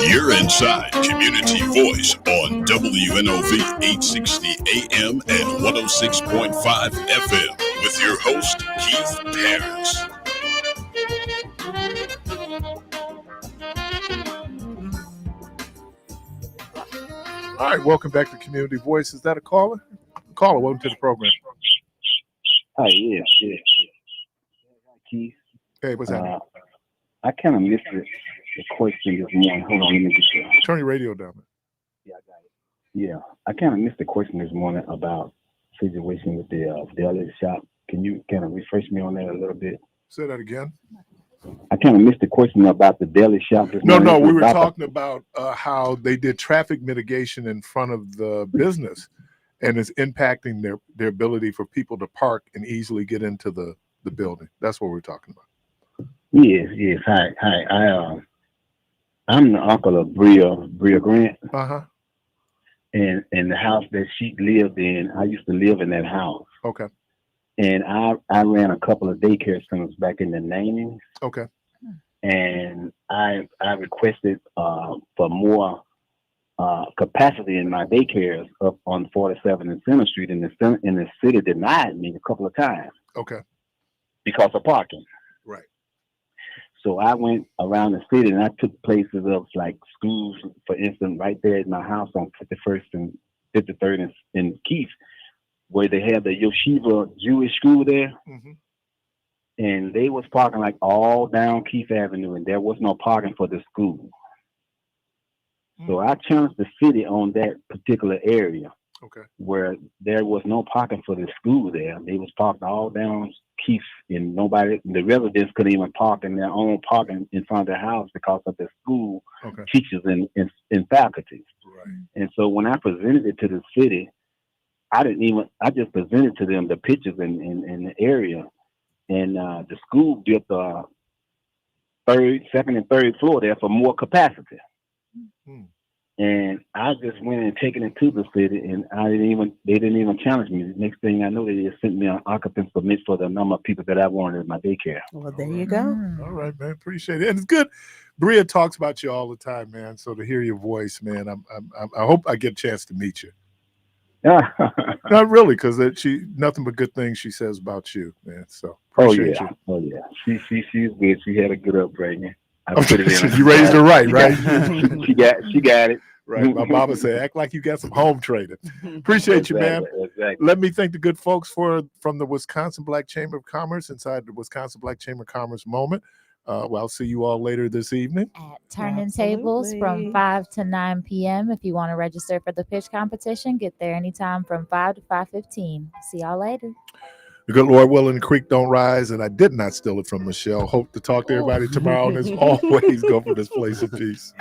[SPEAKER 1] You're inside Community Voice on WNOV 860 AM and 106.5 FM with your host, Keith Parris.
[SPEAKER 2] All right, welcome back to Community Voice. Is that a caller? Caller, welcome to the program.
[SPEAKER 12] Hi, yeah. Keith.
[SPEAKER 2] Hey, what's happening?
[SPEAKER 12] I kind of missed the question this morning. Hold on, let me get you.
[SPEAKER 2] Turn your radio down.
[SPEAKER 12] Yeah, I got it. Yeah, I kind of missed the question this morning about situation with the deli shop. Can you kind of refresh me on that a little bit?
[SPEAKER 2] Say that again.
[SPEAKER 12] I kind of missed the question about the deli shop this morning.
[SPEAKER 2] No, we were talking about how they did traffic mitigation in front of the business. and it's impacting their ability for people to park and easily get into the building. That's what we're talking about.
[SPEAKER 12] Yes. Hi. I'm the uncle of Bria Grant.
[SPEAKER 2] Uh-huh.
[SPEAKER 12] And the house that she lived in, I used to live in that house.
[SPEAKER 2] Okay.
[SPEAKER 12] And I ran a couple of daycare centers back in the 90s.
[SPEAKER 2] Okay.
[SPEAKER 12] And I requested for more capacity in my daycares up on 47 and Center Street, and the city denied me a couple of times.
[SPEAKER 2] Okay.
[SPEAKER 12] Because of parking.
[SPEAKER 2] Right.
[SPEAKER 12] So I went around the city and I took places of like schools, for instance, right there at my house on 51st and 53rd in Keith, where they had the Yeshiva Jewish school there.
[SPEAKER 2] Mm-hmm.
[SPEAKER 12] And they was parking like all down Keith Avenue, and there was no parking for the school. So I challenged the city on that particular area.
[SPEAKER 2] Okay.
[SPEAKER 12] Where there was no parking for the school there. They was parked all down Keith, and the residents couldn't even park in their own parking in front of their house because of the school teachers and faculty.
[SPEAKER 2] Right.
[SPEAKER 12] And so when I presented it to the city, I just presented to them the pictures in the area. And the school built the second and third floor there for more capacity.
[SPEAKER 2] Mm.
[SPEAKER 12] And I just went and taken it to the city, and they didn't even challenge me. The next thing I know, they just sent me an occupancy permit for the number of people that I wanted in my daycare.
[SPEAKER 11] Well, there you go.
[SPEAKER 2] All right, man. Appreciate it. And it's good. Bria talks about you all the time, man. So to hear your voice, man, I hope I get a chance to meet you. Not really, because she nothing but good things she says about you, man. So appreciate you.
[SPEAKER 12] Oh yeah. She's good. She had a good upbringing. I put it in.
[SPEAKER 2] You raised her right, right?
[SPEAKER 12] She got it.
[SPEAKER 2] Right. My mama said, act like you got some home training. Appreciate you, man.
[SPEAKER 12] Exactly.
[SPEAKER 2] Let me thank the good folks from the Wisconsin Black Chamber of Commerce inside the Wisconsin Black Chamber of Commerce moment. Well, I'll see you all later this evening.
[SPEAKER 10] At Turning Tables from 5 to 9 p.m. If you want to register for the pitch competition, get there anytime from 5 to 5:15. See y'all later.
[SPEAKER 2] The good Lord willing, the creek don't rise, and I did not steal it from Michelle. Hope to talk to everybody tomorrow, and as always, go for this place of peace.